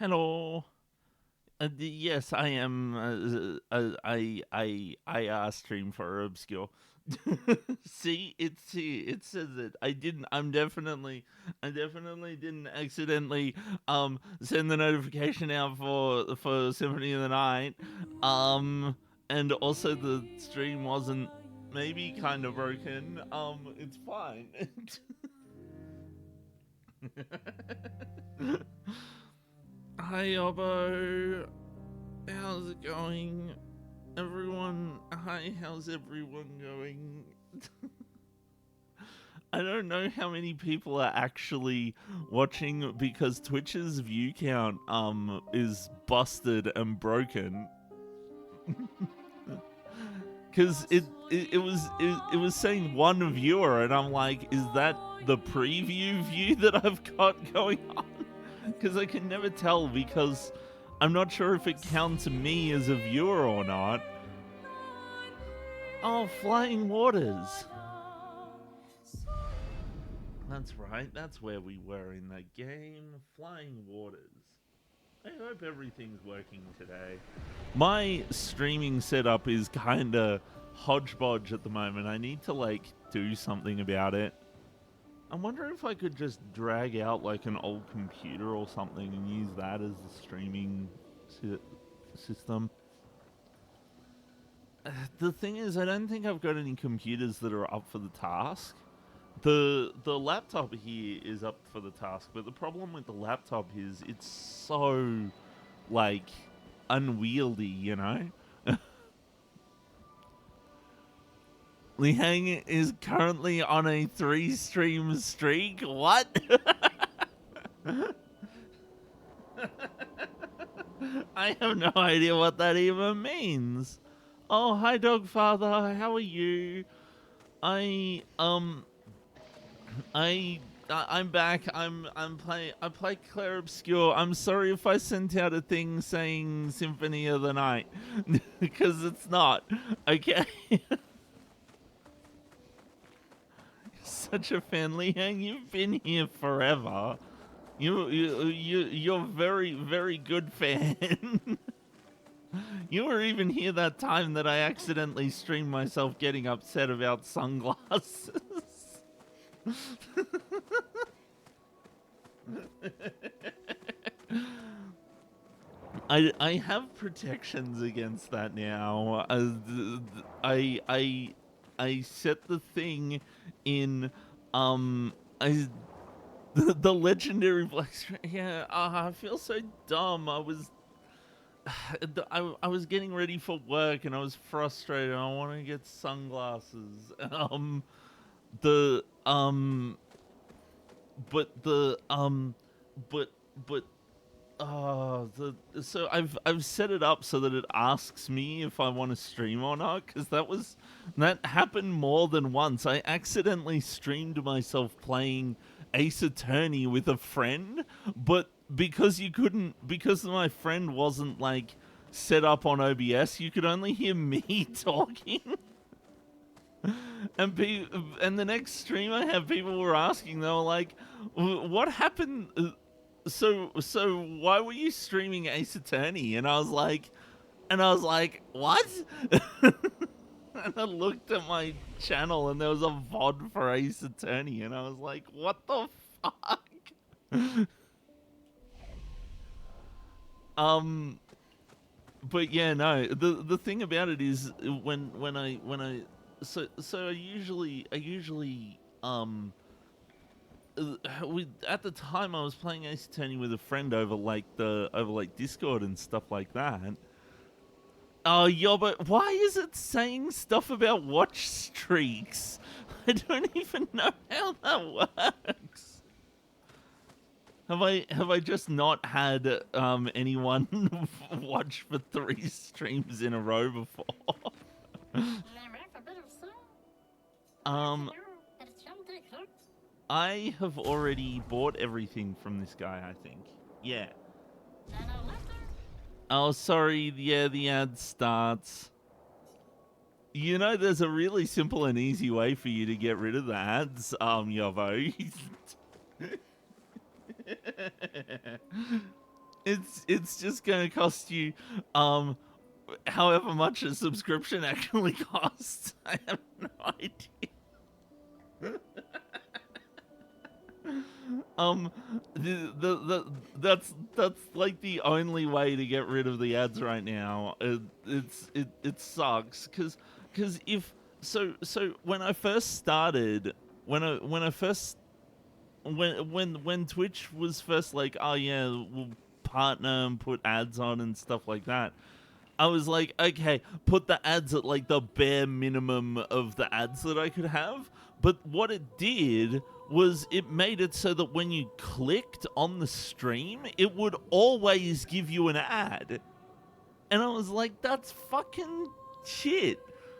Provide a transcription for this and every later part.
Hello. Yes, I am. I stream for Obscur. See, it's here. It says it. I didn't. I definitely didn't accidentally send the notification out for Symphony of the Night. And also the stream wasn't maybe kind of broken. It's fine. Hi, Obo. How's it going? Everyone, hi, how's everyone going? I don't know how many people are actually watching because Twitch's view count is busted and broken. Cause it was saying one viewer and I'm like, is that the preview view that I've got going on? Because I can never tell because I'm not sure if it counts me as a viewer or not. Oh, Flying Waters. That's right, that's where we were in that game. Flying Waters. I hope everything's working today. My streaming setup is kinda hodgepodge at the moment. I need to, like, do something about it. I'm wondering if I could just drag out, like, an old computer or something and use that as the streaming system. The thing is, I don't think I've got any computers that are up for the task. The laptop here is up for the task, but the problem with the laptop is it's so, like, unwieldy, you know? Lihang is currently on a 3-stream streak. What? I have no idea what that even means. Oh, hi, Dogfather. How are you? I I'm back. I play Clair Obscur. I'm sorry if I sent out a thing saying Symphony of the Night because it's not. Okay. Such a fan, Liang. You've been here forever. You're very very good fan. You were even here that time that I accidentally streamed myself getting upset about sunglasses. I have protections against that now. I set the thing in I the legendary black screen. Yeah, I feel so dumb. I was getting ready for work and I was frustrated. I want to get sunglasses. The but the but but so I've set it up so that it asks me if I want to stream or not because that happened more than once. I accidentally streamed myself playing Ace Attorney with a friend, but because my friend wasn't like set up on OBS, you could only hear me talking. And the next stream I have, people were asking, they were like, "What happened? So why were you streaming Ace Attorney?" And I was like, "What?" And I looked at my channel, and there was a VOD for Ace Attorney, and I was like, "What the fuck?" um, but yeah, no. The thing about it is when I so I usually at the time I was playing Ace Attorney with a friend over Discord and stuff like that. Oh, yeah, but why is it saying stuff about watch streaks? I don't even know how that works. Have I just not had anyone watch for 3 streams in a row before? I have already bought everything from this guy, I think. Yeah. Oh, sorry. Yeah, the ad starts. You know, there's a really simple and easy way for you to get rid of the ads, Yovo. It's just gonna cost you however much a subscription actually costs. I have no idea. That's like the only way to get rid of the ads right now. It sucks because if so when I first started, when I first when Twitch was first like, oh yeah, we'll partner and put ads on and stuff like that, I was like, okay, put the ads at like the bare minimum of the ads that I could have. But what it did was it made it so that when you clicked on the stream, it would always give you an ad. And I was like, that's fucking shit.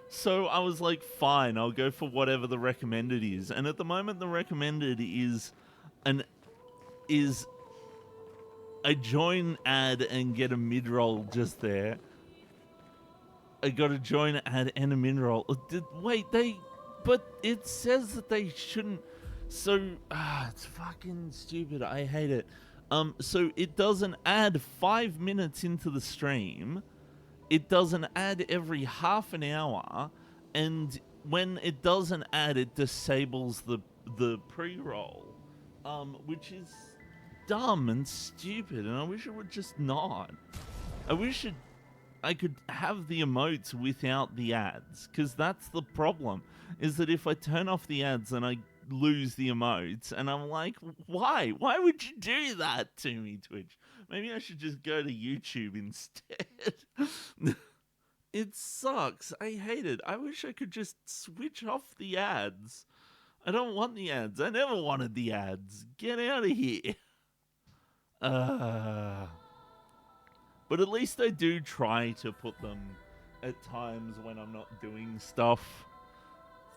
So I was like, fine, I'll go for whatever the recommended is. And at the moment, the recommended is a join ad and get a mid-roll just there. I got a join ad and a mid-roll. Wait, but it says that they shouldn't. So, it's fucking stupid. I hate it. So it does an ad 5 minutes into the stream. It does an ad every half an hour, and when it does an ad, it disables the pre-roll, which is dumb and stupid. And I wish it would just not. I wish I could have the emotes without the ads, because that's the problem, is that if I turn off the ads, then I lose the emotes, and I'm like, why? Why would you do that to me, Twitch? Maybe I should just go to YouTube instead. It sucks. I hate it. I wish I could just switch off the ads. I don't want the ads. I never wanted the ads. Get out of here. But at least I do try to put them at times when I'm not doing stuff.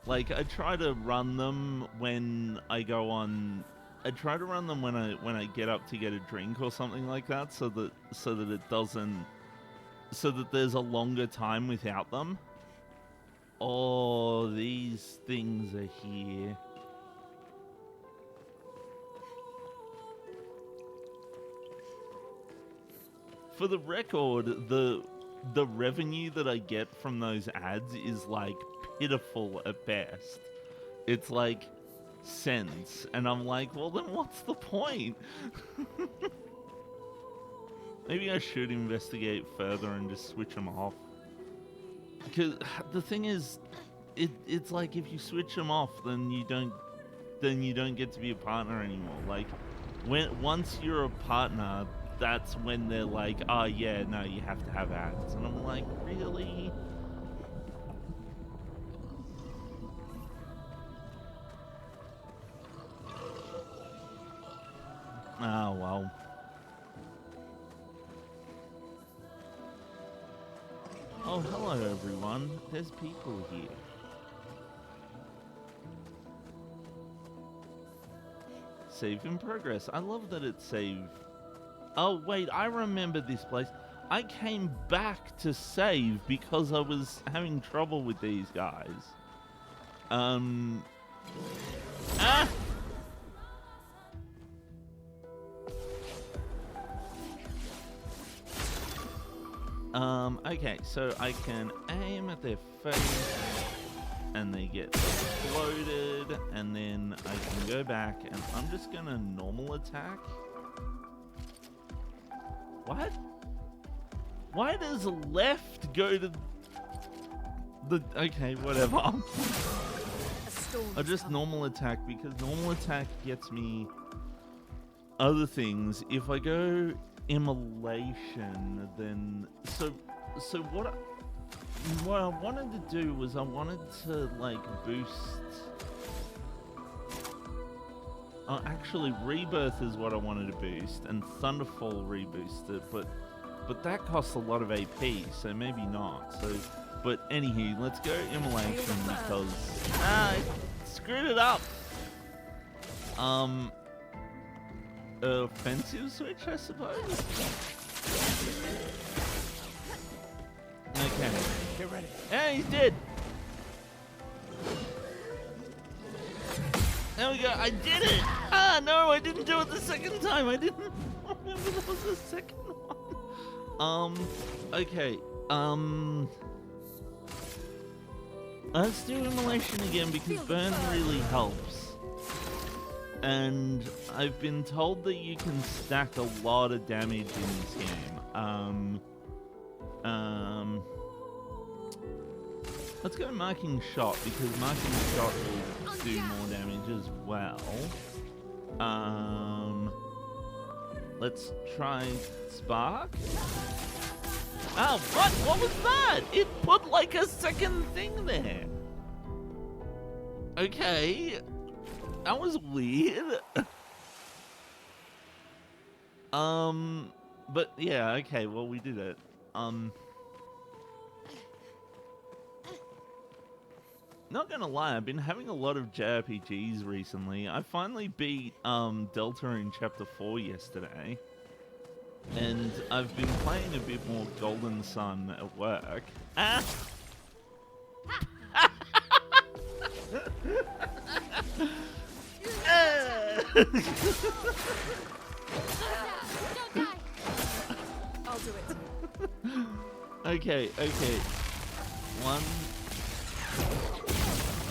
Like, I try to run them when I go on. I try to run them when I get up to get a drink or something like that, so that it doesn't, so that there's a longer time without them. Oh, these things are here. For the record, the revenue that I get from those ads is like pitiful at best. It's like cents, and I'm like, well, then what's the point? Maybe I should investigate further and just switch them off. Because the thing is, it's like if you switch them off, then you don't get to be a partner anymore. Like, once you're a partner, that's when they're like, oh yeah, no, you have to have ads. And I'm like, really? Oh, well. Oh, hello everyone. There's people here. Save in progress. I love that it's saved. Oh, wait, I remember this place. I came back to save because I was having trouble with these guys. Okay, so I can aim at their face, and they get exploded, and then I can go back, and I'm just gonna normal attack. What? Why does left go to the... Okay, whatever. I just normal attack, because normal attack gets me other things. If I go immolation, then... So what I wanted to do was I wanted to, like, boost... actually, Rebirth is what I wanted to boost, and Thunderfall reboosted, but that costs a lot of AP, so maybe not. So, but anywho, let's go Immolation because I screwed it up. Offensive switch, I suppose. Okay, get ready. Yeah, he's dead. There we go. I did it. Ah, no, I didn't do it the second time. I didn't. remember there was a second one. Okay. Let's do Immolation again because burn really helps. And I've been told that you can stack a lot of damage in this game. Let's go Marking Shot because Marking Shot will do more damage as well. Let's try Spark. Oh, what? What was that? It put like a second thing there. Okay. That was weird. But yeah, okay, well we did it. Not gonna lie, I've been having a lot of JRPGs recently. I finally beat Delta in Chapter 4 yesterday. And I've been playing a bit more Golden Sun at work. Ah! I'll do it. Okay. One.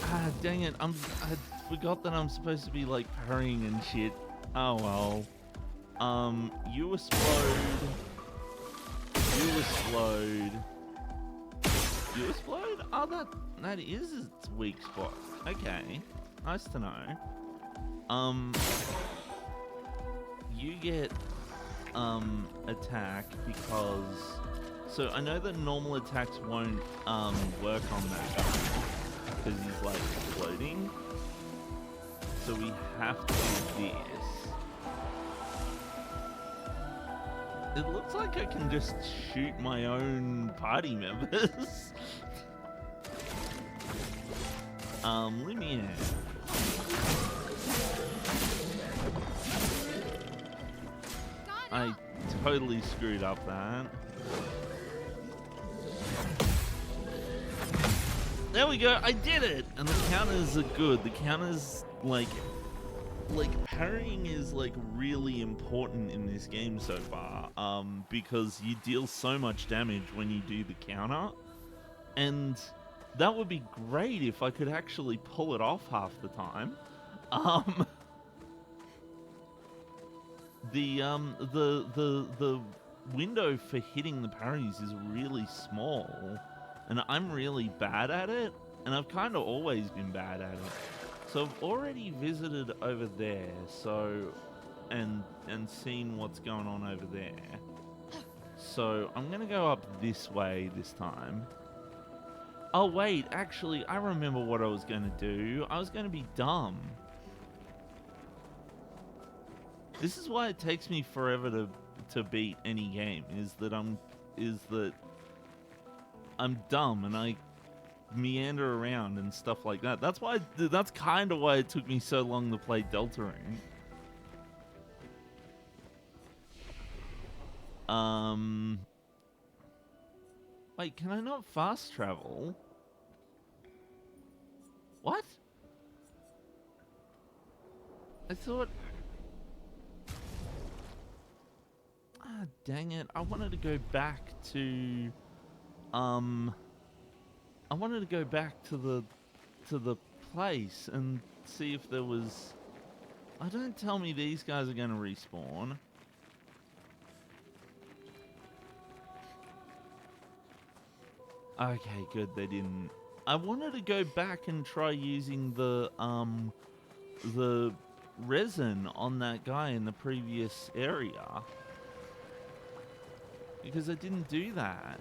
Ah, dang it. I forgot that I'm supposed to be like parrying and shit. Oh well. You explode. You explode. You explode? Oh, that is its weak spot. Okay. Nice to know. You get attack because so I know that normal attacks won't work on that guy because he's like floating. So we have to do this. It looks like I can just shoot my own party members. Lumiere. I totally screwed up that. There we go, I did it! And the counters are good. The counters, like parrying is like really important in this game so far, because you deal so much damage when you do the counter, and that would be great if I could actually pull it off half the time. The window for hitting the parries is really small, and I'm really bad at it, and I've kind of always been bad at it. So I've already visited over there, so and seen what's going on over there. So I'm gonna go up this way this time. Oh wait, actually I remember what I was gonna do. I was gonna be dumb. This is why it takes me forever to beat any game, is that I'm dumb and I meander around and stuff like that. That's kind of why it took me so long to play Deltarune. Wait, can I not fast travel? What? I thought... Ah, dang it. I wanted to go back to... I wanted to go back to the place and see if there was... Oh, don't tell me these guys are going to respawn. Okay, good, they didn't. I wanted to go back and try using the resin on that guy in the previous area, because I didn't do that.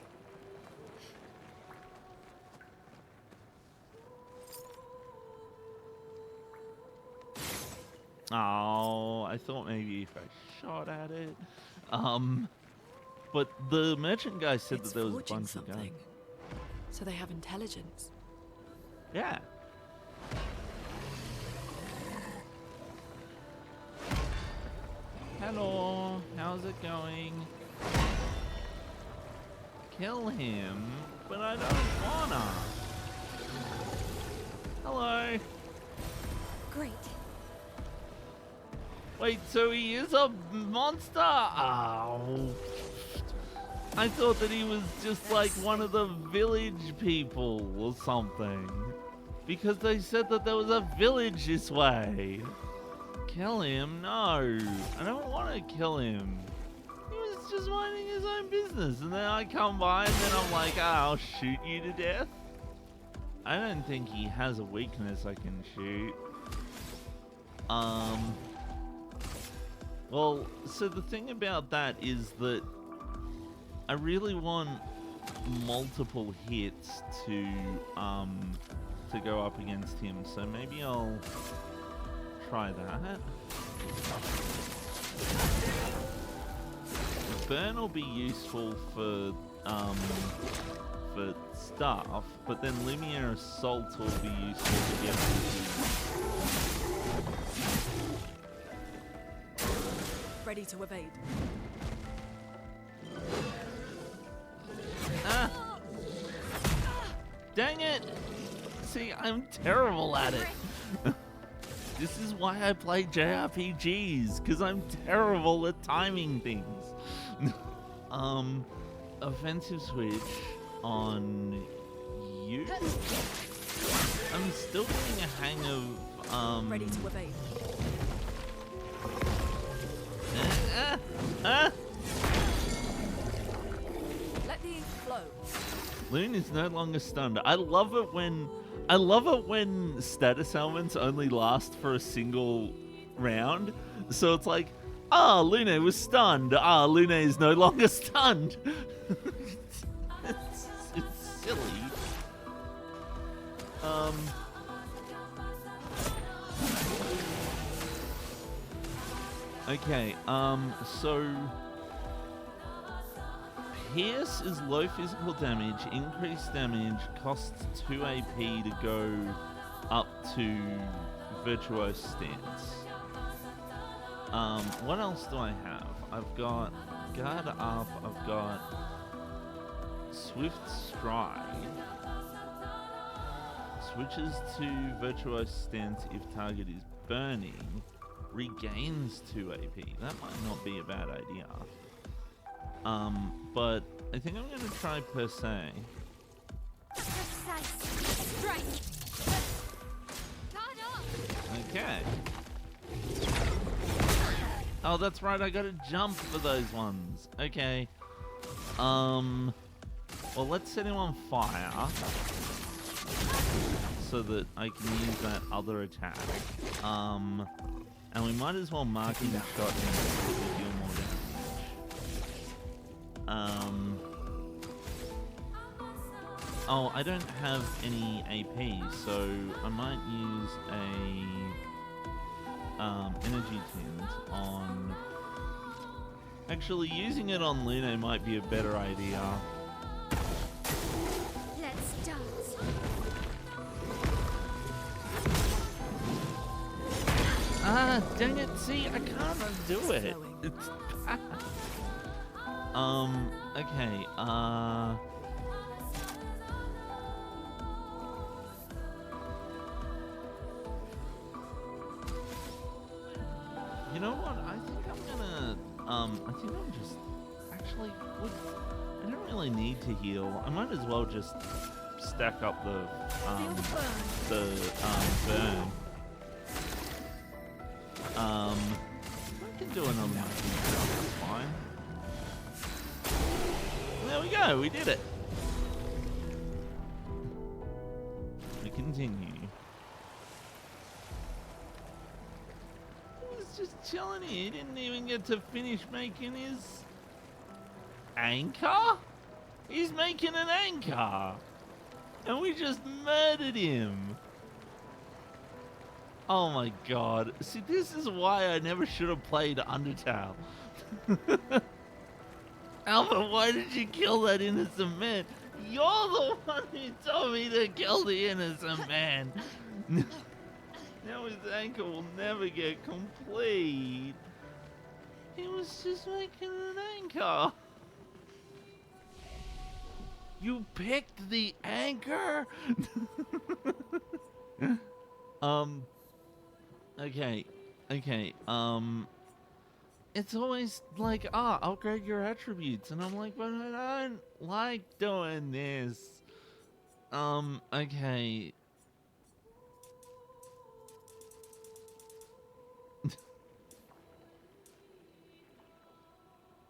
Oh, I thought maybe if I shot at it. But the merchant guy said that there was a bunch of guns. So they have intelligence. Yeah. Hello, how's it going? Kill him, but I don't wanna. Hello. Great. Wait, so he is a monster? Oh. I thought that he was just like one of the village people or something. Because they said that there was a village this way. Kill him? No. I don't want to kill him. He was just minding his own business. And then I come by and then I'm like, I'll shoot you to death. I don't think he has a weakness I can shoot. Well, so the thing about that is that I really want multiple hits to go up against him. So maybe I'll try that. Burn will be useful for stuff, but then Lumiere Assault will be useful to get Ready to evade. Ah! Dang it! See, I'm terrible at it. This is why I play JRPGs, because I'm terrible at timing things. Offensive switch on you. I'm still getting a hang of Ready to evade. Let the ink flow. Loon is no longer stunned. I love it when status elements only last for a single round. So it's like, Lune was stunned. Lune is no longer stunned. it's silly. Okay, so Pierce is low physical damage, increased damage, costs 2 AP to go up to Virtuose stance. What else do I have? I've got Guard Up, I've got Swift Stride. Switches to Virtuose stance if target is burning. Regains 2 AP. That might not be a bad idea. But I think I'm gonna try per se. Okay. Oh, that's right, I gotta jump for those ones. Okay. Well, let's set him on fire. So that I can use that other attack. And we might as well mark him shot him to deal more damage. Oh, I don't have any AP, so I might use a energy tint on... Actually, using it on Lune might be a better idea. Let's dance. Dang it, see, I can't undo it. It's bad. Okay, you know what, I think I'm gonna, actually, I don't really need to heal. I might as well just stack up the burn. I can do another one. That's fine. There we go, we did it. We continue. He was just chilling here. He didn't even get to finish making his anchor? He's making an anchor. And we just murdered him. Oh my god. See, this is why I never should have played Undertale. Alpha, why did you kill that innocent man? You're the one who told me to kill the innocent man. Now his anchor will never get complete. He was just making an anchor. You picked the anchor? Okay. it's always like, upgrade your attributes, and I'm like, but I don't like doing this. Okay.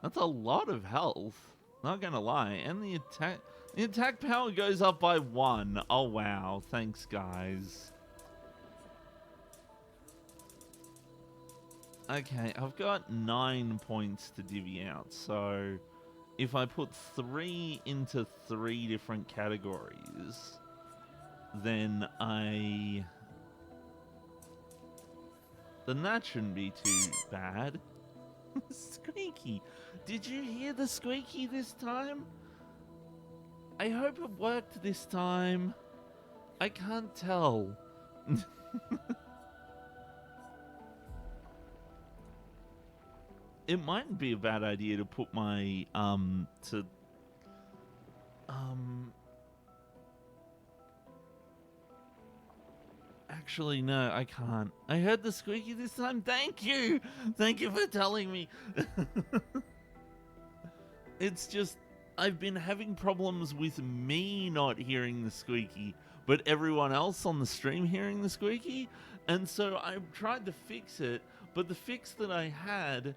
That's a lot of health. Not gonna lie. And the attack power goes up by 1. Oh wow. Thanks, guys. Okay, I've got 9 points to divvy out. So if I put 3 into 3 different categories, then that shouldn't be too bad. Squeaky. Did you hear the squeaky this time? I hope it worked this time. I can't tell. It mightn't be a bad idea to put my actually no, I can't. I heard the squeaky this time. Thank you. Thank you for telling me. It's just I've been having problems with me not hearing the squeaky, but everyone else on the stream hearing the squeaky, and so I tried to fix it, but the fix that I had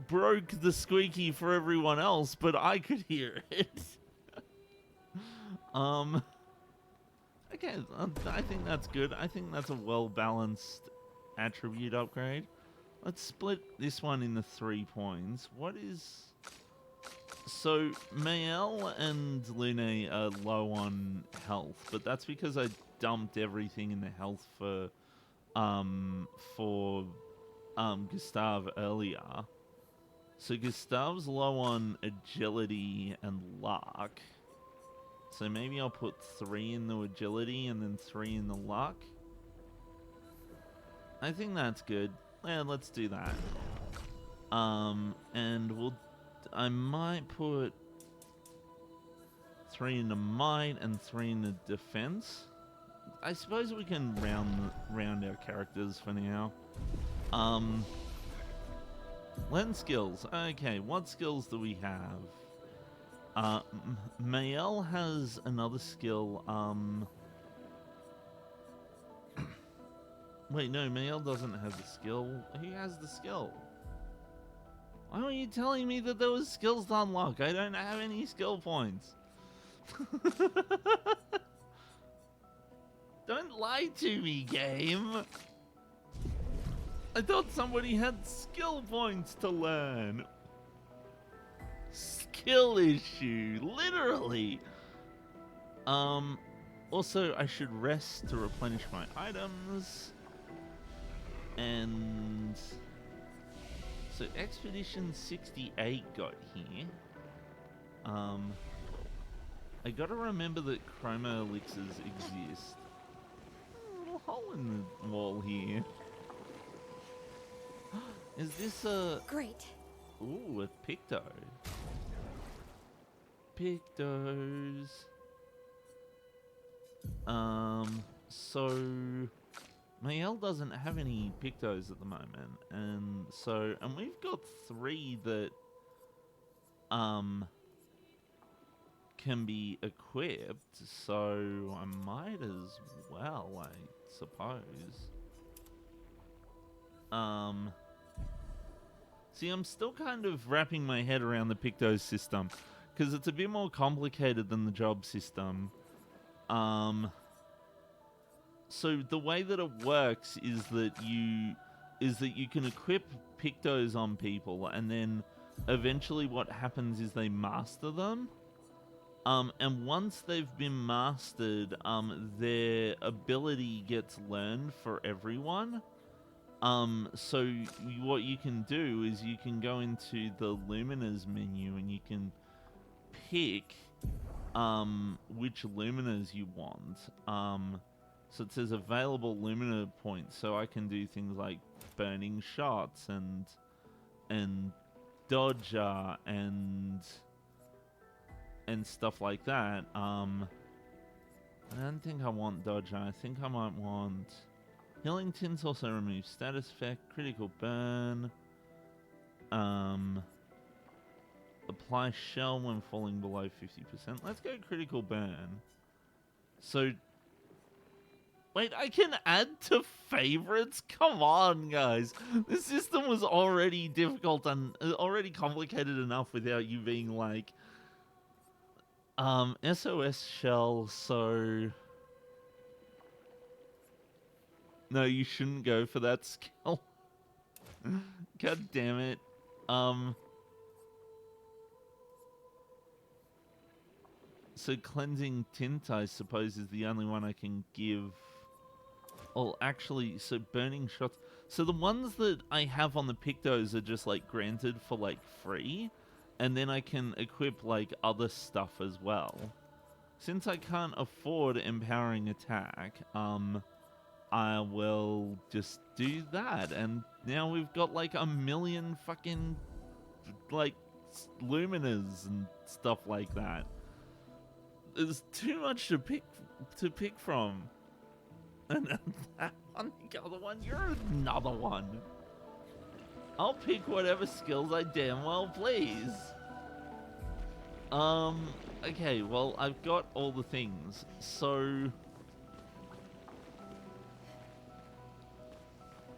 broke the squeaky for everyone else, but I could hear it. Okay, I think that's good. I think that's a well-balanced attribute upgrade. Let's split this one into 3 points. What is... So, Mael and Lune are low on health, but that's because I dumped everything in the health for Gustav earlier. So Gustav's low on agility and luck. So maybe I'll put 3 in the agility and then 3 in the luck. I think that's good. Yeah, let's do that. And I might put 3 in the might and 3 in the defense. I suppose we can round our characters for now. Learn skills. Okay, what skills do we have? Mael has another skill. Wait, no, Mael doesn't have the skill. Who has the skill? Why are you telling me that there was skills to unlock? I don't have any skill points. Don't lie to me, game. I thought somebody had skill points to learn. Skill issue, literally. Also, I should rest to replenish my items. And so Expedition 68 got here. I gotta remember that chroma elixirs exist. A little hole in the wall here. Is this a... Great. Ooh, a Picto. Pictos. So... Mael doesn't have any Pictos at the moment, and we've got 3 that, can be equipped, so I might as well, I suppose. See, I'm still kind of wrapping my head around the Pictos system, because it's a bit more complicated than the job system. So the way that it works is that you can equip Pictos on people, and then eventually what happens is they master them. And once they've been mastered, their ability gets learned for everyone. So what you can do is you can go into the Luminas menu and you can pick which Luminas you want. So it says available Lumina points, so I can do things like burning shots and dodger and stuff like that. I don't think I want dodger. I think I might want healing tints. Also removes status effect, critical burn. Apply shell when falling below 50%. Let's go critical burn. So, wait, I can add to favorites? Come on, guys. This system was already difficult and already complicated enough without you being like, SOS shell, so... No, you shouldn't go for that skill. God damn it. So cleansing tint, I suppose, is the only one I can give. Oh, actually, so burning shots. So the ones that I have on the Pictos are just like granted for like free, and then I can equip like other stuff as well. Since I can't afford empowering attack, I will just do that, and now we've got like a million fucking like luminers and stuff like that. There's too much to pick from. And that one, the other one, you're another one. I'll pick whatever skills I damn well please. Okay, well, I've got all the things, so...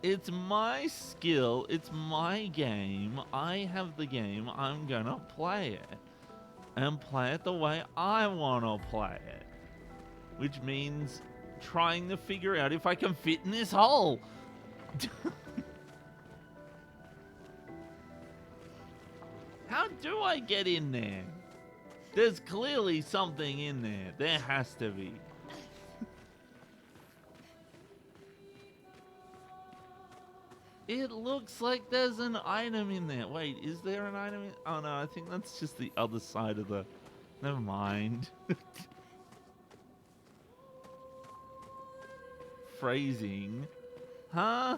It's my skill, it's my game, I have the game, I'm gonna play it. And play it the way I wanna play it. Which means trying to figure out if I can fit in this hole. How do I get in there? There's clearly something in there. There has to be. It looks like there's an item in there. Wait, is there an item in... Oh no, I think that's just the other side of the... Never mind. Phrasing. Huh?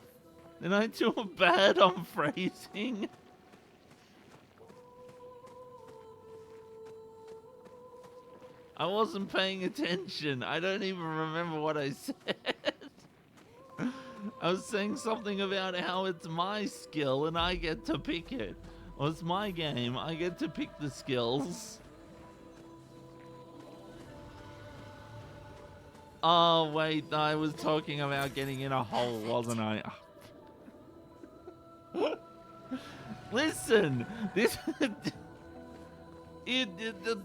Did I do a bad on phrasing? I wasn't paying attention. I don't even remember what I said. I was saying something about how it's my skill and I get to pick it. Well, it's my game. I get to pick the skills. Oh, wait. I was talking about getting in a hole, wasn't I? Listen. This...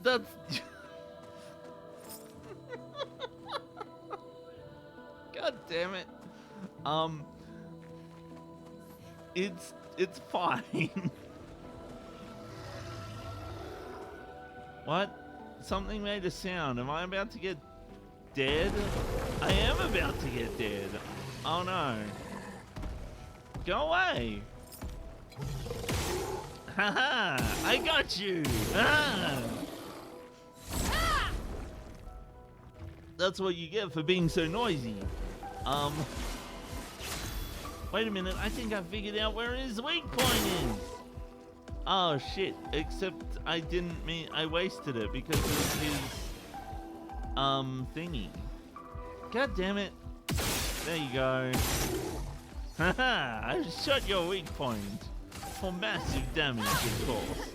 that's... God damn it. It's fine. What? Something made a sound. Am I about to get dead? I am about to get dead. Oh no. Go away. Haha, I got you. Ah. That's what you get for being so noisy. Wait a minute, I think I figured out where his weak point is. Oh shit, except I didn't mean, I wasted it because of his, thingy. God damn it. There you go. Haha, I shot your weak point. For massive damage, of course.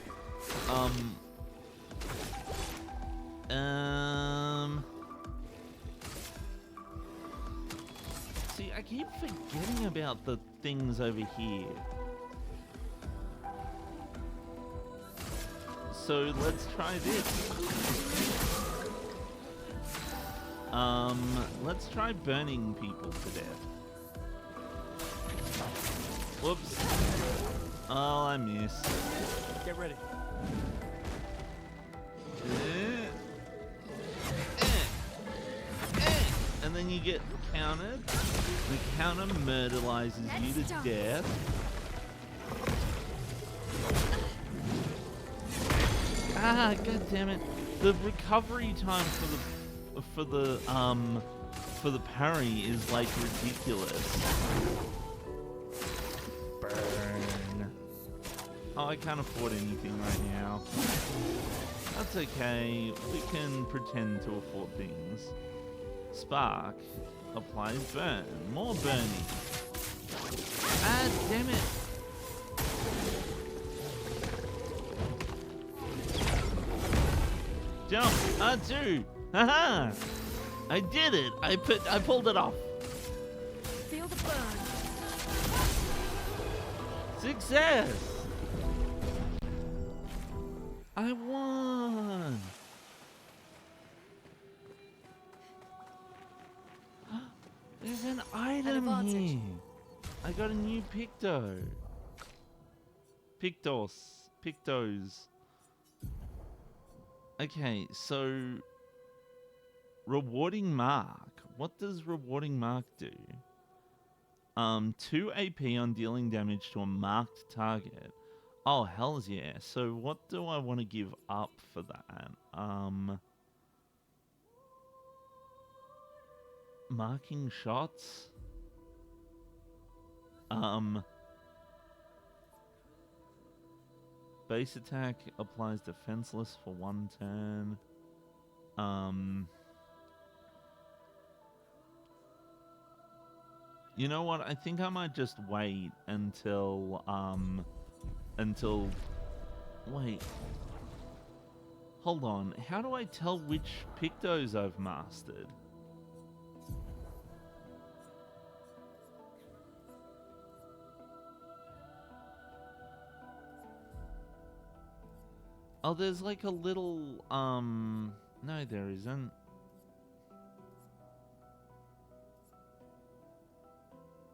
See, I keep forgetting about the things over here. So let's try this. Let's try burning people to death. Whoops. Oh, I missed. Get ready. And then you get countered. The counter murderizes you to death. Ah, god damn it. The recovery time for the parry is like ridiculous. Burn. Oh, I can't afford anything right now. That's okay. We can pretend to afford things. Spark applies burn. More burning. Ah, damn it. Jump. R2. Haha. I did it. I pulled it off. Feel the burn. Success. I won. There's an item here. I got a new Picto. Pictos. Okay, so rewarding mark. What does rewarding mark do? 2 AP on dealing damage to a marked target. Oh, hells yeah. So what do I want to give up for that? Marking shots? Base attack applies defenseless for 1 turn. You know what? I think I might just wait until wait. Hold on. How do I tell which Pictos I've mastered? Oh, there's like a little, no, there isn't.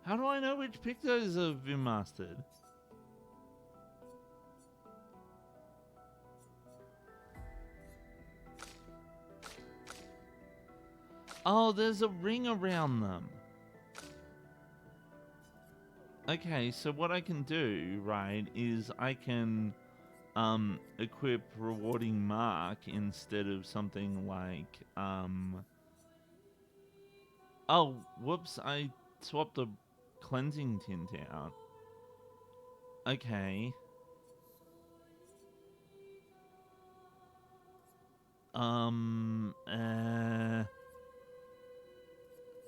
How do I know which Pictos have been mastered? Oh, there's a ring around them. Okay, so what I can do, right, is I can equip rewarding mark instead of something like oh whoops, I swapped the cleansing tint out. Okay,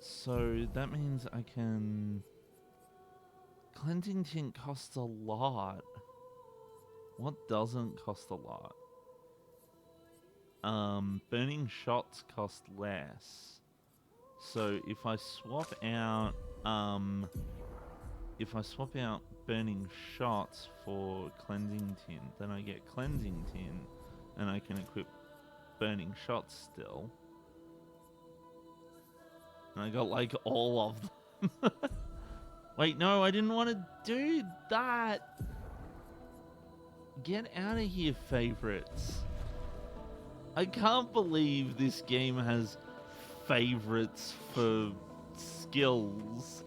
so that means I can cleansing tint costs a lot. What doesn't cost a lot? Burning shots cost less. So if I swap out burning shots for cleansing tint, then I get cleansing tint and I can equip burning shots still. And I got like all of them. Wait, no, I didn't want to do that. Get out of here, favorites. I can't believe this game has favorites for skills.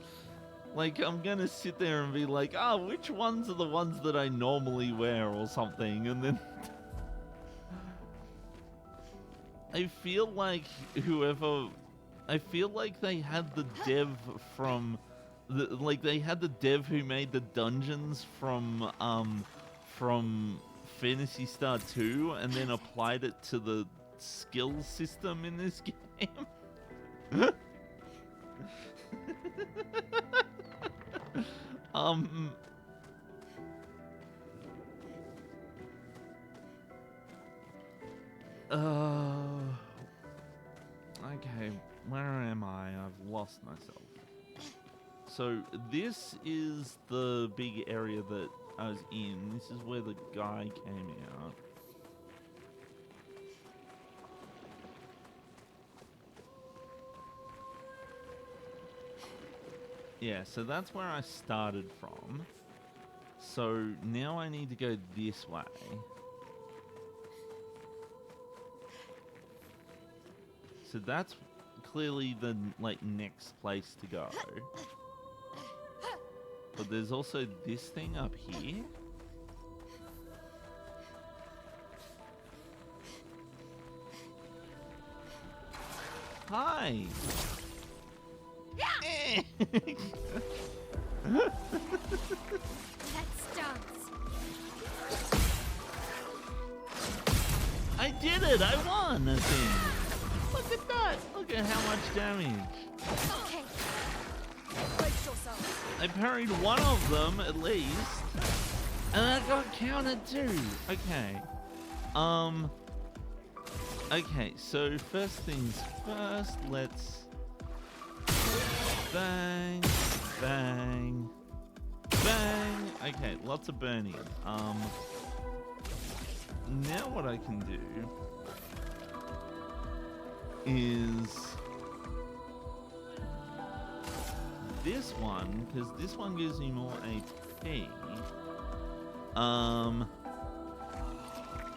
Like, I'm gonna sit there and be like, oh, which ones are the ones that I normally wear or something, and then I feel like they had the dev from they had the dev who made the dungeons from Phantasy Star 2 and then applied it to the skill system in this game. Okay, where am I? I've lost myself. So this is the big area that I was in. This is where the guy came out. Yeah, so that's where I started from. So now I need to go this way. So that's clearly the next place to go. But there's also this thing up here. Hi. Let's dance. I did it! I won, I think. Look at that! Look at how much damage. Okay. Brace yourself. I parried one of them at least, and that got counted too. Okay. Okay, so first things first, let's bang, bang, bang. Okay, lots of burning. Now what I can do is this one, because this one gives me more AP.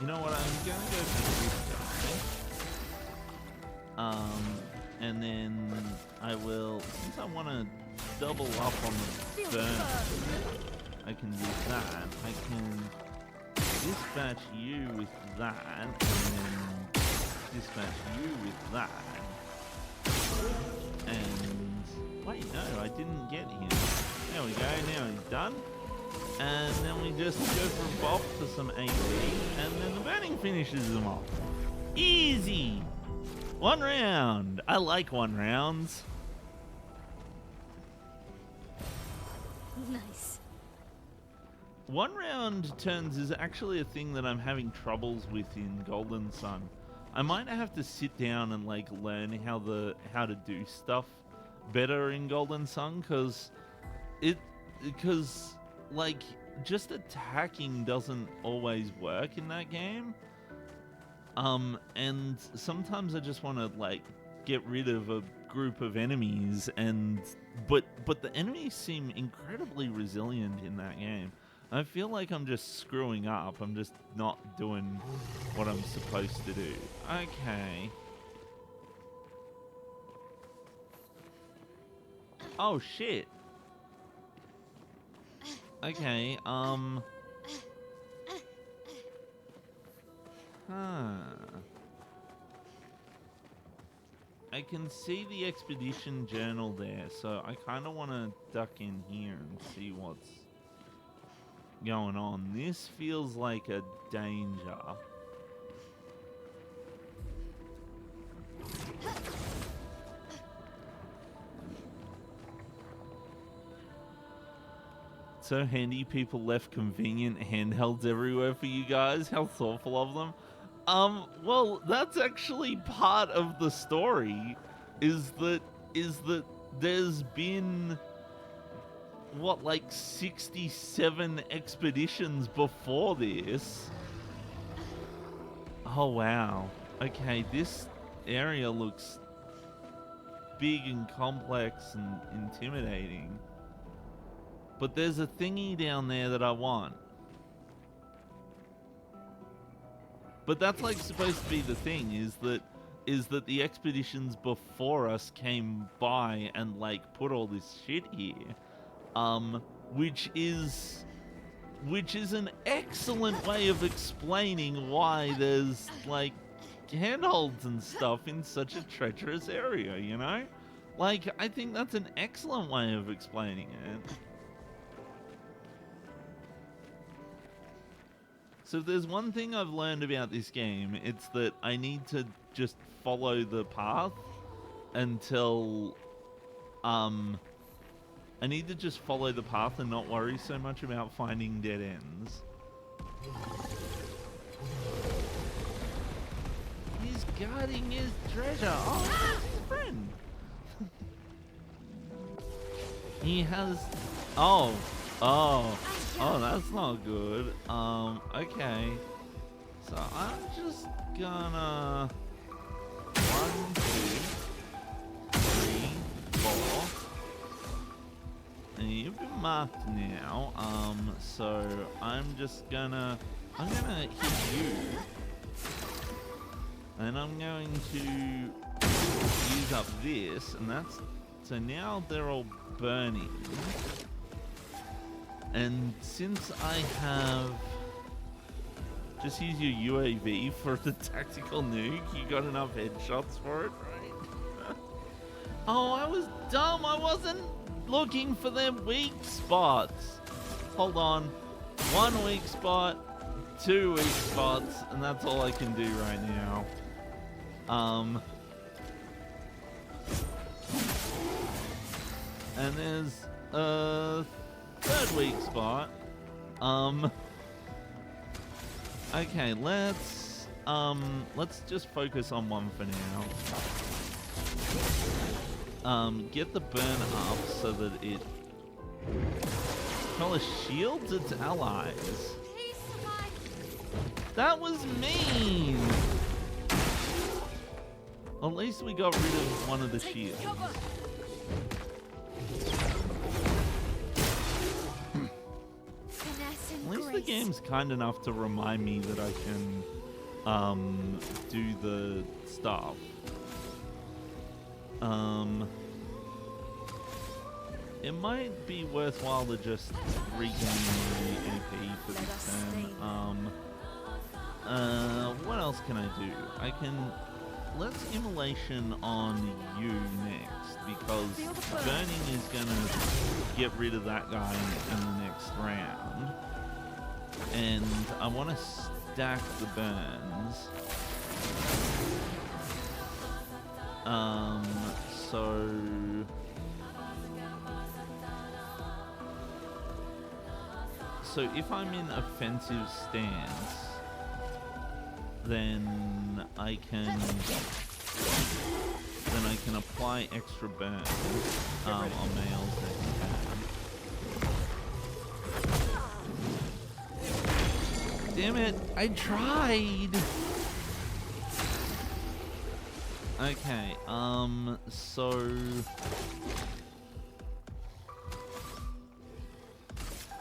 You know what? I'm gonna go for this guy. And then I will, since I want to double up on the burn, I can use that. I can dispatch you with that, and then dispatch you with that. And wait, no, I didn't get him. There we go. Now he's done. And then we just go for a bop for some AP, and then the burning finishes them off. Easy! 1 round. I like 1 rounds. Nice. 1 round turns is actually a thing that I'm having troubles with in Golden Sun. I might have to sit down and like learn how to do stuff better in Golden Sun, because like just attacking doesn't always work in that game. And sometimes I just want to like get rid of a group of enemies, but the enemies seem incredibly resilient in that game. I feel like I'm just screwing up. I'm just not doing what I'm supposed to do. Okay. Oh shit. Okay, I can see the expedition journal there, so I kind of want to duck in here and see what's going on. This feels like a danger. So handy people left convenient handhelds everywhere for you guys. How thoughtful of them. Well, that's actually part of the story, is that there's been what, like 67 expeditions before this. Oh wow. Okay, this area looks big and complex and intimidating. But there's a thingy down there that I want. But that's like supposed to be the thing, is that the expeditions before us came by and like put all this shit here. Which is an excellent way of explaining why there's like handholds and stuff in such a treacherous area, you know? Like, I think that's an excellent way of explaining it. So if there's one thing I've learned about this game, it's that I need to just follow the path until, I need to just follow the path and not worry so much about finding dead ends. He's guarding his treasure. Oh, that's his friend. He has, oh, that's not good. Okay. So I'm just gonna 1, 2, 3, 4. And you've been marked now. So I'm gonna hit you. And I'm going to use up this, and that's, so now they're all burning. And since I have, just use your UAV for the tactical nuke, you got enough headshots for it, right? Oh, I was dumb. I wasn't looking for their weak spots. Hold on. 1 weak spot, 2 weak spots, and that's all I can do right now. And there's a 3rd weak spot. Okay, let's let's just focus on one for now. Get the burn up so that it color shields its allies. Please survive. That was mean! At least we got rid of one of the Take shields. cover. Finesse and At least the grace. game's kind enough to remind me that I can do the stuff. It might be worthwhile to just regain the MP for Let us this stay turn. What else can I do? I can... Let's immolation on you next, because Feel the burn. burning is gonna get rid of that guy in the next round. And I want to stack the burns. So if I'm in offensive stance, then I can apply extra burn on males that can. Damn it! I tried. Okay. So.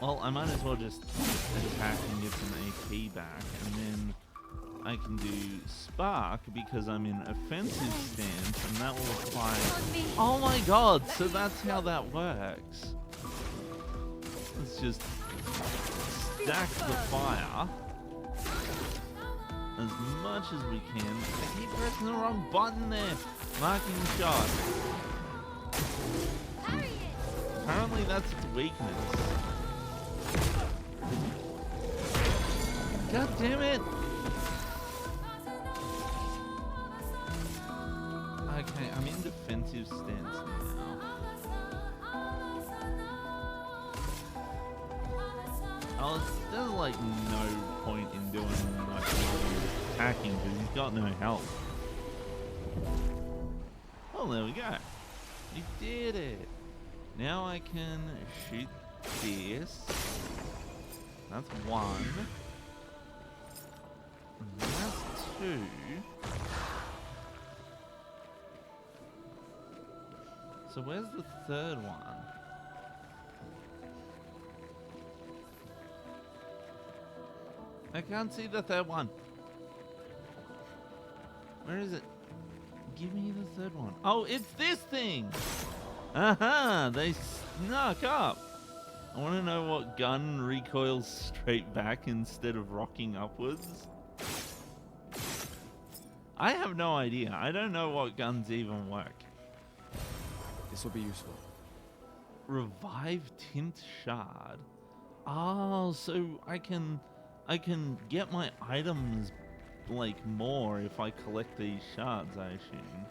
Well, I might as well just attack and get some AP back, and then I can do Spark because I'm in offensive stance, and that will apply... On me. Oh my god, so that's how that works. Let's just stack the fire as much as we can. I keep pressing the wrong button there. Marking shot. Parry it. Apparently that's its weakness. God damn it! Okay, I'm in defensive stance now. There's like no point in doing much attacking because he's got no health. Oh, there we go. We did it. Now I can shoot this. That's one. And that's two. So where's the third one? I can't see the third one. Where is it? Give me the third one. Oh, it's this thing! Aha! They snuck up! I want to know what gun recoils straight back instead of rocking upwards. I have no idea. I don't know what guns even work. This will be useful. Revive Tint Shard. Oh, so I can get my items like more if I collect these shards, I assume.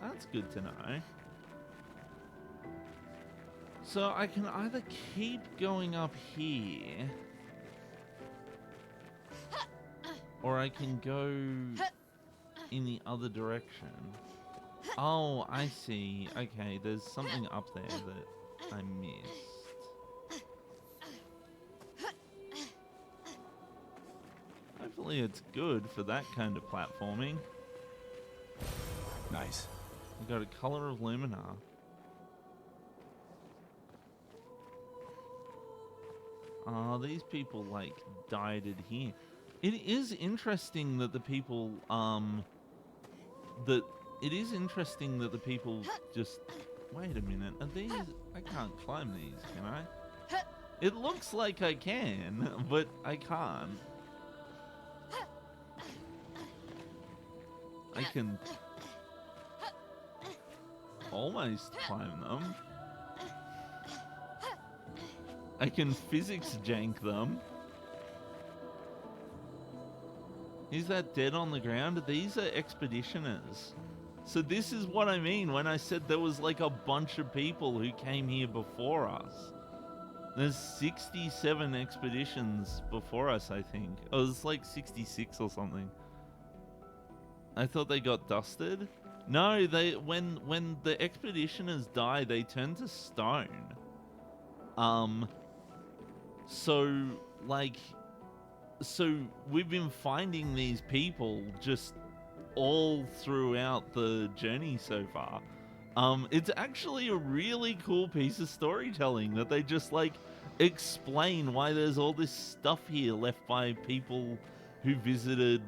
That's good to know. So I can either keep going up here, or I can go in the other direction. Oh, I see. Okay, there's something up there that I missed. Hopefully it's good for that kind of platforming. Nice. We got a color of Lumina. Oh, these people like dyed it here. It is interesting that the people just wait a minute. Are these I can't climb these, can I? It looks like I can, but I can't. I can almost climb them. I can physics jank them. Is that dead on the ground? These are expeditioners. So this is what I mean when I said there was like a bunch of people who came here before us. There's 67 expeditions before us, I think. Oh, it's like 66 or something. I thought they got dusted. No, they when the expeditioners die, they turn to stone. So like, so we've been finding these people just all throughout the journey so far. It's actually a really cool piece of storytelling that they just like explain why there's all this stuff here left by people who have visited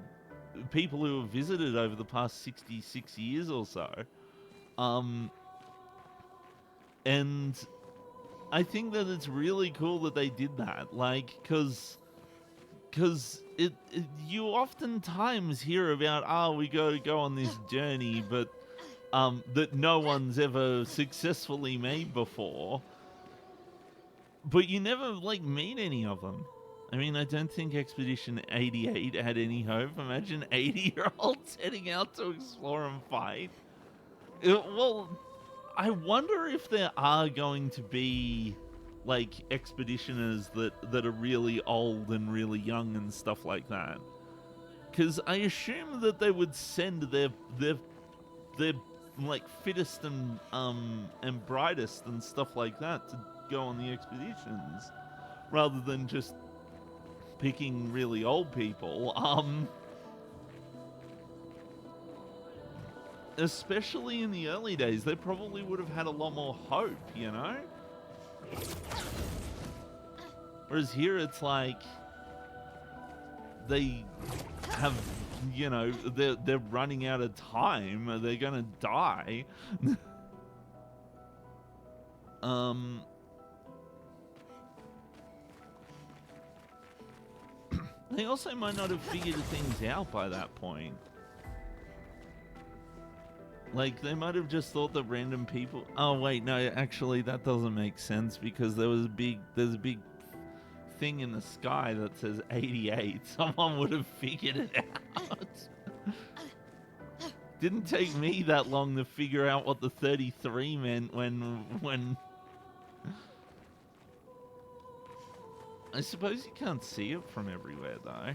over the past 66 years or so. And I think that it's really cool that they did that, like, because you oftentimes hear about, we go on this journey, but that no one's ever successfully made before, but you never like meet any of them. I mean, I don't think Expedition 88 had any hope. Imagine 80-year-olds heading out to explore and fight. Well, I wonder if there are going to be like expeditioners that are really old and really young and stuff like that. Because I assume that they would send their like fittest and brightest and stuff like that to go on the expeditions, rather than just picking really old people. Especially in the early days, they probably would have had a lot more hope, you know? Whereas here it's like they have, you know, they're running out of time. They're gonna die. They also might not have figured things out by that point. Like, they might have just thought that random people... Oh, wait, no, actually, that doesn't make sense, because there's a big thing in the sky that says 88. Someone would have figured it out. Didn't take me that long to figure out what the 33 meant when... I suppose you can't see it from everywhere, though.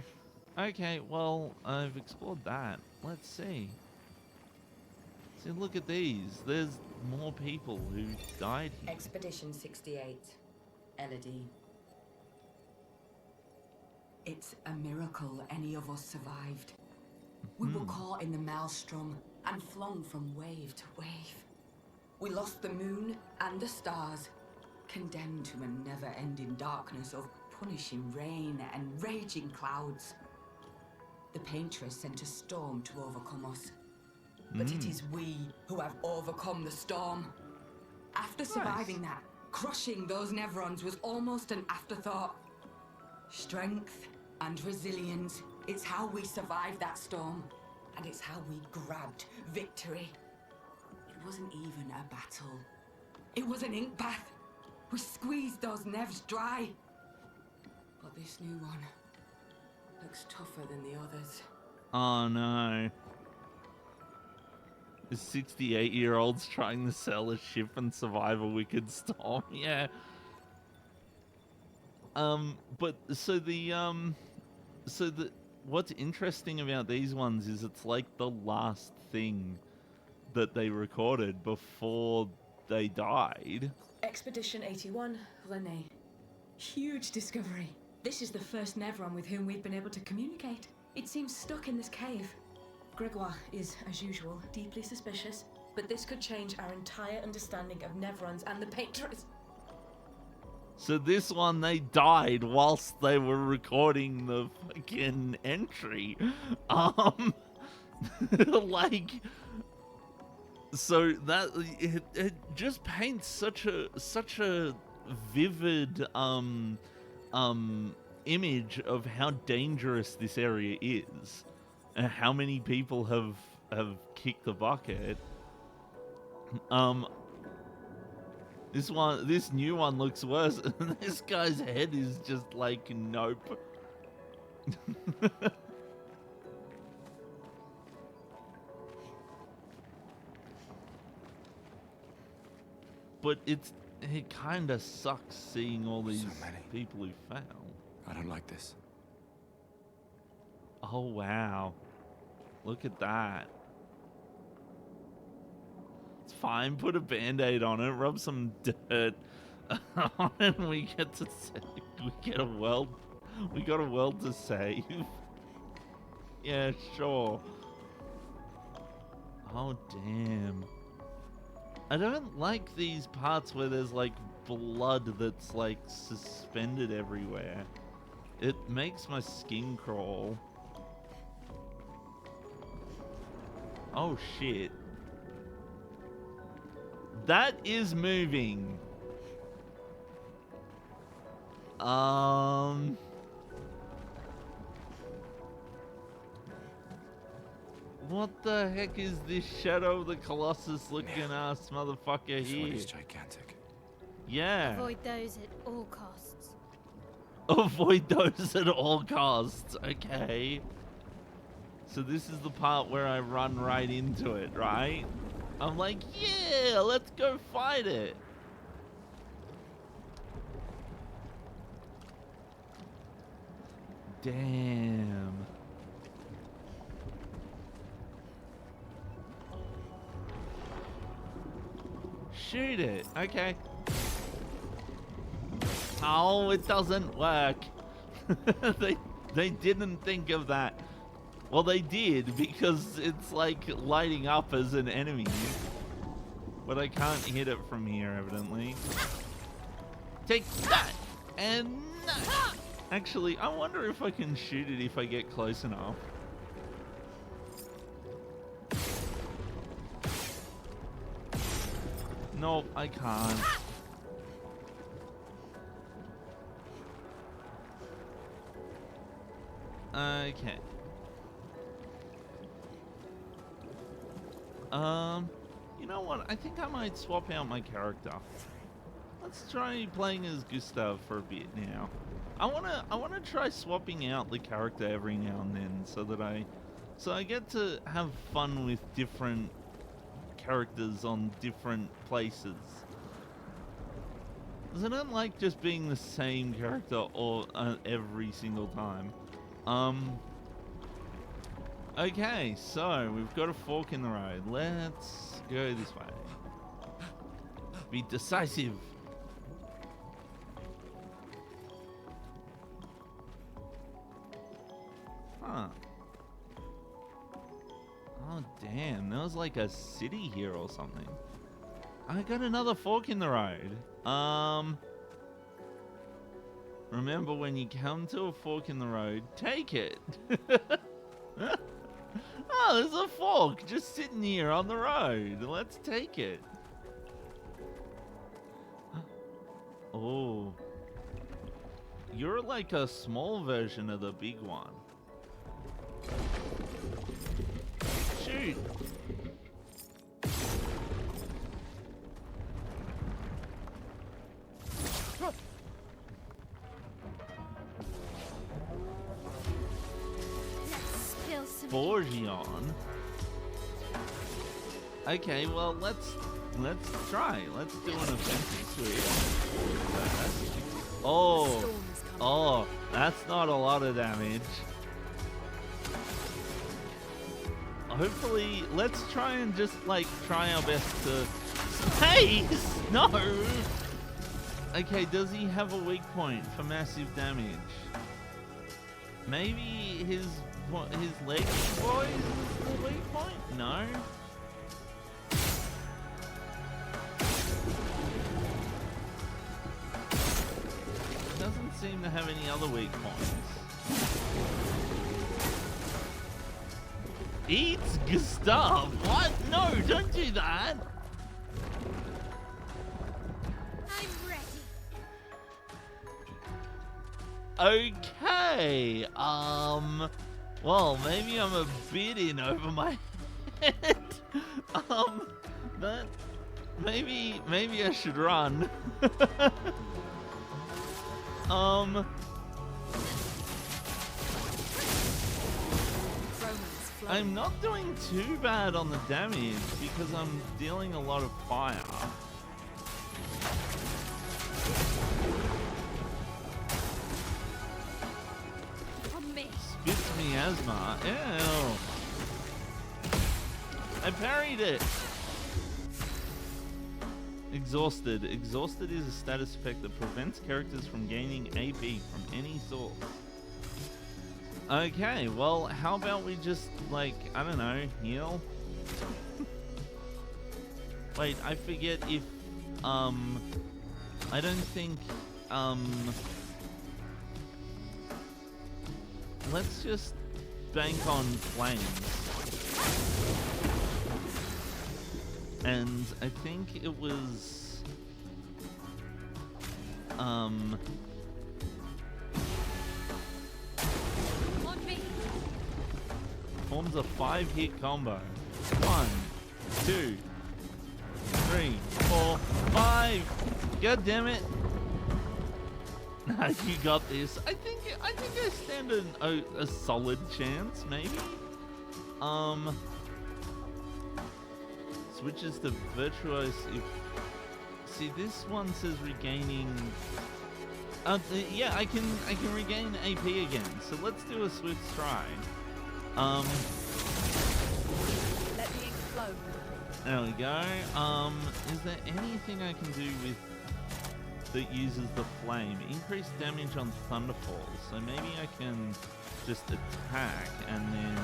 Okay, well, I've explored that. Let's see. See, look at these. There's more people who died here. Expedition 68. Elodie. It's a miracle any of us survived. We were caught in the maelstrom and flung from wave to wave. We lost the moon and the stars, condemned to a never-ending darkness of punishing rain and raging clouds. The Paintress sent a storm to overcome us. But it is we who have overcome the storm. After surviving that, crushing those Neverons was almost an afterthought. Strength and resilience, it's how we survived that storm. And it's how we grabbed victory. It wasn't even a battle. It was an ink bath. We squeezed those Nevs dry. But this new one looks tougher than the others. Oh no. The 68-year-olds trying to sell a ship and survive a wicked storm. Yeah. But so what's interesting about these ones is it's like the last thing that they recorded before they died. Expedition 81, René. Huge discovery. This is the first Neveron with whom we've been able to communicate. It seems stuck in this cave. Gregoire is, as usual, deeply suspicious, but this could change our entire understanding of Neverons and the Patriots. So this one, they died whilst they were recording the fucking entry. Like, so that it just paints such a vivid image of how dangerous this area is. How many people have kicked the bucket? This new one looks worse. This guy's head is just like, nope. But it's it kind of sucks seeing all these many. people who fail. I don't like this. Oh, wow. Look at that. It's fine. Put a band-aid on it. Rub some dirt on it. And we get to we get a world. We got a world to save. Yeah, sure. Oh, damn. I don't like these parts where there's like blood that's like suspended everywhere. It makes my skin crawl. Oh shit. That is moving. What the heck is this Shadow of the Colossus looking ass motherfucker This one here? is gigantic. Yeah. Avoid those at all costs. Avoid those at all costs. Okay. So this is the part where I run right into it, right? I'm like, yeah, let's go fight it. Damn. Shoot it. Okay. Oh, it doesn't work. they didn't think of that. Well, they did, because it's like lighting up as an enemy. But I can't hit it from here, evidently. Take that! And that! Actually, I wonder if I can shoot it if I get close enough. Nope, I can't. Okay. You know what? I think I might swap out my character. Let's try playing as Gustav for a bit now. I wanna try swapping out the character every now and then so that I get to have fun with different characters on different places. 'Cause I don't like just being the same character all every single time. Okay, so we've got a fork in the road. Let's go this way. Be decisive. Huh. Oh, damn. There was like a city here or something. I got another fork in the road. Remember, when you come to a fork in the road, take it. Oh, there's a fork just sitting here on the road. Let's take it. Oh. You're like a small version of the big one. Shoot. Let's spill some Borgion. Okay, well let's try. Let's do an offensive switch. Oh, that's not a lot of damage. Hopefully, let's try and just like try our best to. Hey, no. Okay, does he have a weak point for massive damage? Maybe his leg boy is the weak point? No. Doesn't seem to have any other weak points. Eats Gustav? What? No, don't do that. I'm ready. Okay. Well, maybe I'm a bit in over my head. That maybe I should run. I'm not doing too bad on the damage because I'm dealing a lot of fire. miasma. Ew. I parried it. Exhausted. Exhausted is a status effect that prevents characters from gaining AP from any source. Okay, well, how about we just, like, I don't know, heal? Wait, I forget if, I don't think, let's just bank on flames. And I think it was, On me. forms a 5-hit combo. 1, 2, 3, 4, 5. God damn it! You got this. I think I stand a solid chance, maybe. Switches to virtuose if. See, this one says regaining. Yeah, I can regain AP again. So let's do a swift stride. Let me explode. There we go. Is there anything I can do with that uses the flame? Increase damage on Thunderfall. So maybe I can just attack and then.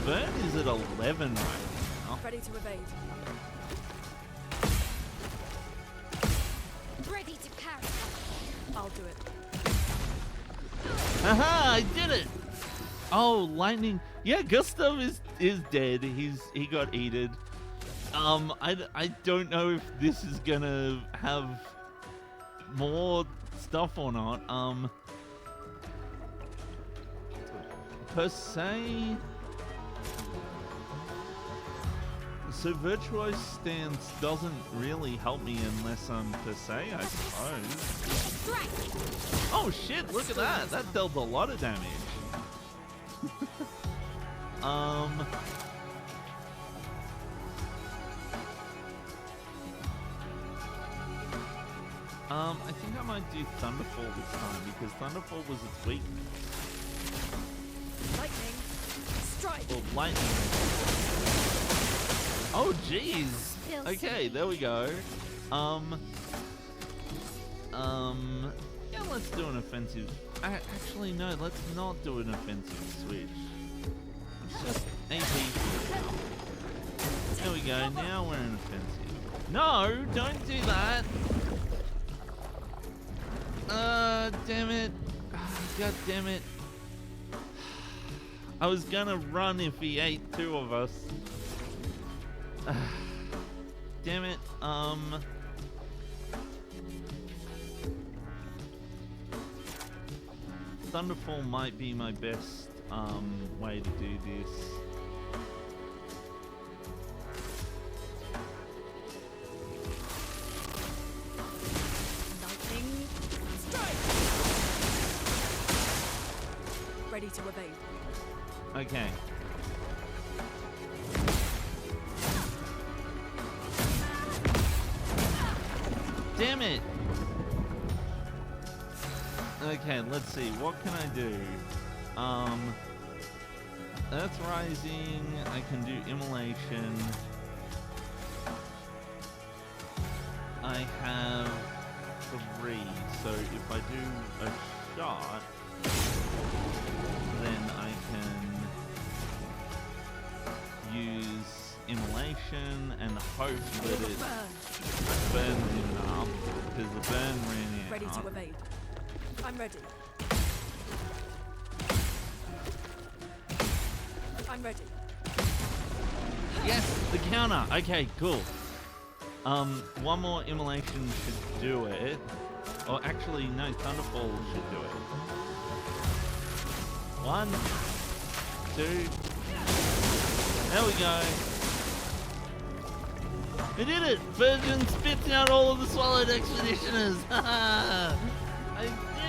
Burn is at 11 right now. Ready to evade. Ready to parry. I'll do it. Aha! I did it! Oh, lightning. Yeah, Gustav is dead. He got eaten. I don't know if this is gonna have more stuff or not. Per se. So Virtuose stance doesn't really help me unless I'm per se, I suppose. Strike. Oh shit, look at that. That dealt a lot of damage. I think I might do Thunderfall this time because Thunderfall was its weakness. Lightning. Strike. Well, lightning. Oh, jeez. Okay, there we go. Yeah, let's do an offensive. Actually, no, let's not do an offensive switch. It's just AP. There we go. Now we're an offensive. No, don't do that. Damn it. God damn it. I was gonna run if he ate two of us. Damn it. Thunderfall might be my best way to do this. Lightning. Strike. Ready to evade. Okay. Damn it! Okay, let's see. What can I do? Earth Rising. I can do Immolation. I have 3, so if I do a shot, then I can use Immolation and hope that it burns him up, because the burn ran out. Ready to evade. I'm ready. I'm ready. Yes, the counter. Okay, cool. One more Immolation should do it. Or actually, no, Thunderfall should do it. 1, 2. There we go. I did it! Virgin spits out all of the swallowed expeditioners! I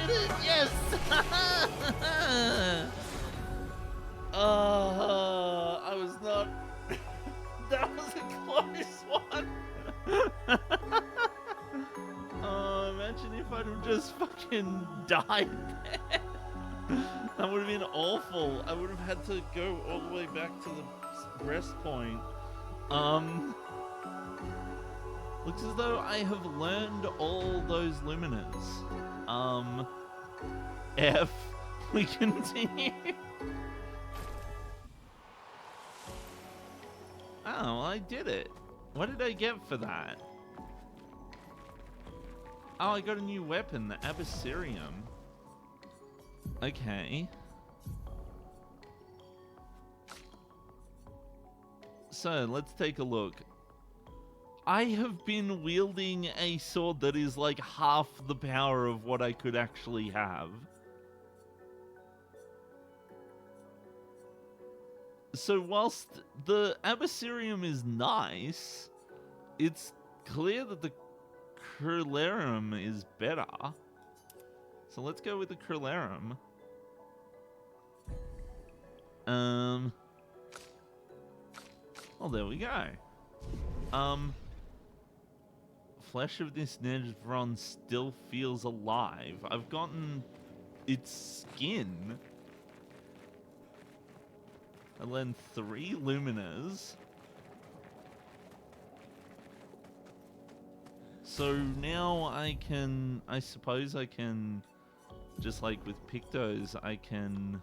did it! Yes! I was not... That was a close one! Oh, imagine if I'd have just fucking died there. That would have been awful. I would have had to go all the way back to the rest point. Looks as though I have learned all those luminars. F. We continue. Oh, I did it. What did I get for that? Oh, I got a new weapon, the Abyssarium. Okay. So, let's take a look. I have been wielding a sword that is like half the power of what I could actually have. So whilst the Abyssarium is nice, it's clear that the Crularum is better. So let's go with the Crularum. Well, there we go. Flesh of this Nevron still feels alive. I've gotten its skin. I learned 3 luminars. So now I suppose I can, just like with Pictos, I can...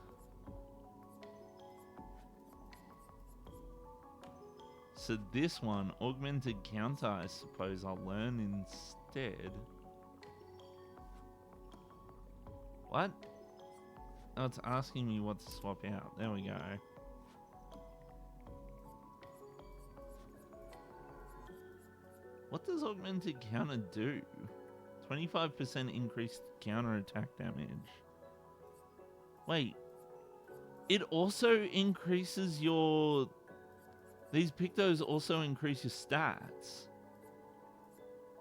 So this one, augmented counter, I suppose I'll learn instead. What? Oh, it's asking me what to swap out. There we go. What does augmented counter do? 25% increased counter attack damage. Wait. It also increases your... These Pictos also increase your stats.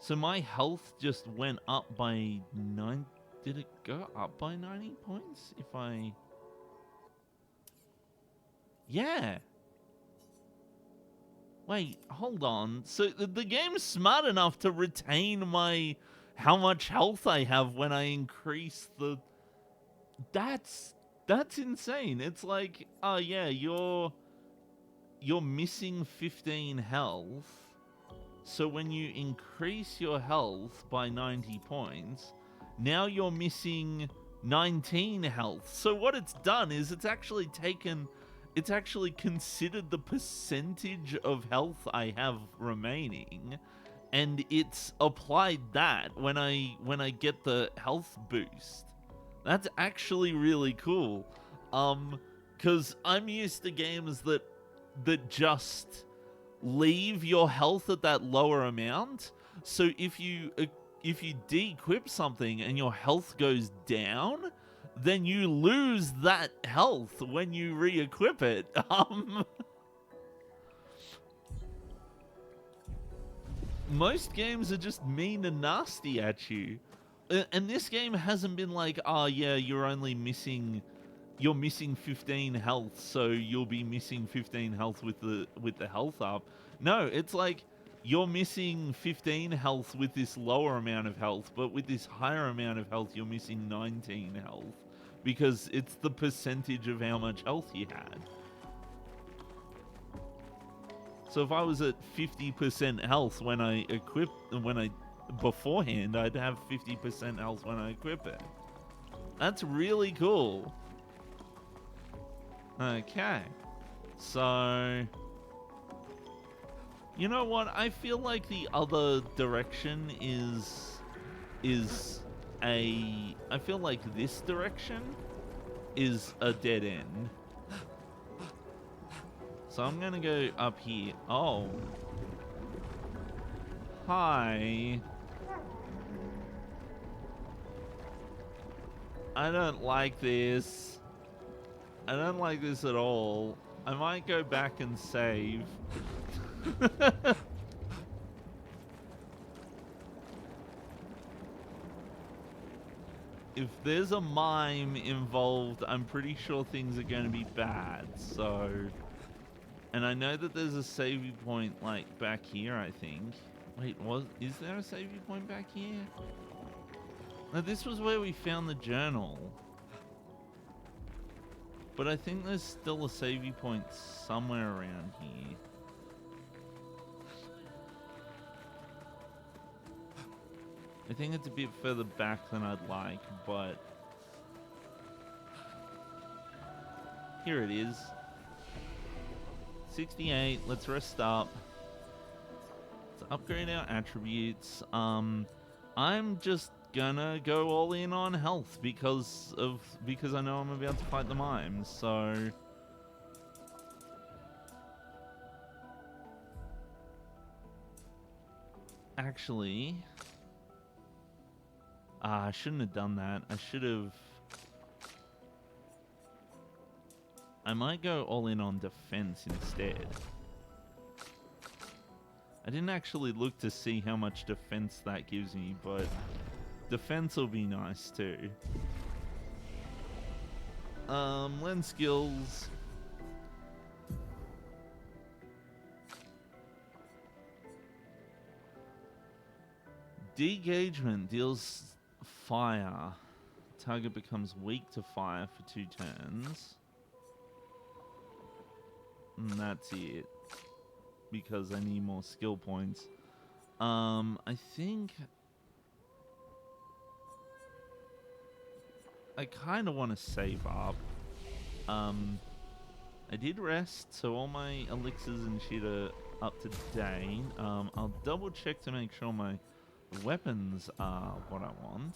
So my health just went up by 9... Did it go up by 90 points? If I... Yeah. Wait, hold on. So the game's smart enough to retain my... How much health I have when I increase the... That's insane. It's like, oh yeah, you're missing 15 health. So when you increase your health by 90 points, now you're missing 19 health. So what it's done is it's actually considered the percentage of health I have remaining, and it's applied that when I get the health boost. That's actually really cool. Because I'm used to games that just leave your health at that lower amount. So if you de-equip something and your health goes down, then you lose that health when you re-equip it. Most games are just mean and nasty at you. And this game hasn't been like, oh yeah, you're missing 15 health, so you'll be missing 15 health with the health up. No, it's like you're missing 15 health with this lower amount of health, but with this higher amount of health, you're missing 19 health because it's the percentage of how much health you had. So if I was at 50% health beforehand, I'd have 50% health when I equip it. That's really cool. Okay. So, you know what? I feel like the other direction I feel like this direction is a dead end. So I'm gonna go up here. Oh. Hi. I don't like this. I don't like this at all. I might go back and save. If there's a mime involved, I'm pretty sure things are going to be bad, so... And I know that there's a saving point, like, back here, I think. Wait, is there a saving point back here? No, this was where we found the journal. But I think there's still a savey point somewhere around here. I think it's a bit further back than I'd like, but here it is. 68, let's rest up. Let's upgrade our attributes. I'm just gonna go all in on health because I know I'm about to fight the mimes, so actually I shouldn't have done that. I might go all in on defense instead. I didn't actually look to see how much defense that gives me, but defense will be nice too. Lens skills. Degagement deals fire. Target becomes weak to fire for 2 turns. And that's it. Because I need more skill points. I think I kind of want to save up. I did rest, so all my elixirs and shit are up to date. I'll double check to make sure my weapons are what I want.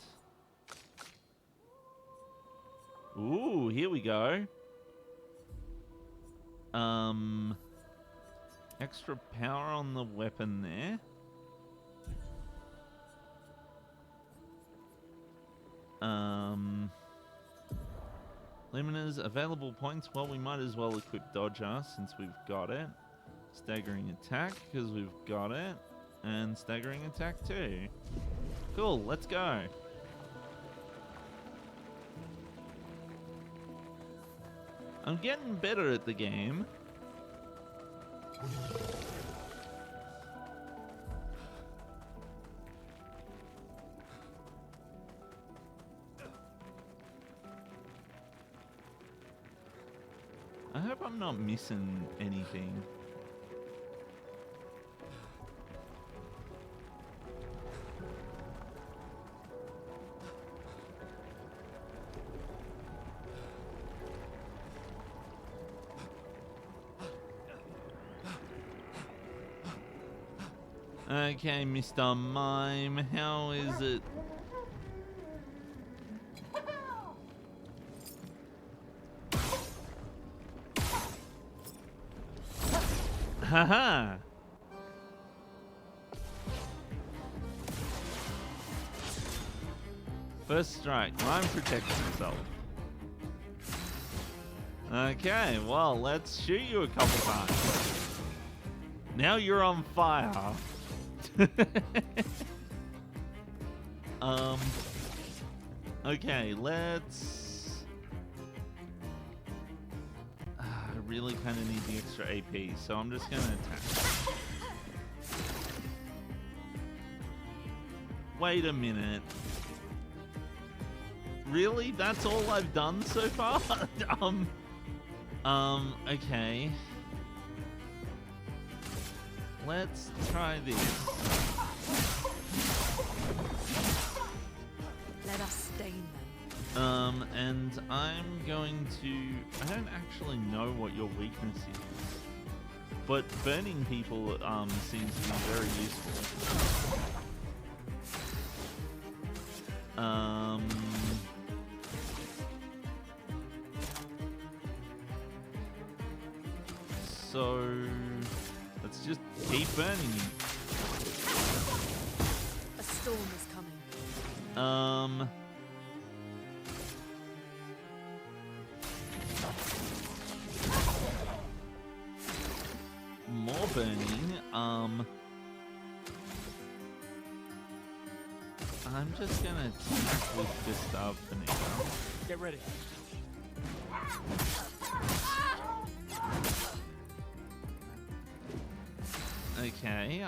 Ooh, here we go. Extra power on the weapon there. Luminous available points. Well, we might as well equip Dodger since we've got it. Staggering attack because we've got it. And staggering attack too. Cool, let's go. I'm getting better at the game. I hope I'm not missing anything. Okay, Mr. Mime, how is it? Haha! First strike, Mime protects himself. Okay, well, let's shoot you a couple times. Now you're on fire. Okay, let's... I really kind of need the extra AP, so I'm just gonna attack. Wait a minute. Really? That's all I've done so far? Okay. Let's try this. Let us stain them. And I'm going to... I don't actually know what your weakness is. But burning people, seems to be very useful. So... let's just keep burning you. A storm is coming. More burning. I'm just gonna attack with this stuff for now. Get ready. Okay,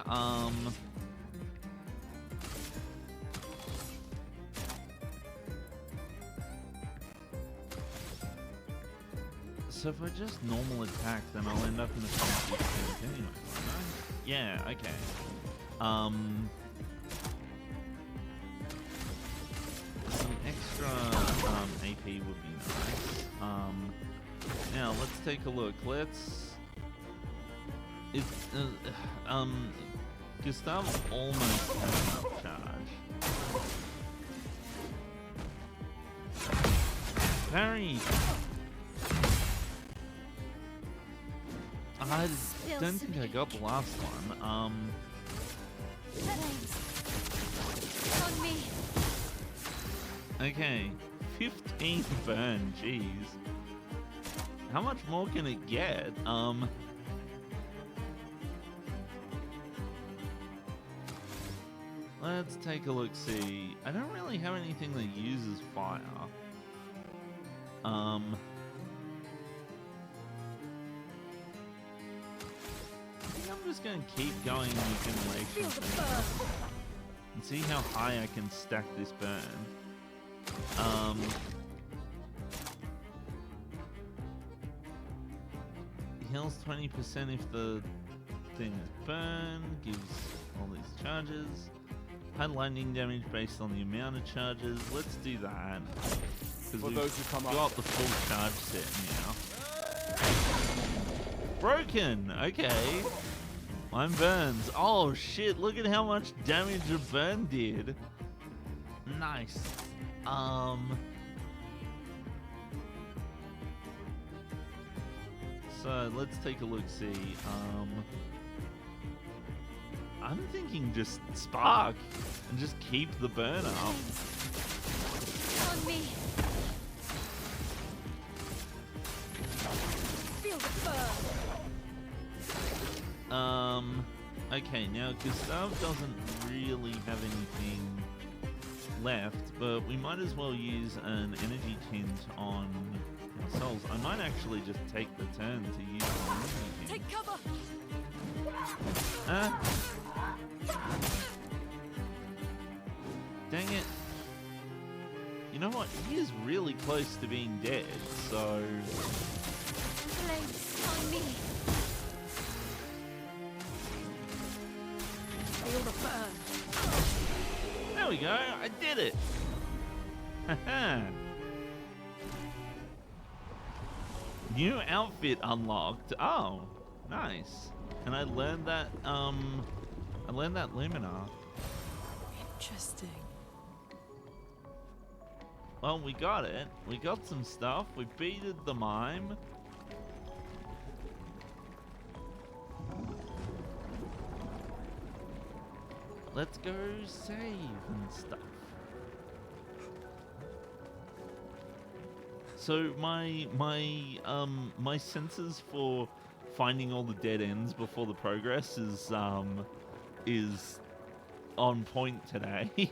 So if I just normal attack, then I'll end up in a fancy state anyway, won't I? Yeah, okay. Some extra AP would be nice. Now let's take a look. Gustav almost has enough charge. Parry! I don't think I got the last one. Flames. On me. Okay. 15 burn, jeez. How much more can it get? Let's take a look, see. I don't really have anything that uses fire. I think I'm just gonna keep going with Feel generation the burn. and see how high I can stack this burn. Heals 20% if the thing is burned, gives all these charges. High lightning damage based on the amount of charges. Let's do that. Because we've got the full charge set now. Broken! Okay. Mine burns. Oh shit, look at how much damage a burn did. Nice. So let's take a look, see. I'm thinking just spark and just keep the burn up. On me. Feel the burn. Okay, now Gustav doesn't really have anything left, but we might as well use an energy tint on ourselves. I might actually just take the turn to use an energy tint. Take cover. Dang it. You know what? He is really close to being dead, so... Flames on me. Feel the burn. There we go. I did it. Haha. New outfit unlocked. Oh, nice. And I learned that Luminar. Interesting. Well, we got it. We got some stuff. We beated the mime. Let's go save and stuff. So my senses for finding all the dead ends before the progress is on point today.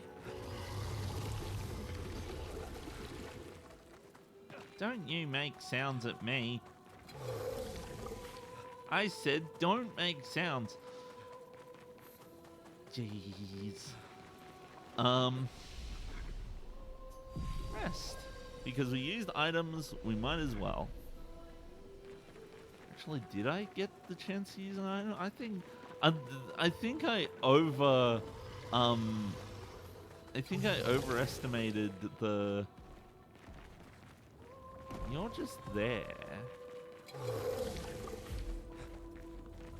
Don't you make sounds at me. I said don't make sounds. Jeez. Rest. Because we used items, we might as well. Actually, did I get the chance to use an item? I think I overestimated the... You're just there.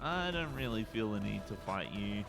I don't really feel the need to fight you.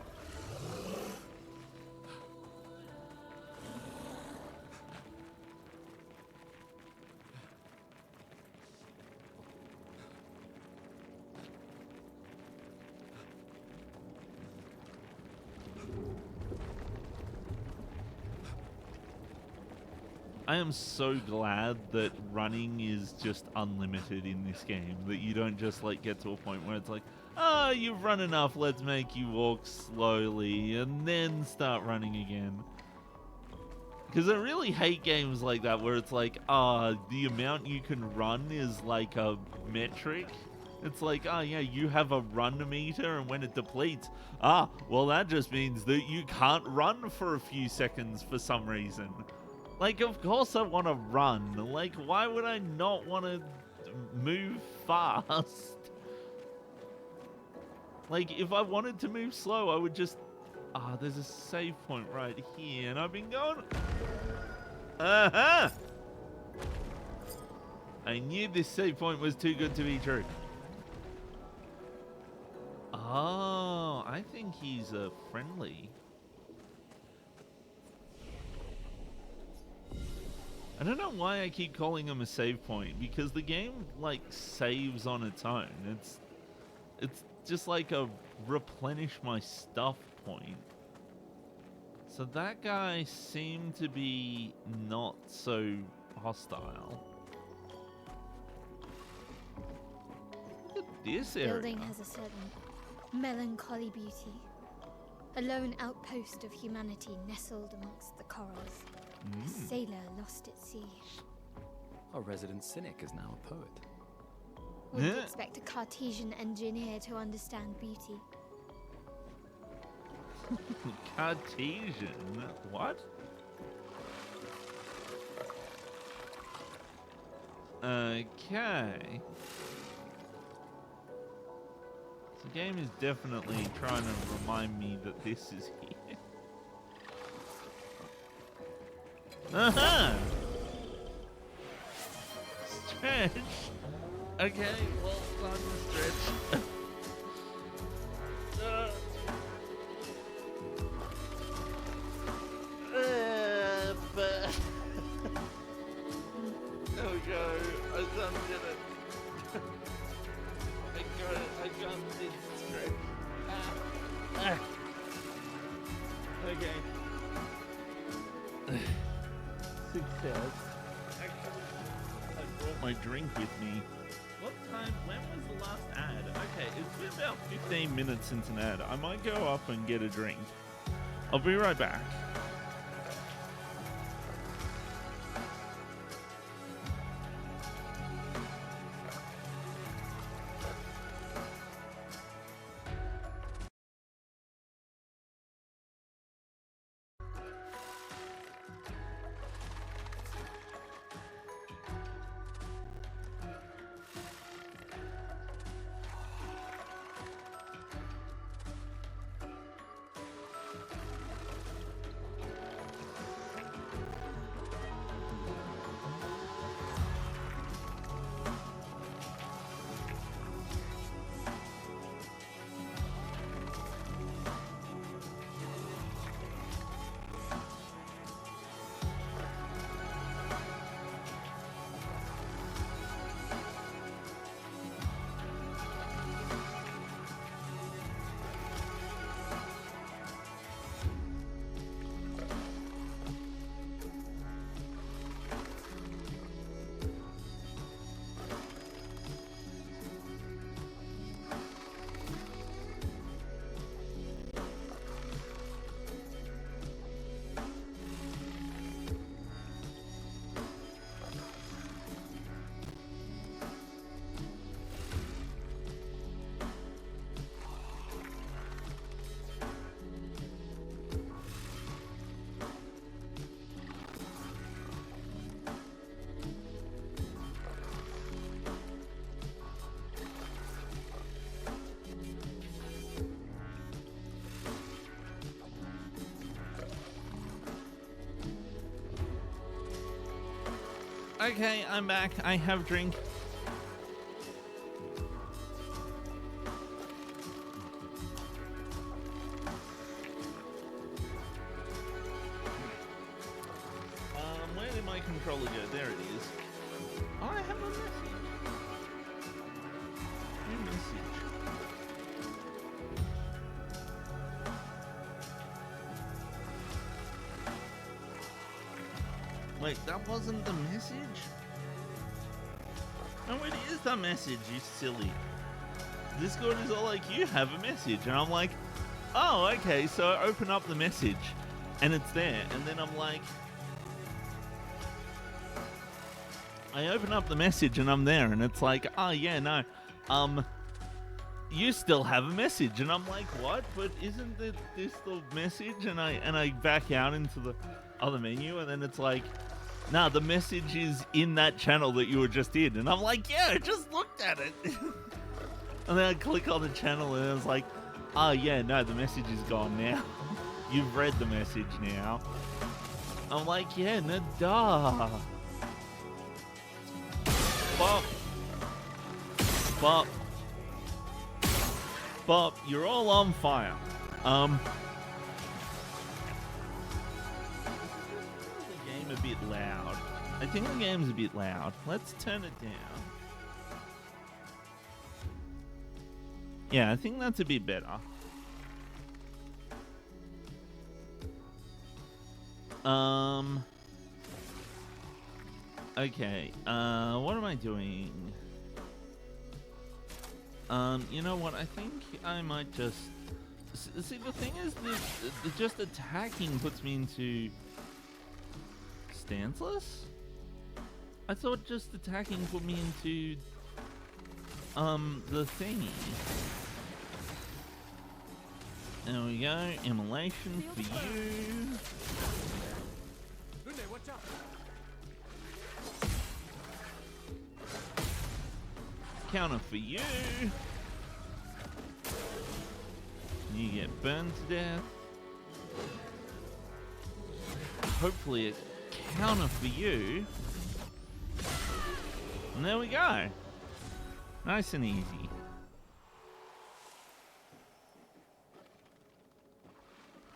I am so glad that running is just unlimited in this game. That you don't just like get to a point where it's like, oh, you've run enough, let's make you walk slowly and then start running again. Because I really hate games like that where it's like, the amount you can run is like a metric. It's like, oh yeah, you have a run meter and when it depletes, well that just means that you can't run for a few seconds for some reason. Like, of course I want to run. Like, why would I not want to move fast. Like, if I wanted to move slow, I would just... Ah, there's a save point right here, and I've been going... Uh-huh! I knew this save point was too good to be true. Oh, I think he's friendly. I don't know why I keep calling him a save point, because the game, like, saves on its own. It's just like a replenish my stuff point. So that guy seemed to be not so hostile. Look at this area. The building has a certain melancholy beauty. A lone outpost of humanity nestled amongst the corals. A sailor lost at sea. Our resident cynic is now a poet. Wouldn't expect a Cartesian engineer to understand beauty. Cartesian? What? Okay. The game is definitely trying to remind me that this is here. Uh-huh! Stretch! Okay, well, time to stretch. There we go. I done did it. I got this stretch. Okay. Success. Actually, I brought my drink with me. What time? When was the last ad? Okay, it's been about 15 minutes since an ad. I might go up and get a drink. I'll be right back. Okay, I'm back. I have drink. Where did my controller go? There it is. Oh, I have a message. New message. Wait, that wasn't the message? No, it is the message, you silly. Discord is all like, you have a message. And I'm like, oh, okay. So I open up the message and it's there. And then I'm like, I open up the message and I'm there. And it's like, oh, yeah, no. You still have a message. And I'm like, what? But isn't this the message? And I back out into the other menu. And then it's like, Nah, the message is in that channel that you were just in. And I'm like, yeah, I just looked at it. And then I click on the channel and I was like, oh yeah, no, the message is gone now. You've read the message now. I'm like, yeah, no, duh. Bop. Bop. Bop, you're all on fire. The game a bit loud. I think the game's a bit loud. Let's turn it down. Yeah, I think that's a bit better. Okay, what am I doing? You know what, I think I might just... See, the thing is, just attacking puts me into... stanceless? I thought just attacking put me into... the thingy. There we go, immolation for you. Counter for you. You get burned to death. Hopefully a counter for you. And there we go. Nice and easy.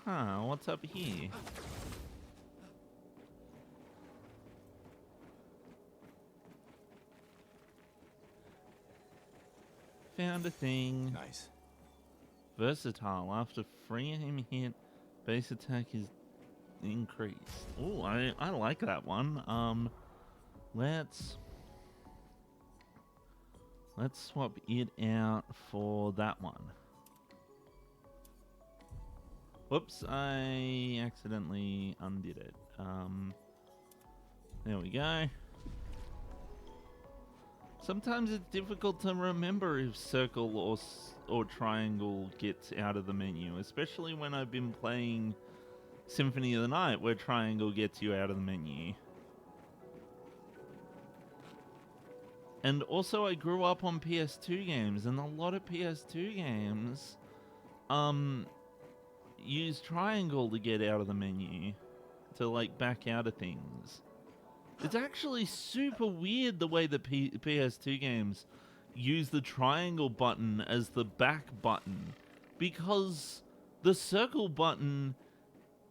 Huh, what's up here? Found a thing. Nice. Versatile. After free aim hit, base attack is increased. Oh, I like that one. Let's swap it out for that one. Whoops, I accidentally undid it. There we go. Sometimes it's difficult to remember if circle or triangle gets out of the menu, especially when I've been playing Symphony of the Night, where triangle gets you out of the menu. And also, I grew up on PS2 games, and a lot of PS2 games use triangle to get out of the menu, to like back out of things. It's actually super weird the way the PS2 games use the triangle button as the back button, because the circle button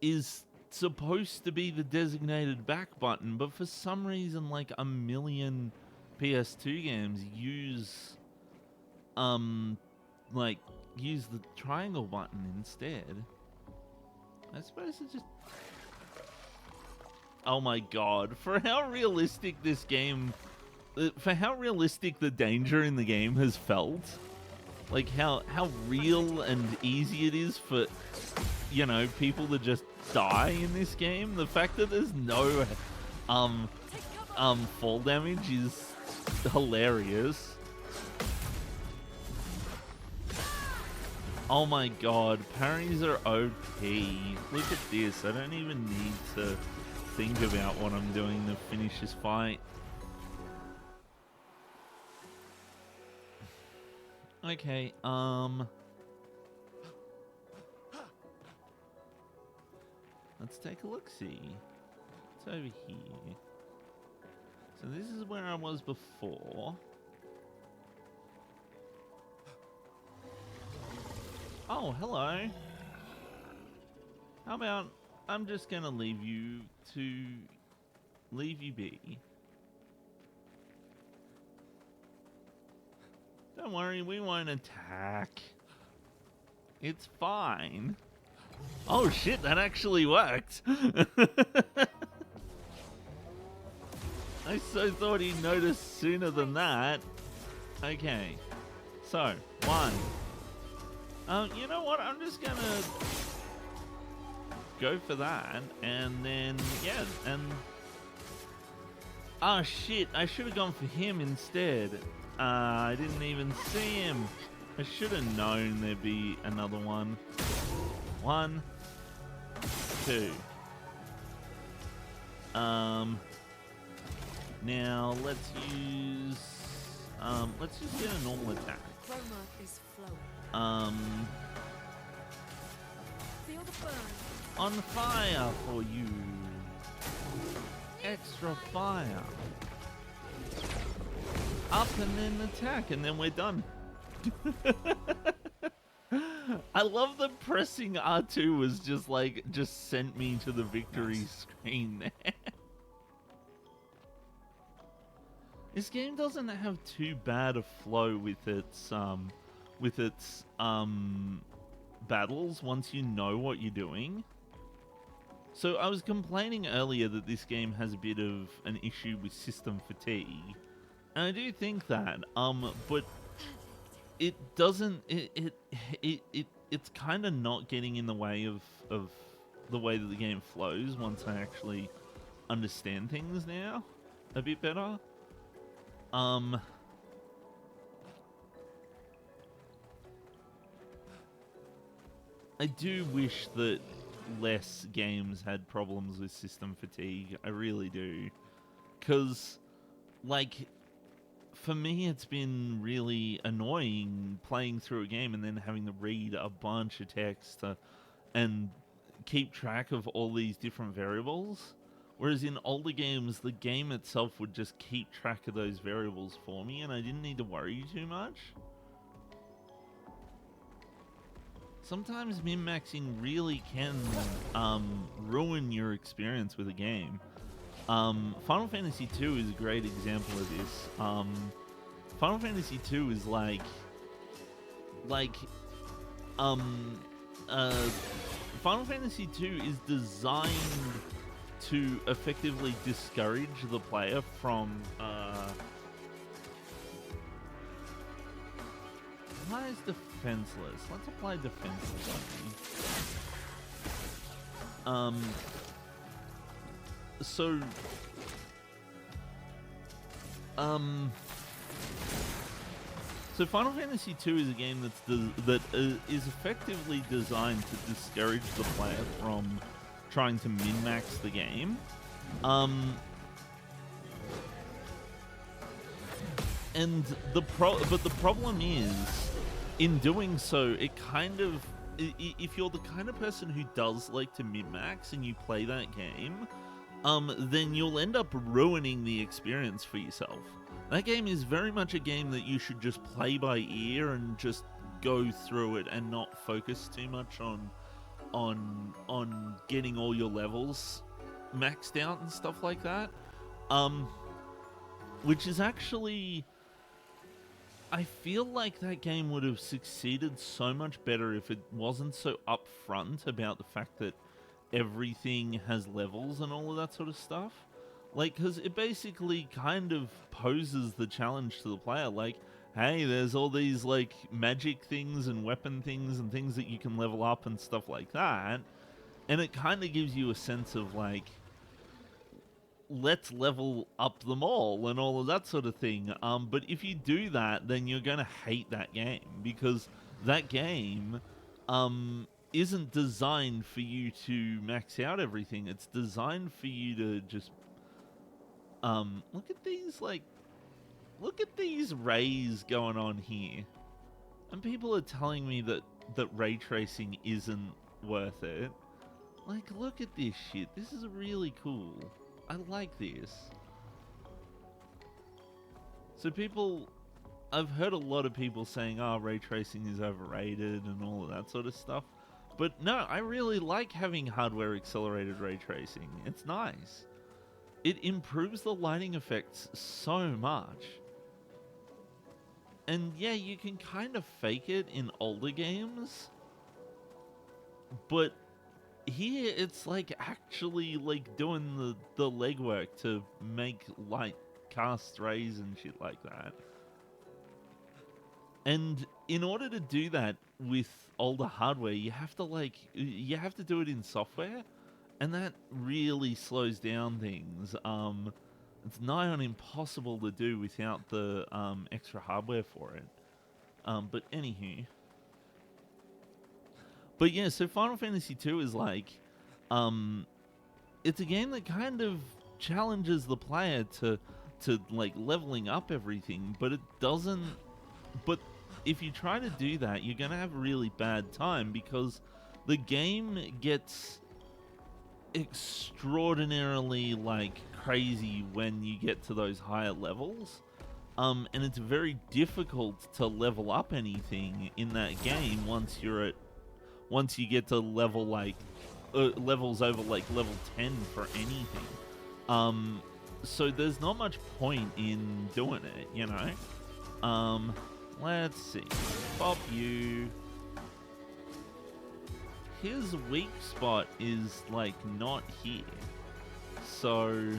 is supposed to be the designated back button, but for some reason like a million PS2 games use use the triangle button instead. I suppose it's just... Oh my god, for how realistic this game... For how realistic the danger in the game has felt. Like how real and easy it is for, you know, people to just die in this game. The fact that there's no fall damage is hilarious. Oh my god, parries are OP. Look at this, I don't even need to think about what I'm doing to finish this fight. Okay, let's take a look-see. It's over here. So this is where I was before. Oh, hello. How about I'm just gonna leave you be. Don't worry, we won't attack. It's fine. Oh shit, that actually worked. I so thought he'd notice sooner than that. Okay. So, one. You know what? I'm just gonna go for that, and then, yeah, and... Oh shit, I should have gone for him instead. I didn't even see him. I should have known there'd be another one. 1, 2. Now let's just get a normal attack. Chroma is flowing. Feel the burn. On fire for you. Extra fire. Up and then attack, and then we're done. I love that pressing R2 was just sent me to the victory screen there. This game doesn't have too bad a flow with its battles once you know what you're doing. So I was complaining earlier that this game has a bit of an issue with system fatigue. And I do think that, but it doesn't, it's kind of not getting in the way of the way that the game flows once I actually understand things now a bit better. I do wish that less games had problems with system fatigue. I really do. Because, like, for me, it's been really annoying playing through a game and then having to read a bunch of text and keep track of all these different variables. Whereas in older games, the game itself would just keep track of those variables for me and I didn't need to worry too much. Sometimes min-maxing really can ruin your experience with a game. Final Fantasy II is a great example of this. Final Fantasy II is Final Fantasy II is designed to effectively discourage the player from applies defenseless. Let's apply defenseless on me. So Final Fantasy II is a game that is effectively designed to discourage the player from trying to min-max the game. And the problem is, in doing so, it kind of, if you're the kind of person who does like to min-max and you play that game, then you'll end up ruining the experience for yourself. That game is very much a game that you should just play by ear and just go through it and not focus too much on getting all your levels maxed out and stuff like that. Which is actually, I feel like that game would have succeeded so much better if it wasn't so upfront about the fact that everything has levels and all of that sort of stuff. Like, because it basically kind of poses the challenge to the player, like, hey, there's all these, like, magic things and weapon things and things that you can level up and stuff like that. And it kind of gives you a sense of, like, let's level up them all and all of that sort of thing. But if you do that, then you're going to hate that game, because that game isn't designed for you to max out everything. It's designed for you to just look at these rays going on here. And people are telling me that ray tracing isn't worth it. Like, look at this shit. This is really cool. I like this. So I've heard a lot of people saying, oh, ray tracing is overrated and all of that sort of stuff. But no, I really like having hardware accelerated ray tracing. It's nice. It improves the lighting effects so much. And yeah, you can kind of fake it in older games. But here it's like actually like doing the legwork to make light cast rays and shit like that. And in order to do that with older hardware, you have to do it in software. And that really slows down things. It's nigh on impossible to do without the extra hardware for it. But anywho. But yeah, so Final Fantasy II is like, it's a game that kind of challenges the player to to like leveling up everything, but it doesn't. But if you try to do that, you're gonna have a really bad time because the game gets extraordinarily like crazy when you get to those higher levels. And it's very difficult to level up anything in that game once you get to level like levels over like level 10 for anything. So there's not much point in doing it, you know. Let's see. Pop you. His weak spot is like not here. So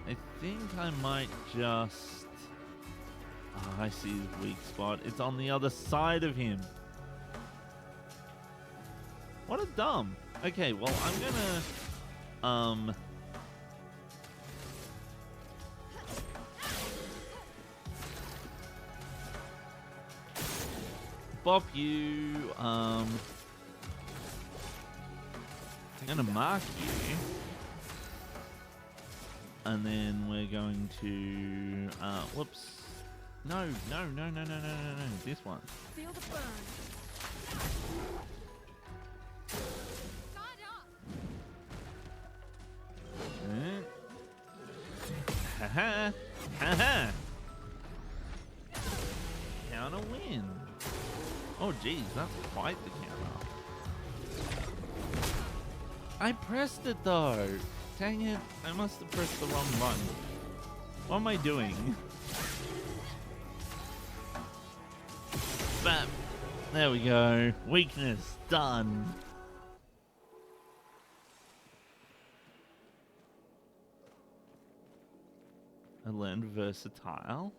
I think I might just... Oh, I see his weak spot. It's on the other side of him. What a dumb. Okay, well, I'm gonna... bop you. I'm gonna mark you. And then we're going to... whoops. No. This one. Feel the burn. Haha. Haha. Counter win. Oh, geez, that's quite the counter. I pressed it, though. Dang it. I must have pressed the wrong button. What am I doing? Bam. There we go. Weakness. Done. I learned versatile.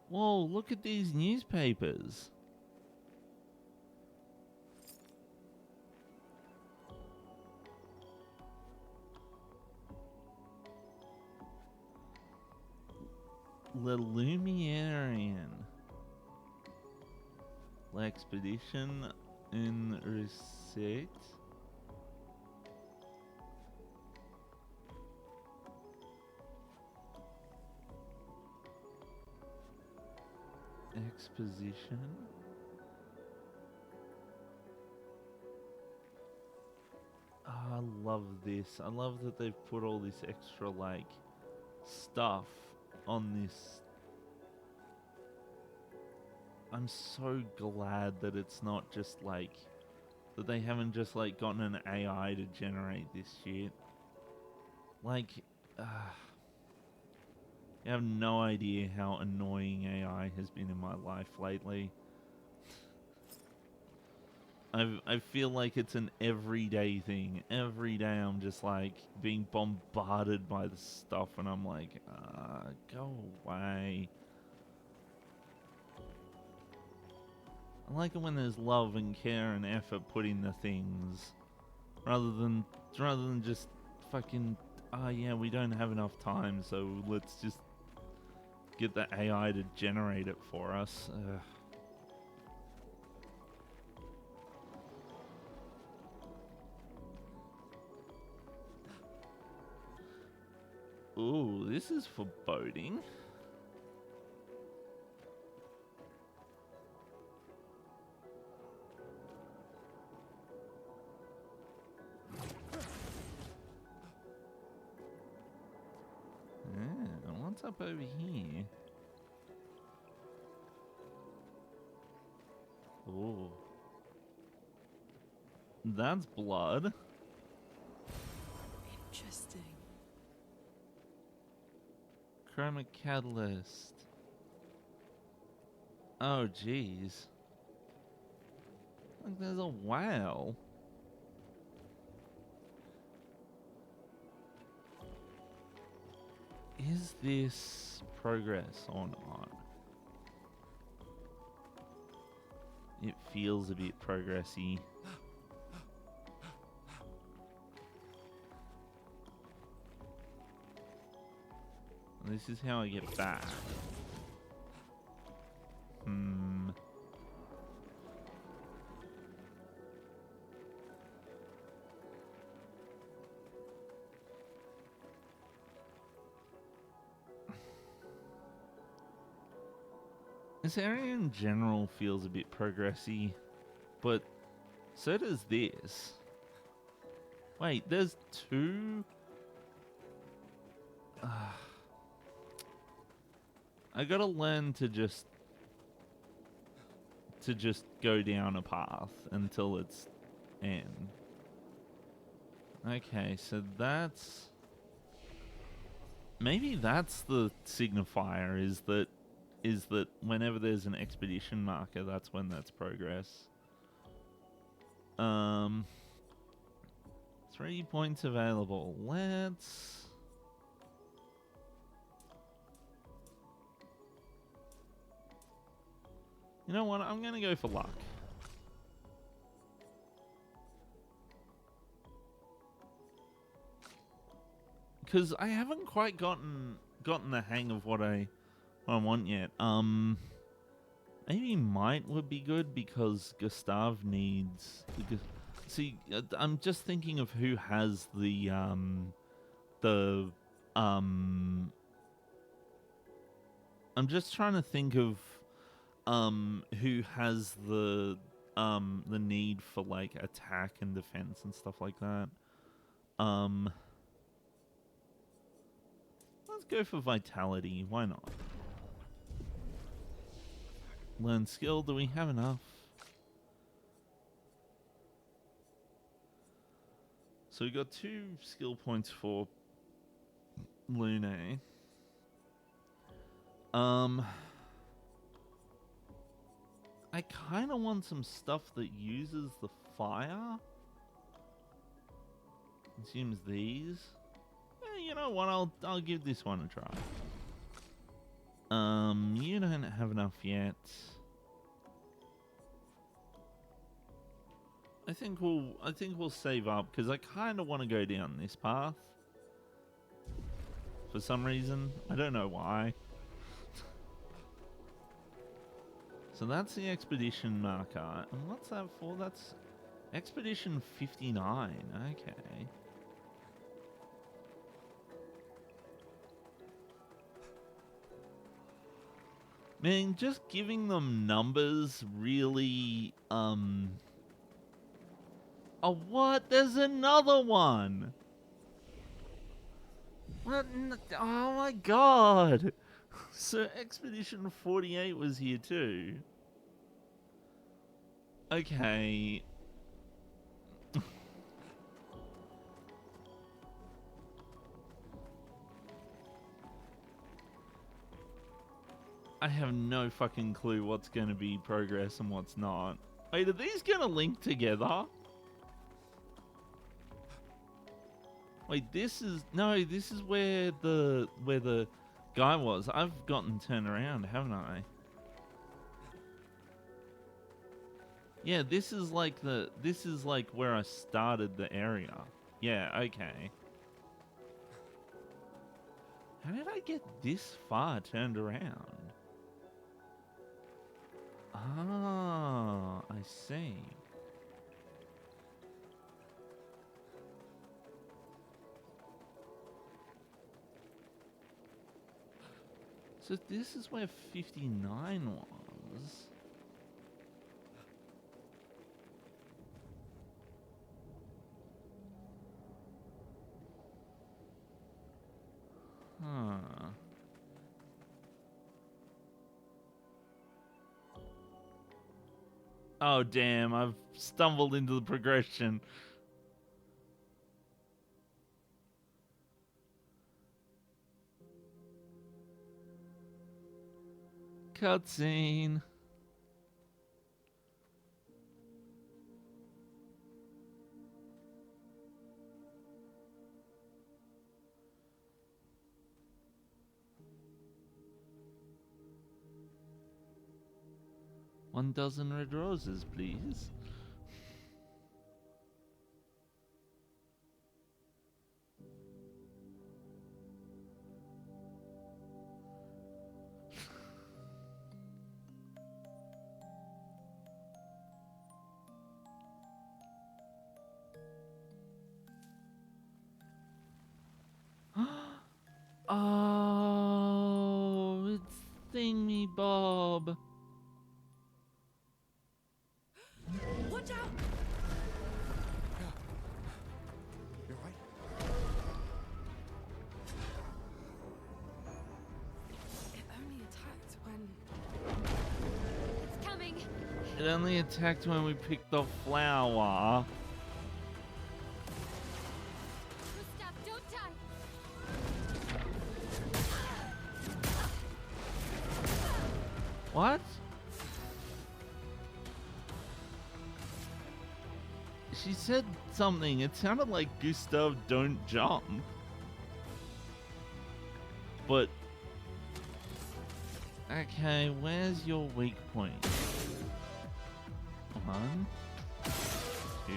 Whoa, look at these newspapers. Le Lumieran. L'expedition in receipt. Exposition. Oh, I love this. I love that they've put all this extra like stuff on this. I'm so glad that it's not just like that they haven't just like gotten an AI to generate this shit. Like, you have no idea how annoying AI has been in my life lately. I feel like it's an everyday thing. Every day I'm just like being bombarded by the stuff and I'm like, go away. I like it when there's love and care and effort put into things rather than just fucking, oh yeah, we don't have enough time, so let's just get the AI to generate it for us. Ugh. Ooh, this is foreboding. Yeah, what's up over here? Ooh. That's blood. Interesting. Chroma catalyst. Oh, jeez. Look, there's a whale. Is this progress or not? It feels a bit progressy. This is how I get back. This area in general feels a bit progressy, but so does this. Wait, there's two? I gotta learn to just go down a path until it's end. Okay, so that's... Maybe that's the signifier, is that whenever there's an expedition marker, that's when that's progress. 3 points available. Let's... You know what? I'm gonna go for luck. Because I haven't quite gotten the hang of what I want yet. Maybe might would be good because Gustav needs. See, I'm just thinking of who has the I'm just trying to think of who has the need for like attack and defense and stuff like that. Let's go for vitality. Why not? Learn skill. Do we have enough? So we got 2 skill points for Lune. I kind of want some stuff that uses the fire. Consumes these. You know what? I'll give this one a try. You don't have enough yet. I think we'll save up because I kind of want to go down this path. For some reason, I don't know why. So that's the expedition marker, and what's that for? That's expedition 59. Okay. Man, just giving them numbers really, Oh, what? There's another one! What? Oh my god! So Expedition 48 was here too. Okay. I have no fucking clue what's going to be progress and what's not. Wait, are these going to link together? Wait, this is... No, this is where the guy was. I've gotten turned around, haven't I? Yeah, this is like where I started the area. Yeah, okay. How did I get this far turned around? Ah, I see. So this is where 59 was. Huh. Oh, damn, I've stumbled into the progression. Cutscene. One dozen red roses, please. Oh, it's Thingy Bob. It only attacked when we picked the flower. Gustav, don't die! What? She said something. It sounded like Gustav, don't jump. But okay, where's your weak point? 1, 2,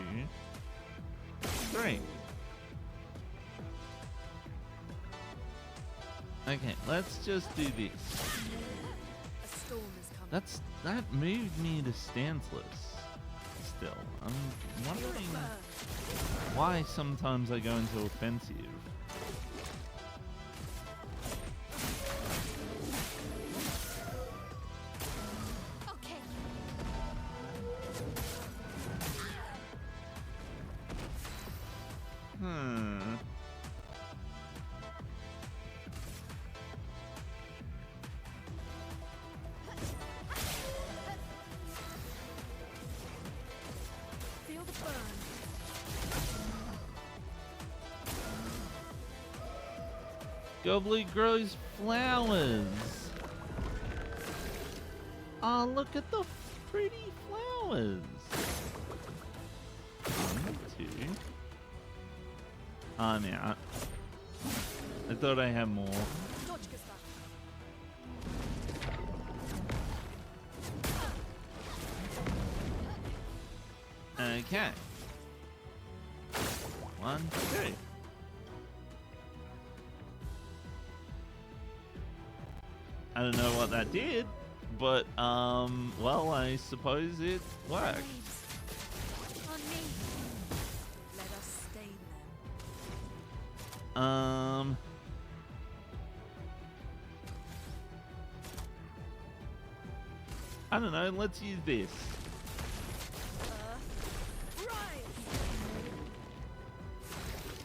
3. Okay, let's just do this. A storm is coming. That moved me to stanceless. Still, I'm wondering why sometimes I go into offensive. Okay. Feel the burn. Gobbly grows flowers. Oh, look at the pretty flowers. 1, 2. I'm out. I thought I had more. Dodge, Gustav. Okay. 1, 2. I don't know what that did, but well, I suppose it worked. Waves. On me. Let us stain them. I don't know, let's use this. Rise.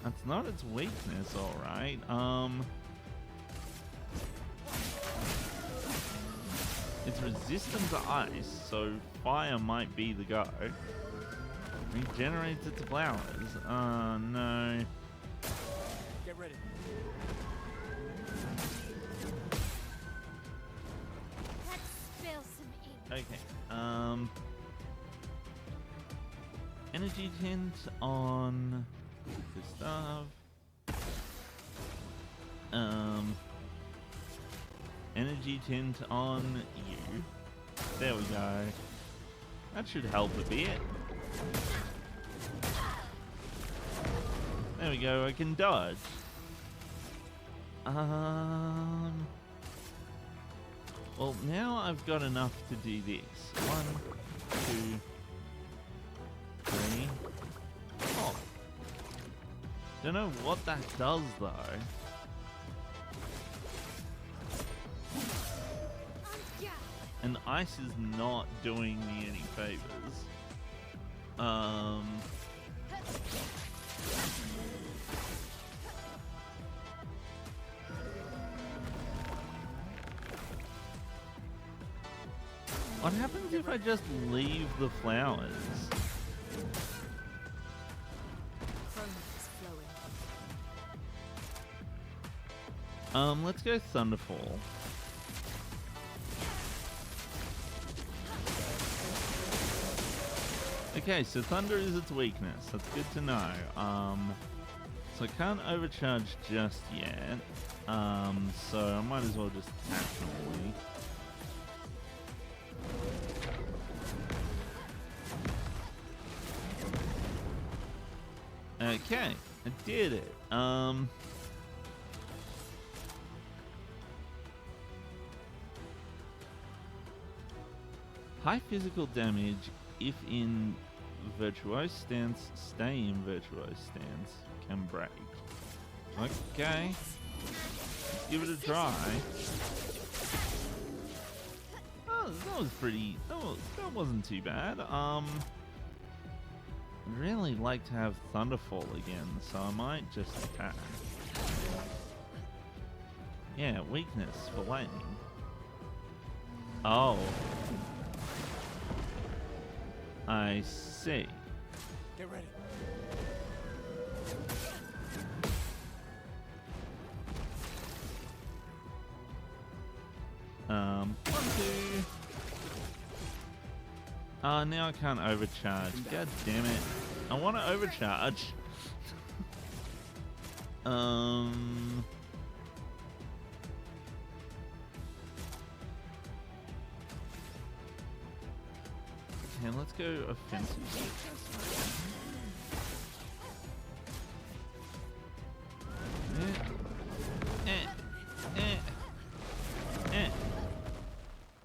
That's not its weakness, alright. It's resistant to ice, so fire might be the go. Regenerates its flowers. Oh no. Get ready. Let's spill some ink. Okay. Energy tint on Gustav. Energy tint on you. There we go. That should help a bit. There we go, I can dodge. Well, now I've got enough to do this. 1, 2, 3. Oh. Don't know what that does though. And ice is not doing me any favors. What happens if I just leave the flowers? Chronos is flowing. Let's go Thunderfall. Okay, so thunder is its weakness. That's good to know. So I can't overcharge just yet. So I might as well just attack normally. Okay, I did it. High physical damage if in virtuose stance, stay in virtuose stance, can break. Okay, let's give it a try. Oh, that was pretty. That wasn't too bad. I'd really like to have Thunderfall again, so I might just attack. Yeah, weakness for lightning. Oh. I see. Get ready. One, two. Now I can't overcharge. God damn it. I want to overcharge. Okay, let's go offensive.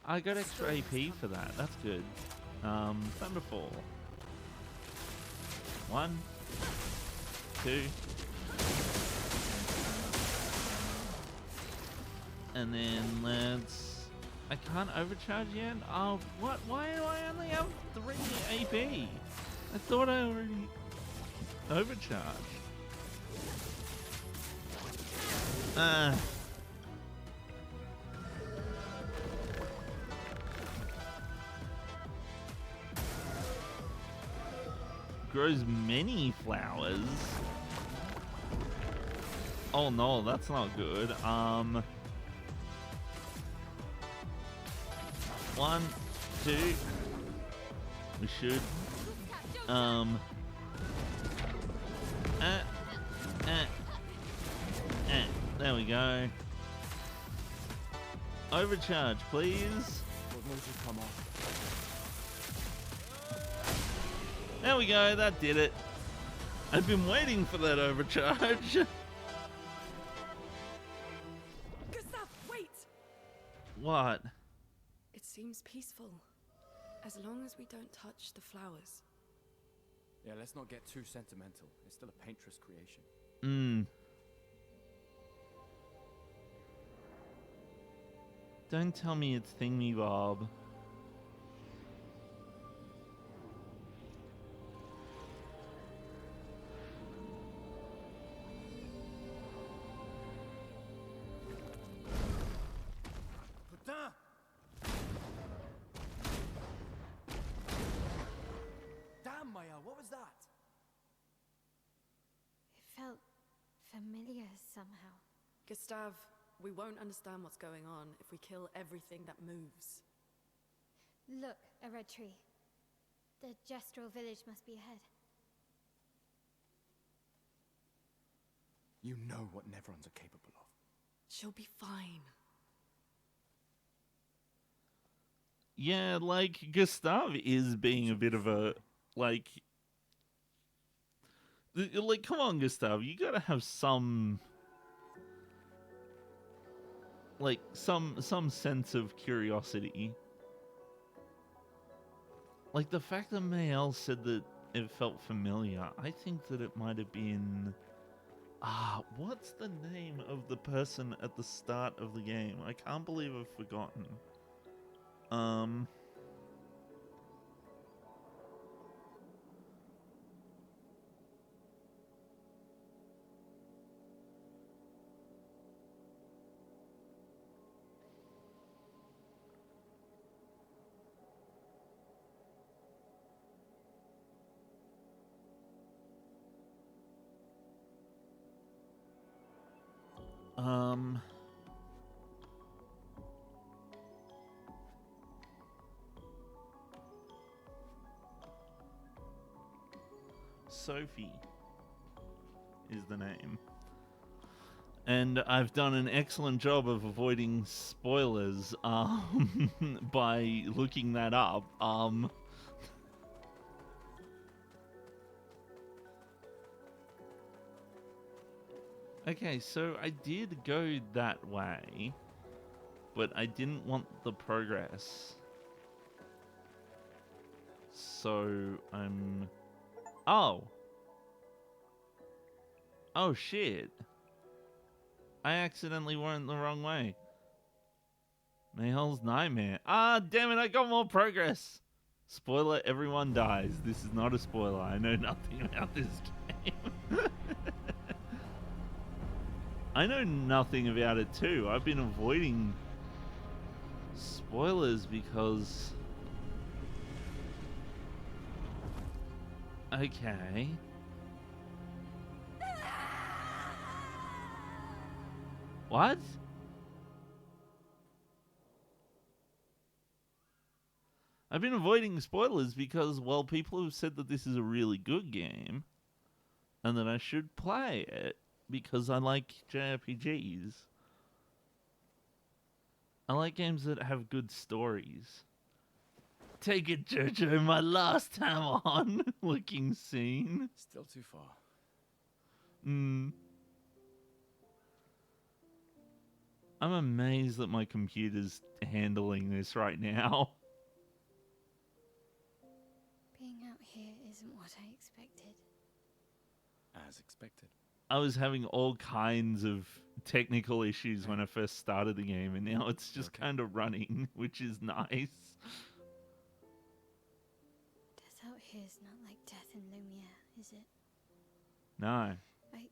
I got extra AP for that. That's good. Thunderfall. 1, 2. And then let's... I can't overcharge yet? Oh, what? Why do I only have 3 AP? I thought I already overcharged. Grows many flowers. Oh no, that's not good. 1, 2. We should. There we go. Overcharge, please. What needs to come off? There we go, that did it. I've been waiting for that overcharge. Gustav, wait! What? It seems peaceful. As long as we don't touch the flowers. Yeah, let's not get too sentimental. It's still a painter's creation. Don't tell me it's Thingy Bob. Putain! Damn, Maya, what was that? It felt familiar somehow. Gustav, we won't understand what's going on if we kill everything that moves. Look, a red tree. The Gestural village must be ahead. You know what Neverons are capable of. She'll be fine. Yeah, like, Gustav is being a bit of a, like, come on, Gustav, you gotta have some, like, some sense of curiosity. Like, the fact that Mael said that it felt familiar, I think that it might have been, what's the name of the person at the start of the game? I can't believe I've forgotten. Sophie is the name. And I've done an excellent job of avoiding spoilers by looking that up. Okay, so I did go that way, but I didn't want the progress. So I'm... Oh! Oh shit! I accidentally went the wrong way. Mahel's nightmare. Ah, damn it, I got more progress! Spoiler, everyone dies. This is not a spoiler. I know nothing about this game. I know nothing about it too. I've been avoiding spoilers because Okay. What? I've been avoiding spoilers because, well, people have said that this is a really good game and that I should play it because I like JRPGs. I like games that have good stories. Take it, Jojo, my last time on. Looking scene. Still too far. I'm amazed that my computer's handling this right now. Being out here isn't what I expected. As expected. I was having all kinds of technical issues when I first started the game, and now it's just kind of running, which is nice. Death out here's not like death in Lumiere, is it? No. I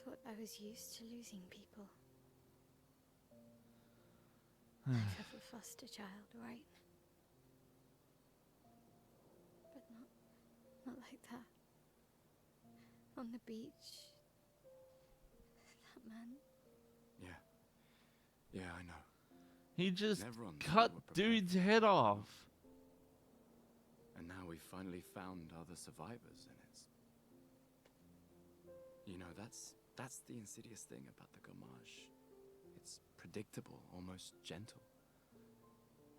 thought I was used to losing people. Life of a foster child, right? But not like that. On the beach. That man. Yeah, I know. He just Never on cut were prepared. dude's head off. And now we finally found other survivors, and it's... You know, that's the insidious thing about the Gamage. It's predictable, almost gentle.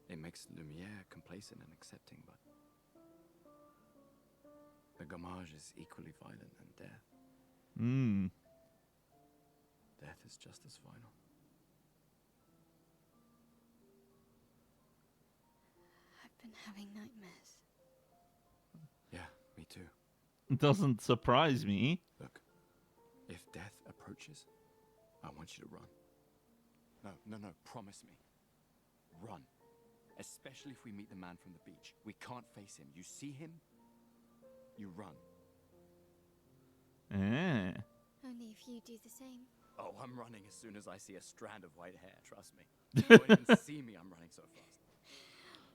It makes Lumiere complacent and accepting, but... The Gamage is equally violent than death. Death is just as final. I've been having nightmares. Yeah, me too. It doesn't surprise me. Look, if death approaches, I want you to run. No, promise me. Run. Especially if we meet the man from the beach. We can't face him. You see him, you run. Only if you do the same. Oh, I'm running as soon as I see a strand of white hair, trust me. You won't even see me, I'm running so fast.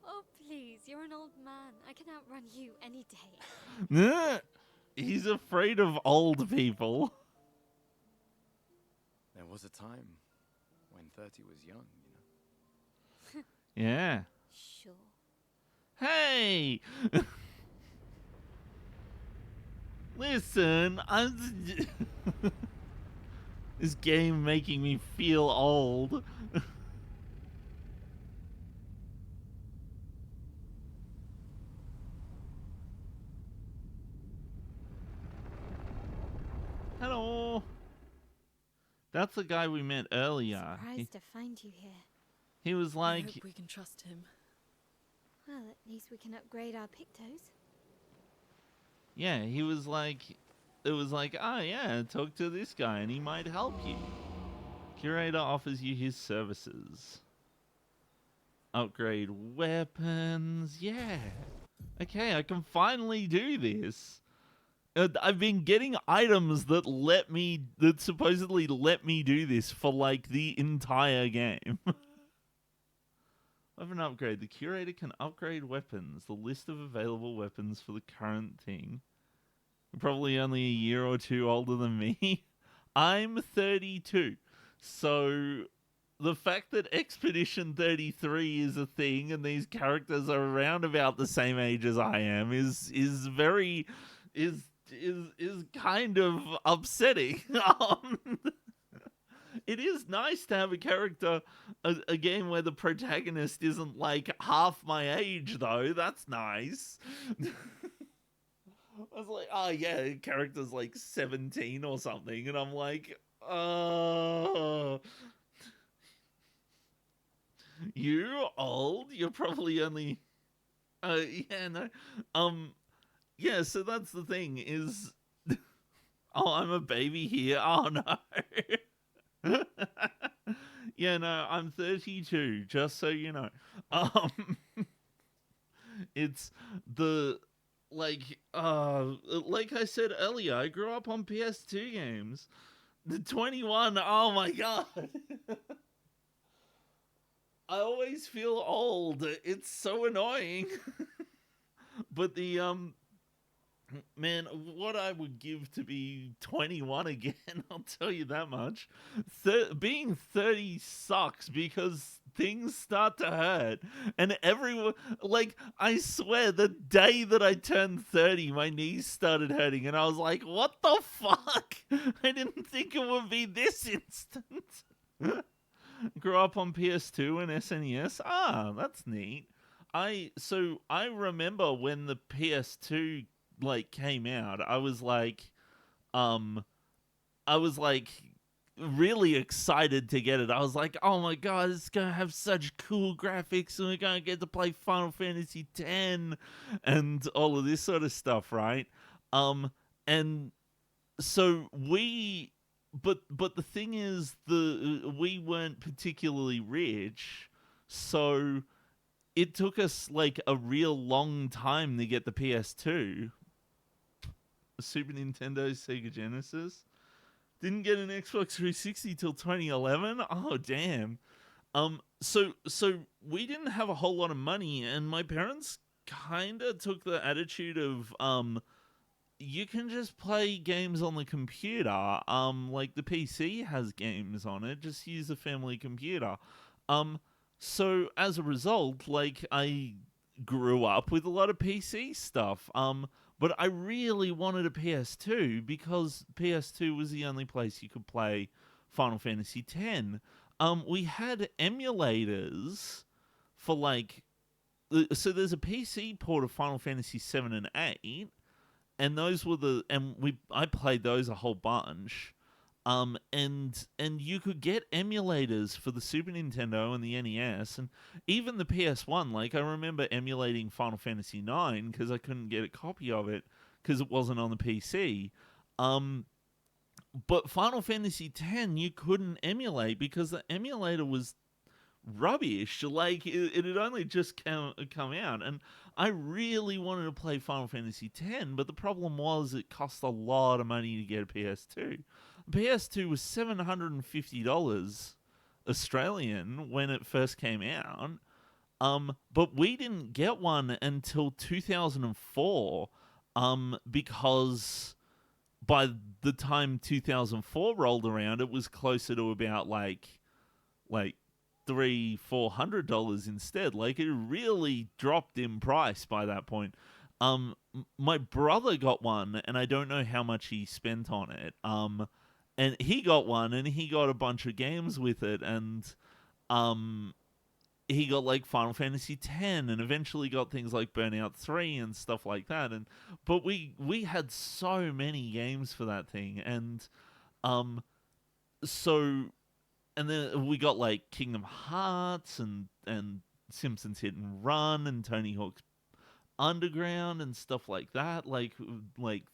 Oh, please, you're an old man. I can outrun you any day. He's afraid of old people. There was a time when 30 was young, you know. Yeah. Sure. Hey! Listen, this game making me feel old. Hello. That's the guy we met earlier. Surprised to find you here. He was I like, hope we can trust him. Well, at least we can upgrade our Pictos. yeah, he was like, it was like, oh yeah, talk to this guy and he might help you. Curator offers you his services. Upgrade weapons, yeah. Okay, I can finally do this. I've been getting items that supposedly let me do this for like the entire game. Weapon upgrade. The curator can upgrade weapons. The list of available weapons for the current thing. You're probably only a year or two older than me. I'm 32. So the fact that Expedition 33 is a thing and these characters are around about the same age as I am is kind of upsetting. It is nice to have a character, a game where the protagonist isn't like half my age, though. That's nice. I was like, oh yeah, the character's like 17 or something, and I'm like, oh, you old? You're probably only, yeah, no, yeah. So that's the thing is, oh, I'm a baby here. Oh no. Yeah, no, I'm 32, just so you know. It's the, like I said earlier, I grew up on PS2 games. The 21, oh my god. I always feel old. It's so annoying. But the Man, what I would give to be 21 again, I'll tell you that much. Being 30 sucks because things start to hurt. And everyone, like, I swear, the day that I turned 30, my knees started hurting. And I was like, what the fuck? I didn't think it would be this instant. Grew up on PS2 and SNES. Ah, that's neat. I remember when the PS2 like came out, um I was like really excited to get it. I was like, "Oh my god, it's going to have such cool graphics and we're going to get to play Final Fantasy X and all of this sort of stuff, right?" And so but the thing is, we weren't particularly rich, so it took us like a real long time to get the PS2. Super Nintendo, Sega Genesis. Didn't get an Xbox 360 till 2011. Oh damn. So we didn't have a whole lot of money, and my parents kind of took the attitude of you can just play games on the computer. Like the PC has games on it. Just use a family computer. Um, so as a result, like I grew up with a lot of PC stuff. But I really wanted a PS2 because PS2 was the only place you could play Final Fantasy X. We had emulators for like so there's a PC port of Final Fantasy 7 and 8, and those were I played those a whole bunch. And you could get emulators for the Super Nintendo and the NES and even the PS1. Like I remember emulating Final Fantasy 9 because I couldn't get a copy of it because it wasn't on the PC. But Final Fantasy X you couldn't emulate because the emulator was rubbish. Like it had only just come out, and I really wanted to play Final Fantasy X, but the problem was it cost a lot of money to get a PS2. PS2 was $750 Australian when it first came out. But we didn't get one until 2004. Because by the time 2004 rolled around, it was closer to about like $300-400 instead. Like it really dropped in price by that point. My brother got one, and I don't know how much he spent on it. And he got one, and he got a bunch of games with it, and um, he got like Final Fantasy X, and eventually got things like Burnout 3 and stuff like that. And but we had so many games for that thing, and um, so and then we got like Kingdom Hearts and Simpsons Hit and Run and Tony Hawk's Underground and stuff like that, like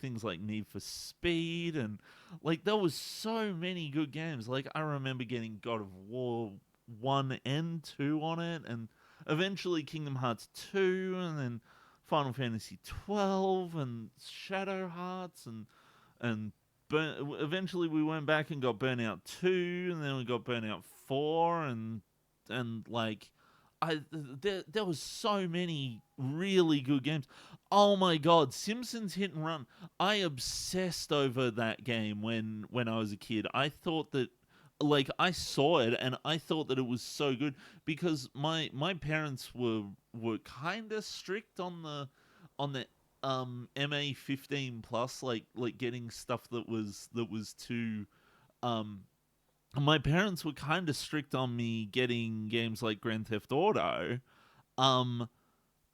things like Need for Speed, and like there was so many good games. Like I remember getting God of War 1 and 2 on it, and eventually Kingdom Hearts 2, and then Final Fantasy 12 and Shadow Hearts, and eventually we went back and got Burnout 2, and then we got Burnout 4, and like there was so many really good games. Oh my god, Simpsons Hit and Run. I obsessed over that game when I was a kid. I thought that like I saw it and I thought that it was so good because my parents were kind of strict on the MA 15 plus, like getting stuff that was too my parents were kind of strict on me getting games like Grand Theft Auto.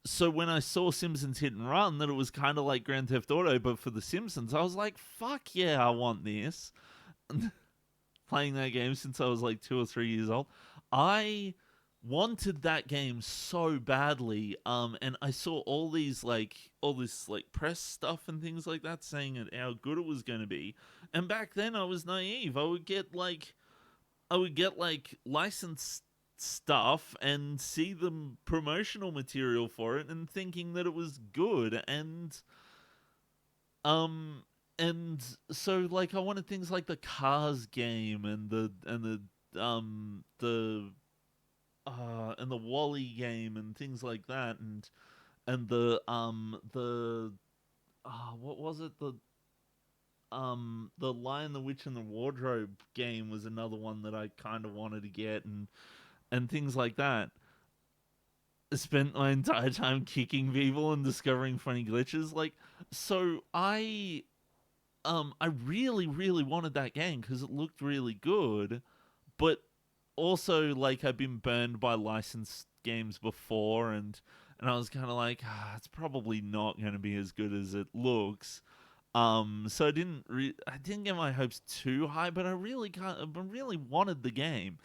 So when I saw Simpsons Hit and Run, that it was kind of like Grand Theft Auto, but for The Simpsons, I was like, fuck yeah, I want this. Playing that game since I was like 2 or 3 years old. I wanted that game so badly. And I saw all this press stuff and things like that saying how good it was going to be. And back then I was naive. I would get licensed stuff and see the promotional material for it and thinking that it was good, and so like I wanted things like the Cars game and the Wally game and things like that, and the what was it? The Lion, the Witch, and the Wardrobe game was another one that I kind of wanted to get, and things like that. I spent my entire time kicking people and discovering funny glitches. Like, so I really, really wanted that game because it looked really good, but also like I've been burned by licensed games before, and I was kind of like, it's probably not going to be as good as it looks. So I didn't get my hopes too high, but I really wanted the game,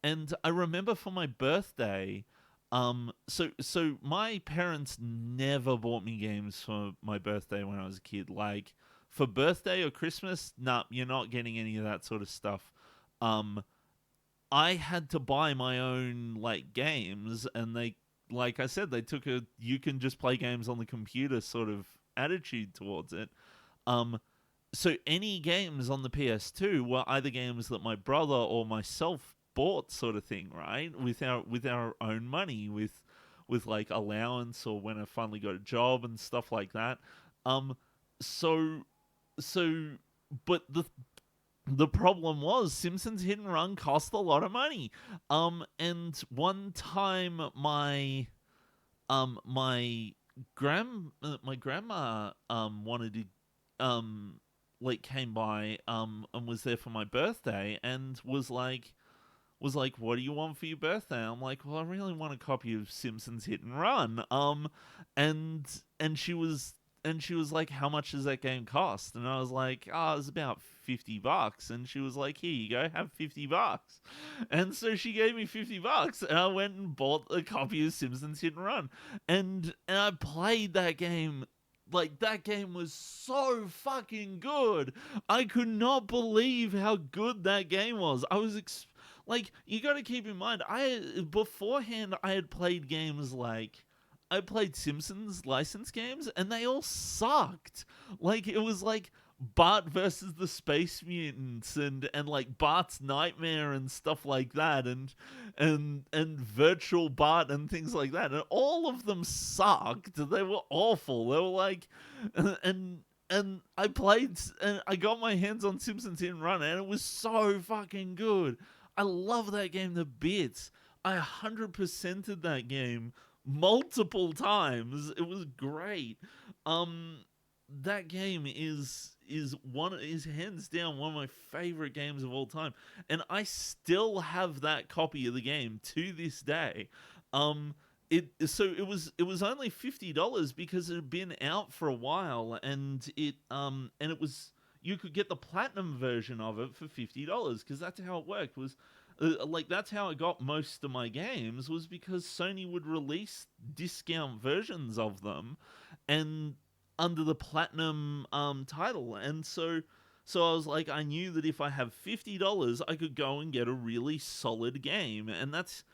and I remember for my birthday. So my parents never bought me games for my birthday when I was a kid. Like for birthday or Christmas, nah, you're not getting any of that sort of stuff. Um, I had to buy my own like games, and they, like I said, they took a you can just play games on the computer sort of attitude towards it. Um, so any games on the PS2 were either games that my brother or myself bought, sort of thing, right? With our own money, with like allowance, or when I finally got a job and stuff like that. Um, so so, but the problem was Simpsons Hit and Run cost a lot of money. And one time my my grandma wanted to like came by and was there for my birthday and was like, what do you want for your birthday? I'm like, well, I really want a copy of Simpsons Hit and Run. And she was like, how much does that game cost? And I was like, oh, it's about $50. And she was like, here you go, have $50. And so she gave me $50, and I went and bought a copy of Simpsons Hit and Run, and I played that game. Like, that game was so fucking good. I could not believe how good that game was. I was like, you got to keep in mind, beforehand I had played games like I played Simpsons license games, and they all sucked. Like, it was like Bart versus the Space Mutants, and like Bart's Nightmare and stuff like that, and Virtual Bart and things like that, and all of them sucked. They were awful. They were like, and I played, and I got my hands on Simpsons Hit and Run, and it was so fucking good. I love that game to bits. I 100%ed that game multiple times. It was great. That game is hands down one of my favorite games of all time, and I still have that copy of the game to this day. It was only $50 because it had been out for a while, and it was, you could get the platinum version of it for $50 because that's how it worked. Was like, that's how I got most of my games, was because Sony would release discount versions of them, and under the platinum title, and so I was like, I knew that if I have $50, I could go and get a really solid game, and that's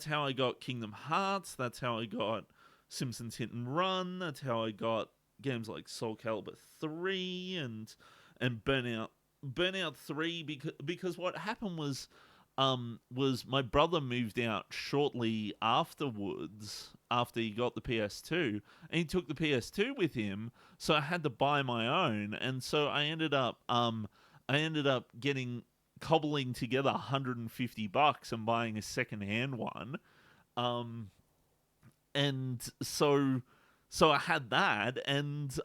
how I got Kingdom Hearts. That's how I got Simpsons Hit and Run. That's how I got games like Soul Calibur 3 and Burnout 3, because what happened was my brother moved out shortly afterwards, after he got the PS2, and he took the PS2 with him, so I had to buy my own, and so I ended up cobbling together $150 and buying a second-hand one. And so I had that, and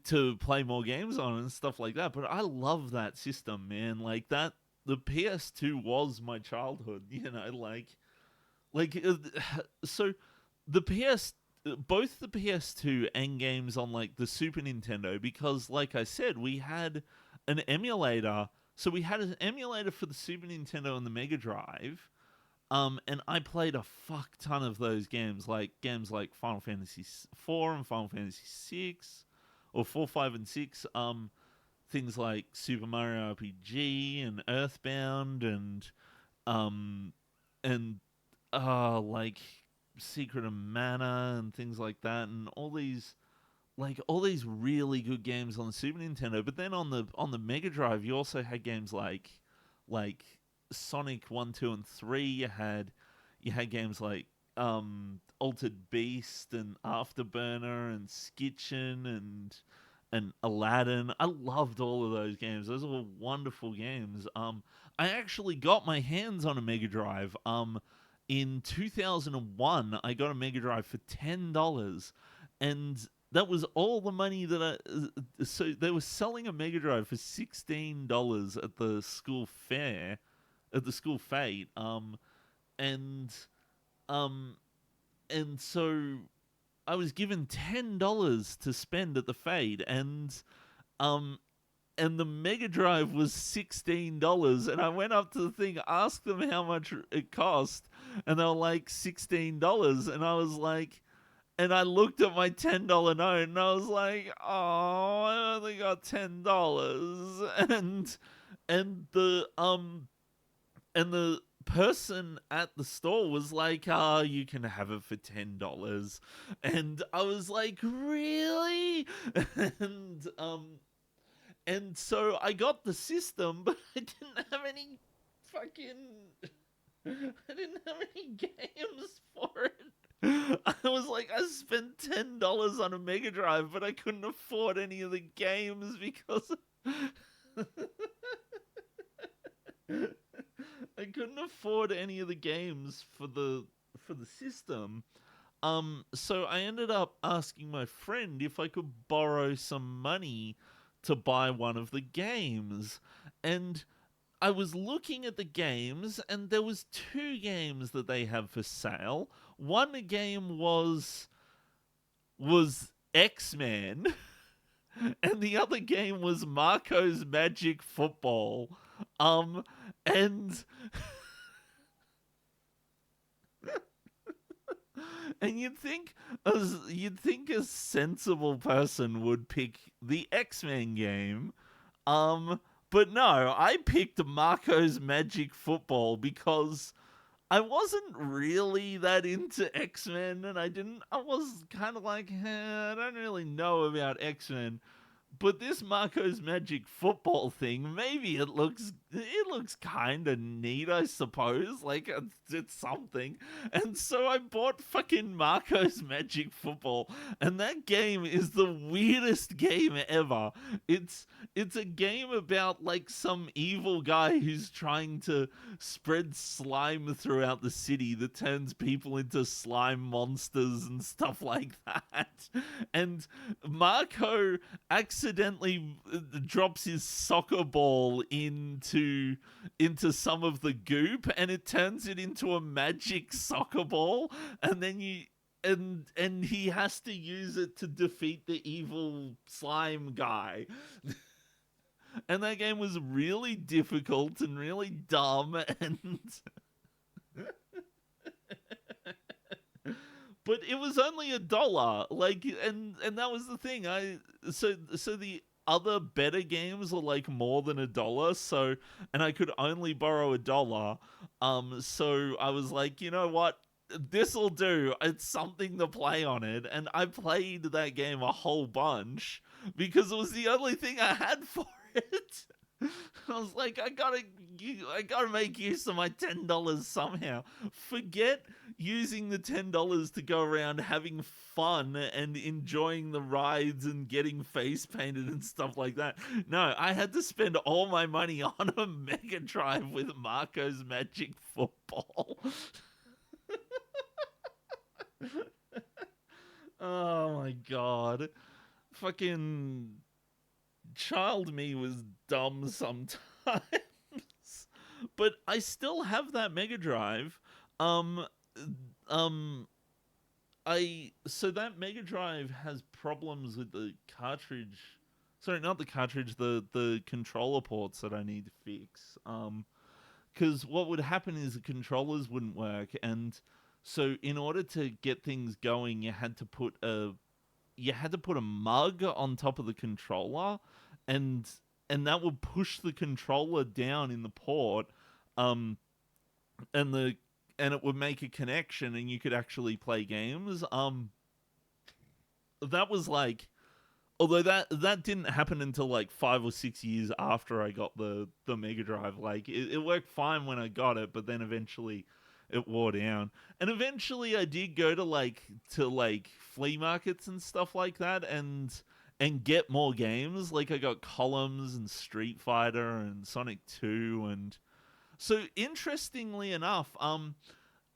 to play more games on and stuff like that. But I love that system, man. Like, that, the PS2 was my childhood, so the both the PS2 and games on like the Super Nintendo, because like I said, we had an emulator. So we had an emulator for the Super Nintendo and the Mega Drive. And I played a fuck ton of those games like Final Fantasy IV and Final Fantasy VI, or 4, 5, and 6. Things like Super Mario RPG and Earthbound and like Secret of Mana and things like that, and all these really good games on the Super Nintendo. But then on the Mega Drive, you also had games like Sonic 1, 2, and 3. You had games like Altered Beast and Afterburner and Skitchen and Aladdin. I loved all of those games. Those were wonderful games. I actually got my hands on a Mega Drive. In 2001, I got a Mega Drive for $10, and that was all the money that so they were selling a Mega Drive for $16 at the school fair, at the school fete. And um, and so I was given $10 to spend at the fade, um, and the Mega Drive was $16, and I went up to the thing, asked them how much it cost, and they were like $16, and I was like, and I looked at my $10 note, and I was like, oh, I only got $10, and the person at the store was like, you can have it for $10. And I was like, really? And so I got the system, but I didn't have any games for it. I was like, I spent $10 on a Mega Drive, but I couldn't afford any of the games because I couldn't afford any of the games for the system. So I ended up asking my friend if I could borrow some money to buy one of the games. And I was looking at the games, and there was 2 games that they have for sale. One game was X-Men, and the other game was Marco's Magic Football. And and you'd think a sensible person would pick the X-Men game. But no, I picked Marco's Magic Football because I wasn't really that into X-Men, and I was kind of like, I don't really know about X-Men. But this Marco's Magic Football thing, maybe it looks kind of neat, I suppose. Like, it's something. And so I bought fucking Marco's Magic Football, and that game is the weirdest game ever. It's a game about, like, some evil guy who's trying to spread slime throughout the city that turns people into slime monsters and stuff like that. And Marco accidentally drops his soccer ball into some of the goop, and it turns it into a magic soccer ball, and then and he has to use it to defeat the evil slime guy. And that game was really difficult and really dumb, and but it was only $1. Like, and that was the thing. So the other better games are like more than $1. So, and I could only borrow $1. So I was like, you know what? This'll do. It's something to play on it. And I played that game a whole bunch because it was the only thing I had for it. I was like, I gotta make use of my $10 somehow. Forget using the $10 to go around having fun and enjoying the rides and getting face painted and stuff like that. No, I had to spend all my money on a Mega Drive with Marco's Magic Football. Oh my god. Fucking child me was dumb sometimes. But I still have that Mega Drive. So that Mega Drive has problems with the cartridge. Sorry, not the cartridge, the controller ports that I need to fix. Because what would happen is the controllers wouldn't work, and so in order to get things going, you had to put a mug on top of the controller, and that would push the controller down in the port, and it would make a connection, and you could actually play games. That was like, although that didn't happen until like 5 or 6 years after I got the Mega Drive. Like, it worked fine when I got it, but then eventually it wore down. And eventually I did go to flea markets and stuff like that and get more games. Like I got Columns and Street Fighter and Sonic 2. And so interestingly enough,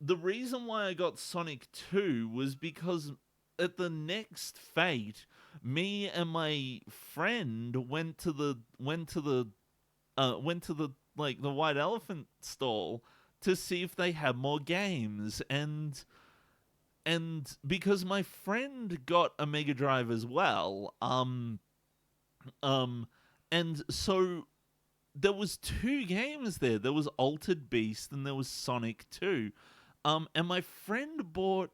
the reason why I got Sonic 2 was because at the next Fate, me and my friend went to the the White Elephant stall to see if they had more games. And because my friend got a Mega Drive as well, and so there was two games there. There was Altered Beast and there was Sonic 2. And my friend bought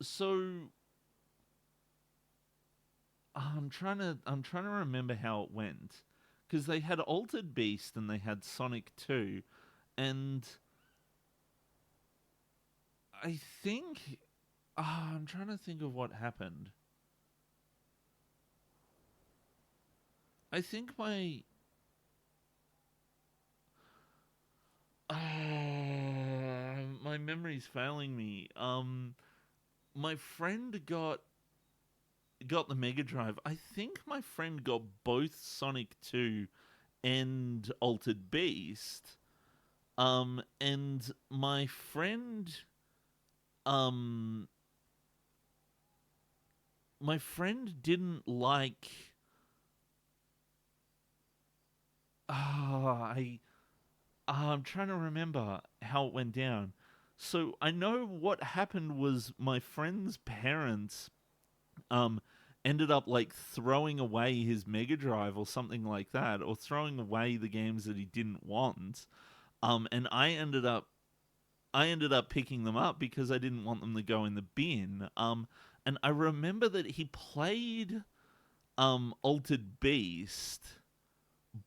so I'm trying to remember how it went, because they had Altered Beast and they had Sonic 2, and I think I'm trying to think of what happened. I think my my memory's failing me. My friend got the Mega Drive. I think my friend got both Sonic 2 and Altered Beast. And my friend didn't like I'm trying to remember how it went down. So I know what happened was my friend's parents ended up like throwing away his Mega Drive or something like that, or throwing away the games that he didn't want. And I ended up picking them up because I didn't want them to go in the bin. And I remember that he played Altered Beast,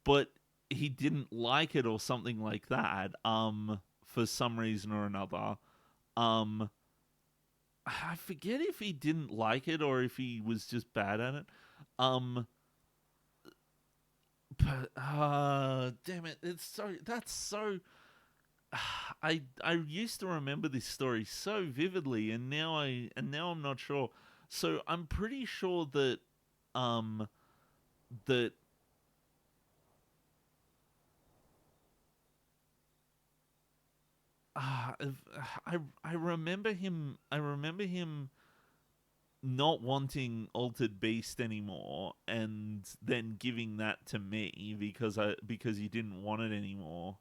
but he didn't like it or something like that, for some reason or another. I forget if he didn't like it or if he was just bad at it. But damn it, that's so I used to remember this story so vividly, and now I'm not sure. So I'm pretty sure that that I remember him. I remember him not wanting Altered Beast anymore, and then giving that to me because he didn't want it anymore.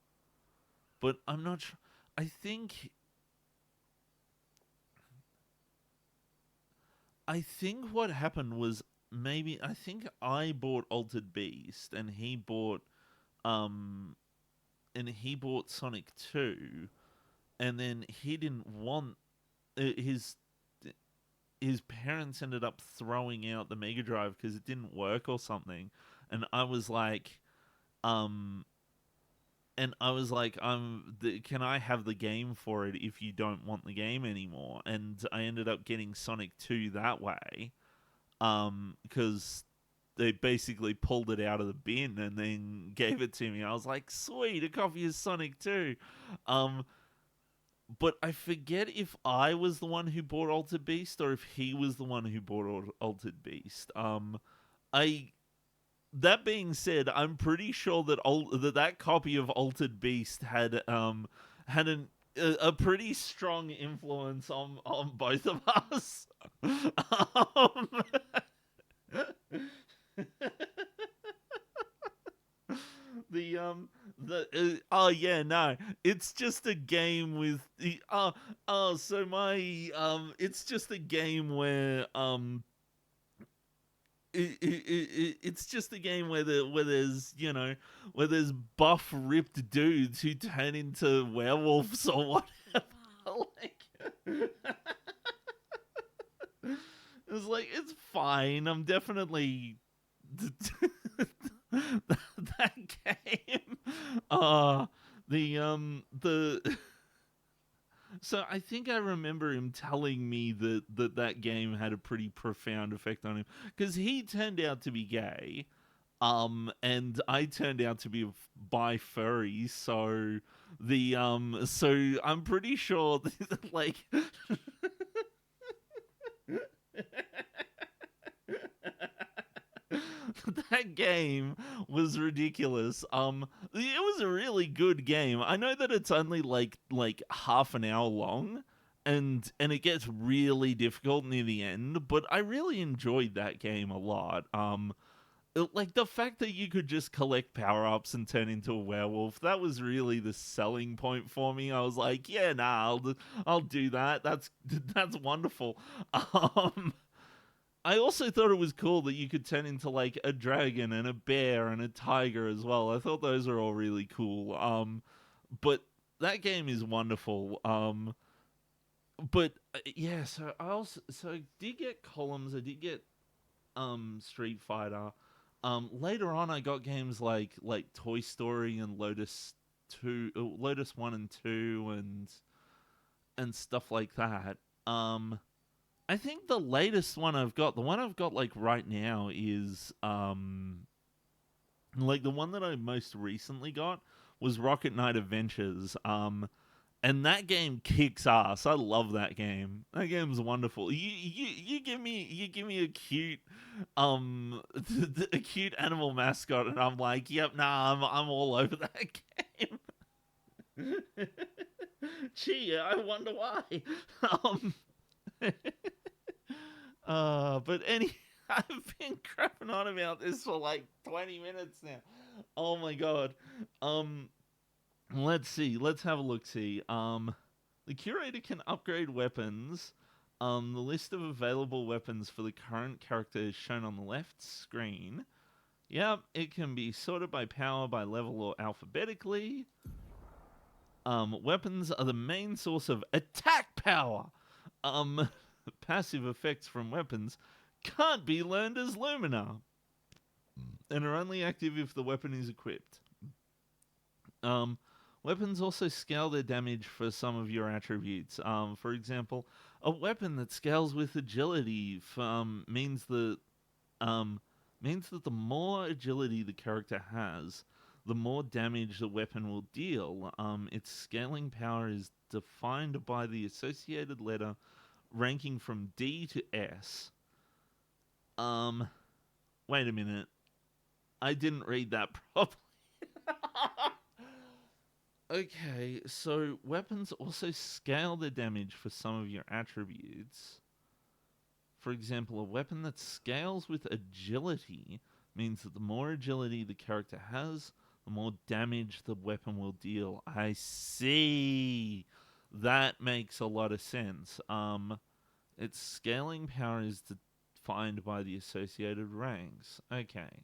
But I'm not sure. I think what happened was I think I bought Altered Beast and he bought Sonic 2, and then he didn't want his parents ended up throwing out the Mega Drive because it didn't work or something, and I was like, can I have the game for it if you don't want the game anymore? And I ended up getting Sonic 2 that way, because they basically pulled it out of the bin and then gave it to me. I was like, sweet, a copy of Sonic 2. But I forget if I was the one who bought Altered Beast or if he was the one who bought Altered Beast. That being said, I'm pretty sure that that copy of Altered Beast had a pretty strong influence on both of us. It's just a game with it's just a game where it's just a game where there's there's buff ripped dudes who turn into werewolves or whatever. It's like, it's fine. I'm definitely that game. The So I think I remember him telling me that game had a pretty profound effect on him, because he turned out to be gay. And I turned out to be bi furry, so so I'm pretty sure that, like that game was ridiculous. It was a really good game. I know that it's only like half an hour long, and it gets really difficult near the end, but I really enjoyed that game a lot. Like the fact that you could just collect power-ups and turn into a werewolf, that was really the selling point for me. I was like, yeah, nah, I'll do that. That's wonderful. Um I also thought it was cool that you could turn into like a dragon and a bear and a tiger as well. I thought those were all really cool. But that game is wonderful. But yeah, so I did get Columns. I did get Street Fighter. Later on, I got games like Toy Story and Lotus 1 and 2, and stuff like that. I think the latest one I've got, the one I've got like right now is like the one that I most recently got was Rocket Knight Adventures. And that game kicks ass. I love that game. That game's wonderful. You give me a cute a cute animal mascot, and I'm like, yep, nah, I'm all over that game. Gee, I wonder why. Um, but I've been crapping on about this for like 20 minutes now. Oh my god. Let's see. Let's have a look. See. The curator can upgrade weapons. The list of available weapons for the current character is shown on the left screen. Yep, it can be sorted by power, by level, or alphabetically. Weapons are the main source of attack power. Passive effects from weapons can't be learned as Lumina, and are only active if the weapon is equipped. Weapons also scale their damage for some of your attributes. For example, a weapon that scales with agility means that the more agility the character has, the more damage the weapon will deal. Its scaling power is defined by the associated letter ranking from D to S. Wait a minute. I didn't read that properly. Okay, so weapons also scale their damage for some of your attributes. For example, a weapon that scales with agility means that the more agility the character has, the more damage the weapon will deal. I see. That makes a lot of sense. Its scaling power is defined by the associated ranks. Okay.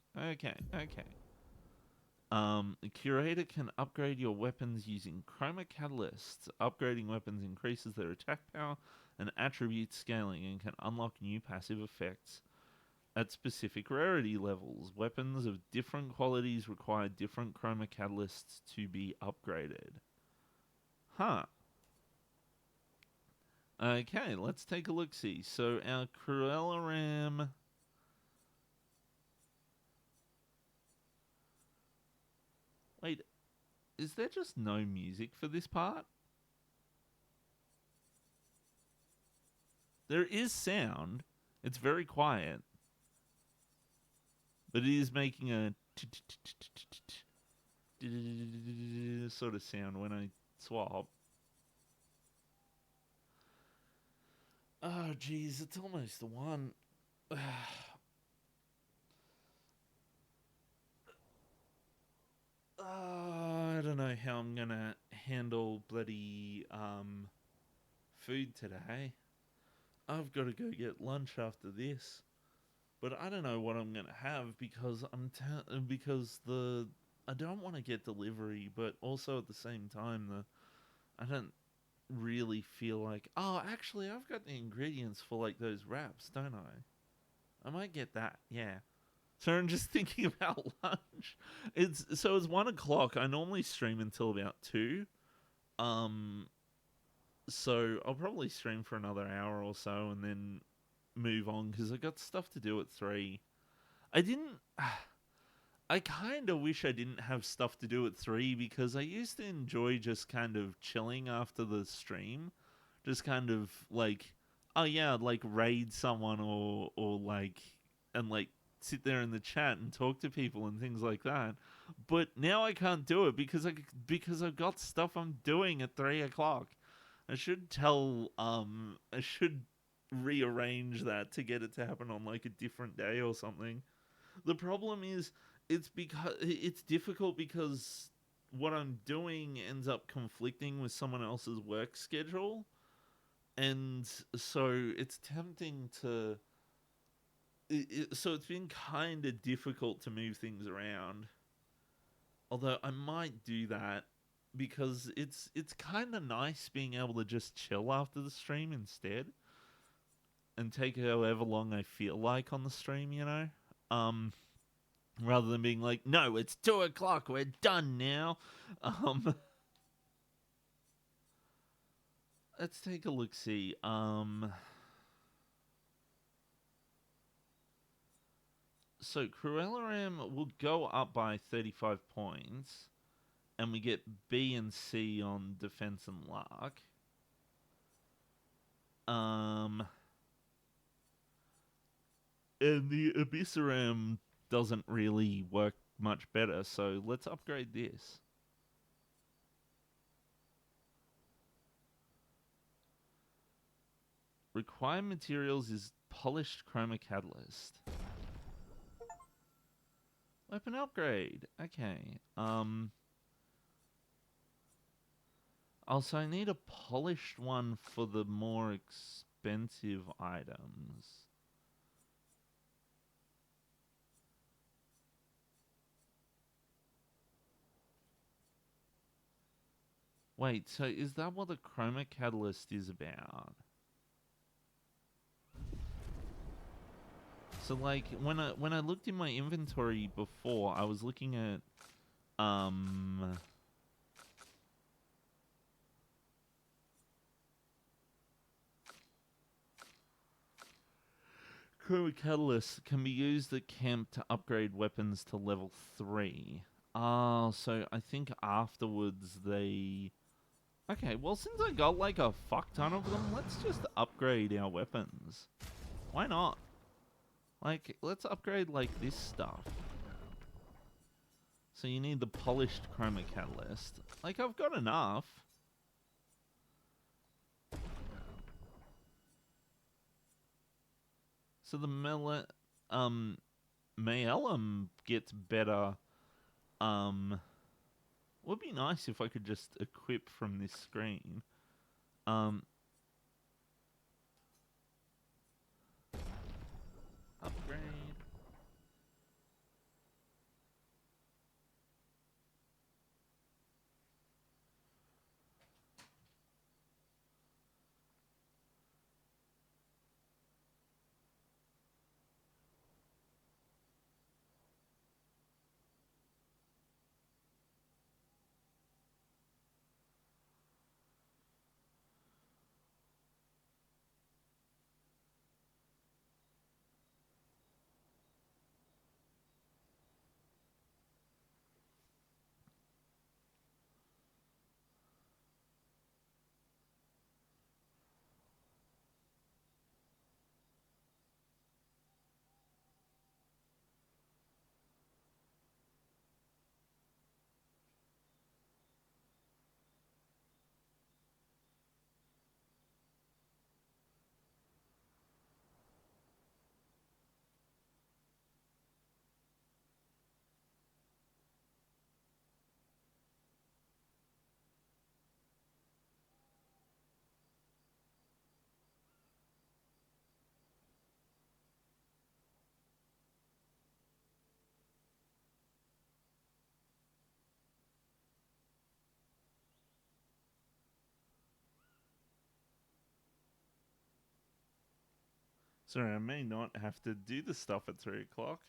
The curator can upgrade your weapons using chroma catalysts. Upgrading weapons increases their attack power and attribute scaling and can unlock new passive effects at specific rarity levels. Weapons of different qualities require different chroma catalysts to be upgraded. Huh. Okay, let's take a look-see. So our Cruella Ram... Wait, is there just no music for this part? There is sound. It's very quiet. But it is making a sort of sound when I swap. Oh, geez, it's almost the one. I don't know how I'm gonna handle bloody food today. I've got to go get lunch after this, but I don't know what I'm gonna have because I don't want to get delivery, but also at the same time I don't really feel like, oh, actually I've got the ingredients for like those wraps, don't I? I might get that, yeah. So I'm just thinking about lunch. It's 1:00. I normally stream until about 2. So I'll probably stream for another hour or so and then move on because I got stuff to do at 3. I didn't I kind of wish I didn't have stuff to do at 3 because I used to enjoy just kind of chilling after the stream. Just kind of like, oh yeah, like raid someone or like, and like sit there in the chat and talk to people and things like that. But now I can't do it because I've got stuff I'm doing at 3 o'clock. I should rearrange that to get it to happen on like a different day or something. The problem is it's difficult because what I'm doing ends up conflicting with someone else's work schedule, and so it's tempting to. So it's been kind of difficult to move things around. Although I might do that because it's kind of nice being able to just chill after the stream instead, and take however long I feel like on the stream. Rather than being like, no, it's 2 o'clock, we're done now. Let's take a look. See. So Cruellaram will go up by 35 points, and we get B and C on defense and luck. And the Abyssaram doesn't really work much better, so let's upgrade this. Required materials is polished chroma catalyst. Weapon upgrade. Okay. Also, I need a polished one for the more expensive items. Wait, so is that what the chroma catalyst is about? So like when I looked in my inventory before, I was looking at chroma catalyst can be used at camp to upgrade weapons to level 3. Oh, so I think afterwards they... Okay, well since I got like a fuck ton of them, let's just upgrade our weapons. Why not? Like, let's upgrade like this stuff. So you need the polished chroma catalyst. Like, I've got enough. So the Mayellum gets better. Would be nice if I could just equip from this screen. Upgrade. Sorry, I may not have to do the stuff at 3 o'clock.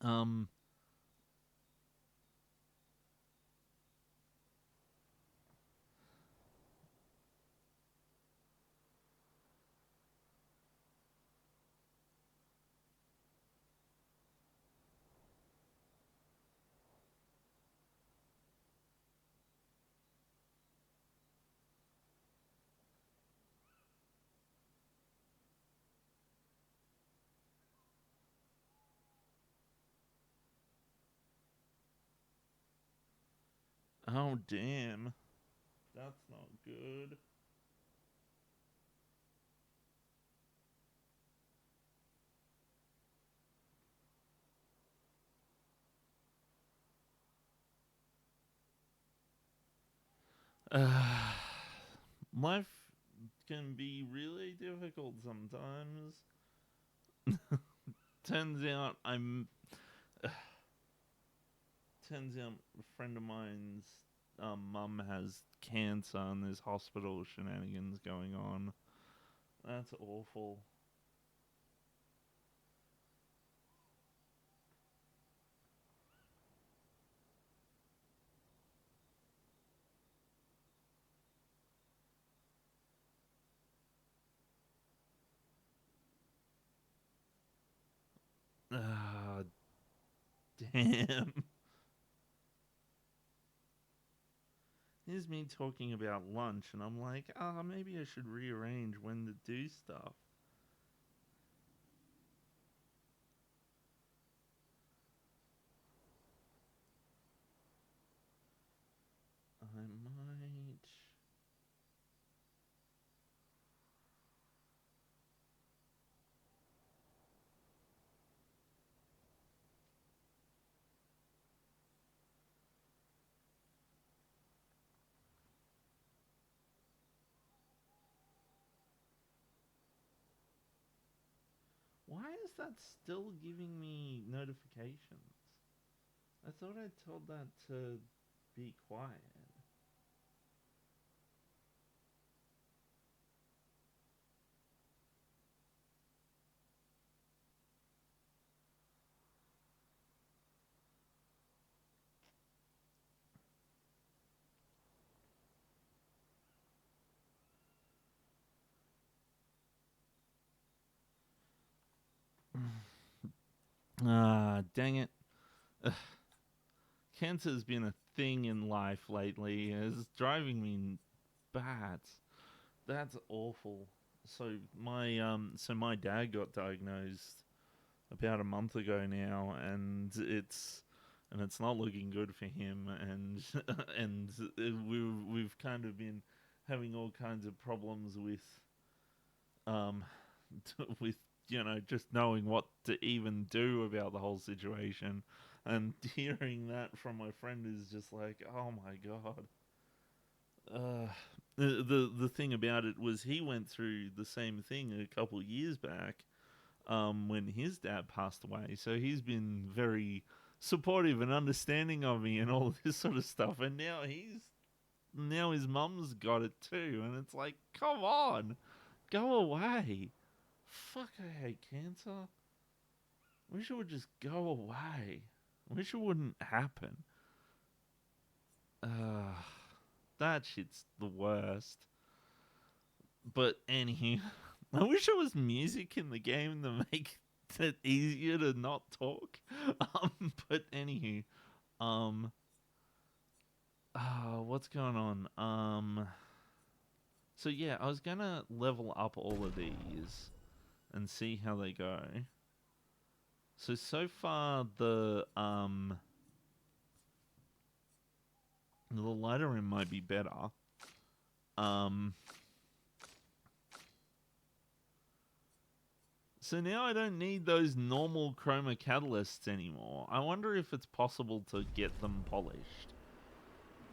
Um, oh, damn. That's not good. Life can be really difficult sometimes. Turns out turns out a friend of mine's mum has cancer and there's hospital shenanigans going on. That's awful. Ah, damn. Here's me talking about lunch, and I'm like, maybe I should rearrange when to do stuff. I might. Why is that still giving me notifications? I thought I told that to be quiet. Ah, dang it. Ugh. Cancer's been a thing in life lately. It's driving me bats. That's awful. So my dad got diagnosed about a month ago now, and it's not looking good for him. And and we've kind of been having all kinds of problems with um with just knowing what to even do about the whole situation. And hearing that from my friend is just like, oh my god. Uh, the thing about it was he went through the same thing a couple years back, when his dad passed away. So he's been very supportive and understanding of me and all this sort of stuff. And now his mum's got it too, and it's like, come on, go away. Fuck, I hate cancer. Wish it would just go away. Wish it wouldn't happen. Uh, that shit's the worst. But anywho, I wish there was music in the game to make it easier to not talk. But anywho, um, what's going on? So yeah, I was gonna level up all of these and see how they go. So far the lighter room might be better. Um, So now I don't need those normal chroma catalysts anymore. I wonder if it's possible to get them polished.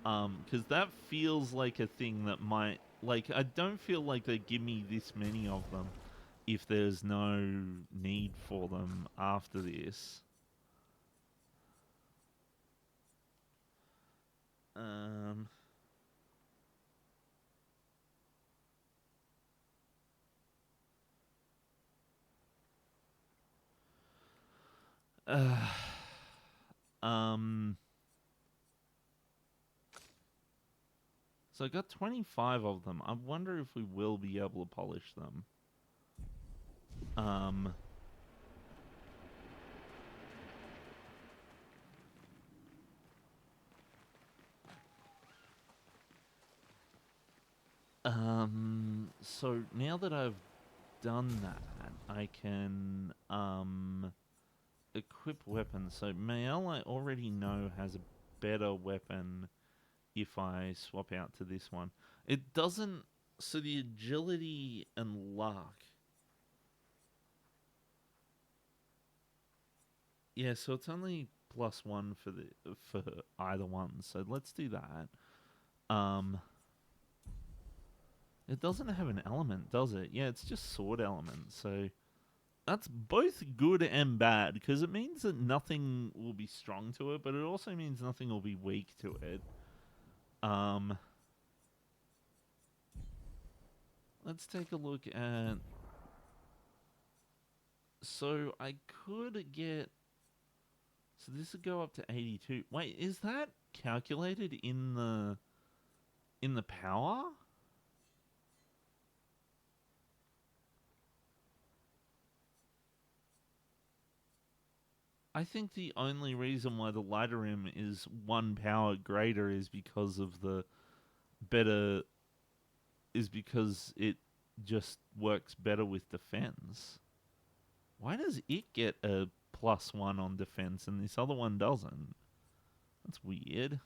Because that feels like a thing that might... Like, I don't feel like they give me this many of them if there's no need for them after this. Um... So I got 25 of them. I wonder if we will be able to polish them. So now that I've done that, I can equip weapons. So Mael, I already know, has a better weapon if I swap out to this one. It doesn't. So the agility and luck. Yeah, so it's only +1 for either one. So let's do that. It doesn't have an element, does it? Yeah, it's just sword element. So that's both good and bad, because it means that nothing will be strong to it, but it also means nothing will be weak to it. Let's take a look at... So I could get... So this would go up to 82. Wait, is that calculated in the power? I think the only reason why the lighter rim is 1 power greater is because of the better... is because it just works better with defense. Why does it get a +1 on defense and this other one doesn't? That's weird.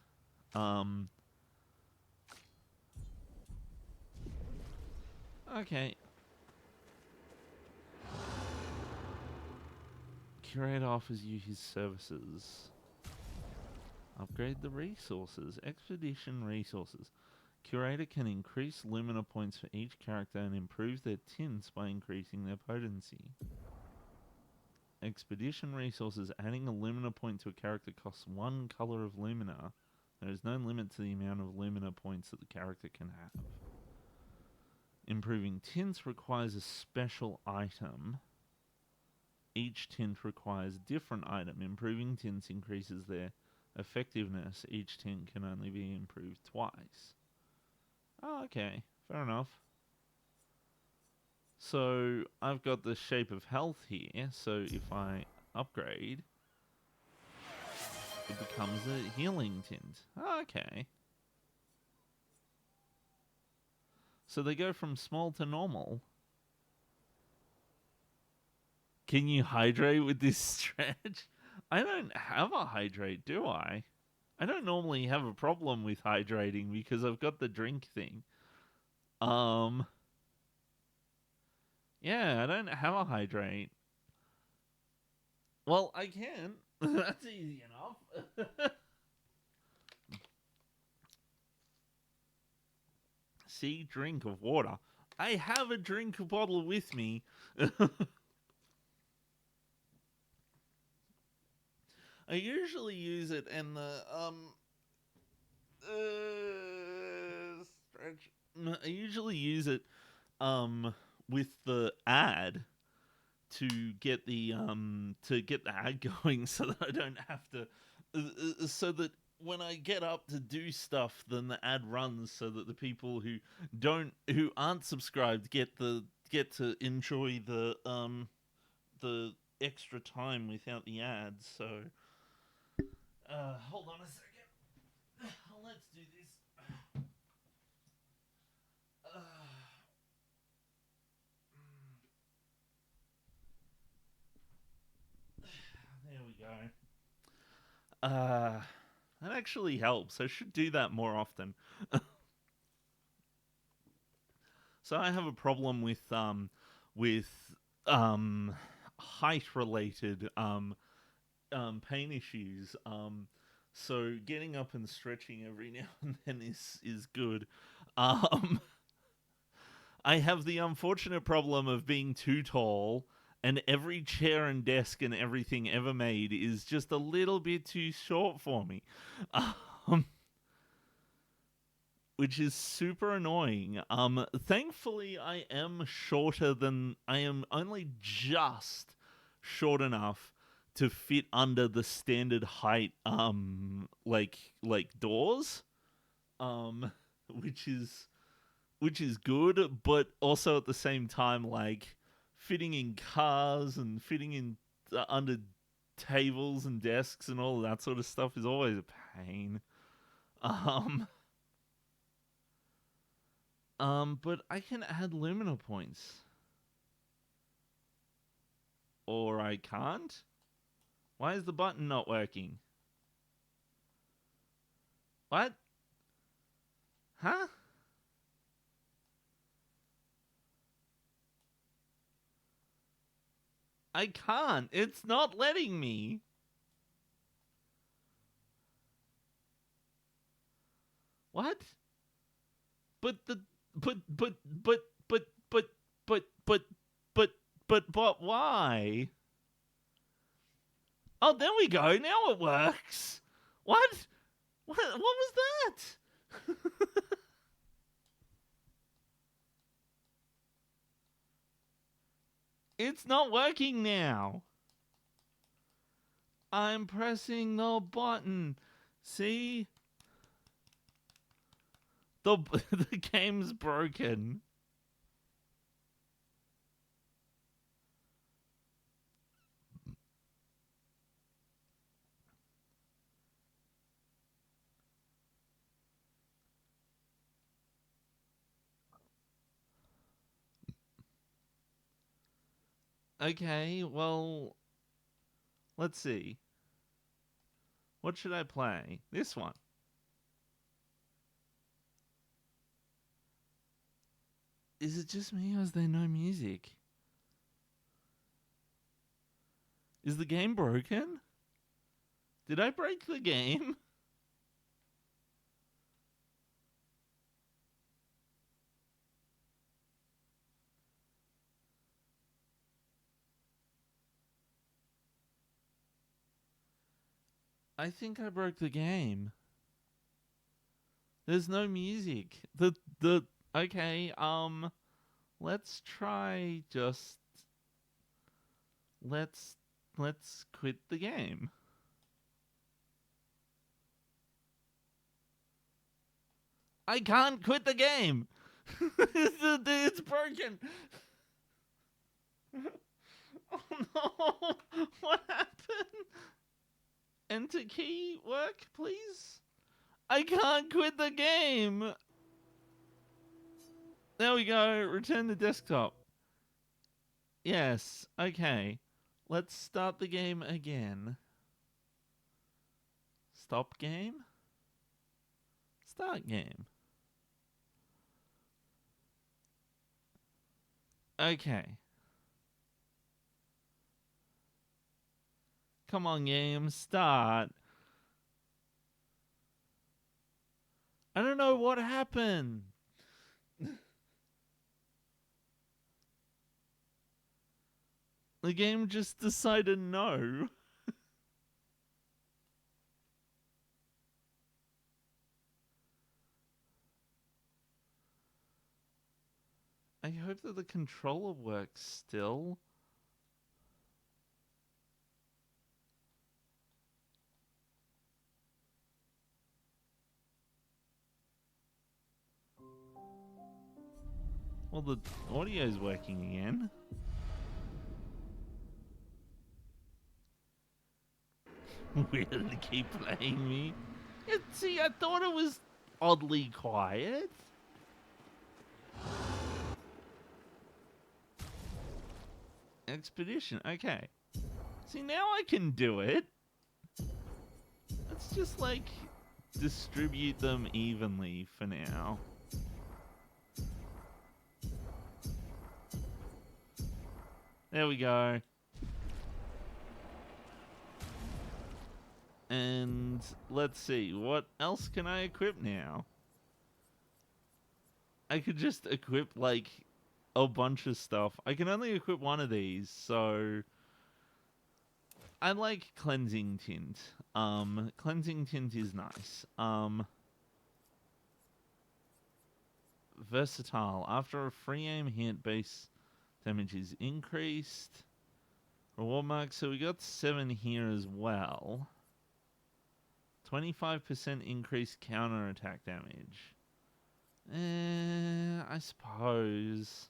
Okay. Curator offers you his services. Upgrade the resources. Expedition resources. Curator can increase Lumina points for each character and improve their tints by increasing their potency. Expedition resources. Adding a Lumina point to a character costs 1 color of Lumina. There is no limit to the amount of Lumina points that the character can have. Improving tints requires a special item. Each tint requires a different item. Improving tints increases their effectiveness. Each tint can only be improved twice. Oh, okay. Fair enough. So I've got the shape of health here. So if I upgrade, it becomes a healing tint. Oh, okay. So they go from small to normal. Can you hydrate with this stretch? I don't have a hydrate, do I? I don't normally have a problem with hydrating because I've got the drink thing. Yeah, I don't have a hydrate. Well, I can. That's easy enough. See, drink of water. I have a drink bottle with me. I usually use it in the stretch. I usually use it with the ad to get the ad going, so that I don't have to so that when I get up to do stuff, then the ad runs, so that the people who aren't subscribed get to enjoy the extra time without the ads. So hold on a second. Let's do this. There we go. That actually helps. I should do that more often. So I have a problem with height related pain issues. So getting up and stretching every now and then is good. I have the unfortunate problem of being too tall, and every chair and desk and everything ever made is just a little bit too short for me. Which is super annoying. Thankfully, I am only just short enough to fit under the standard height like doors, which is good, but also at the same time like fitting in cars and fitting in under tables and desks and all that sort of stuff is always a pain. But I can add Lumina points. Or I can't? Why is the button not working? What? Huh? I can't. It's not letting me. What? But the but why? Oh, there we go. Now it works. What? What was that? It's not working now. I'm pressing the button. See? The game's broken. Okay, well, let's see. What should I play? This one. Is it just me or is there no music? Is the game broken? Did I break the game? I think I broke the game. There's no music. Okay, let's try just let's quit the game. I can't quit the game. It's broken. Oh no. What happened? Enter key work, please? I can't quit the game. There we go. Return the desktop. Yes. Okay. Let's start the game again. Stop game? Start game. Okay. Come on, game. Start. I don't know what happened. The game just decided no. I hope that the controller works still. Well, the audio's working again. Will it keep playing me? See, I thought it was oddly quiet. Expedition, okay. See, now I can do it. Let's just, like, distribute them evenly for now. There we go. And let's see, what else can I equip now? I could just equip, like, a bunch of stuff. I can only equip one of these, so I like Cleansing Tint. Cleansing Tint is nice. Versatile. After a free aim hit, base damage is increased. Reward marks. So we got 7 here as well. 25% increased counterattack damage. I suppose.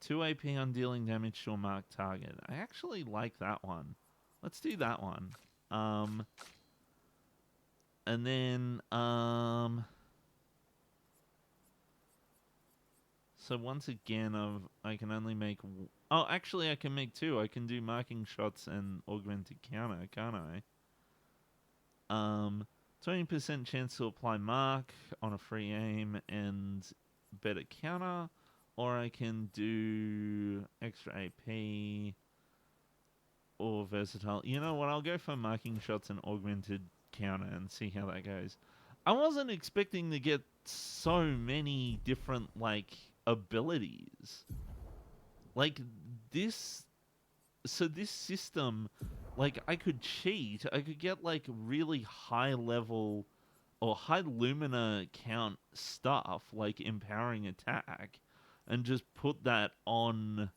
2 AP on dealing damage to a marked target. I actually like that one. Let's do that one. And then, so once again, I can only make... Oh, actually, I can make 2. I can do marking shots and augmented counter, can't I? 20% chance to apply mark on a free aim and better counter. Or I can do extra AP or versatile. You know what? I'll go for marking shots and augmented counter and see how that goes. I wasn't expecting to get so many different, like, abilities. Like, this... So this system, like, I could cheat. I could get, like, really high level or high lumina count stuff, like empowering attack, and just put that on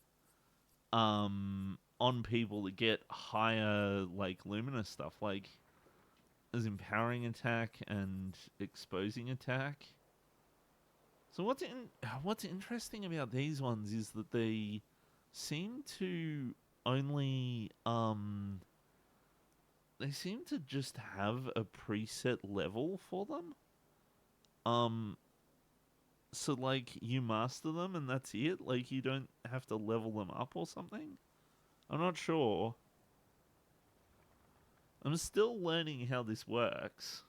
people to get higher, like, lumina stuff, like as empowering attack and exposing attack. So what's interesting about these ones is that they seem to only they seem to just have a preset level for them. So, like, you master them and that's it? Like, you don't have to level them up or something? I'm not sure. I'm still learning how this works.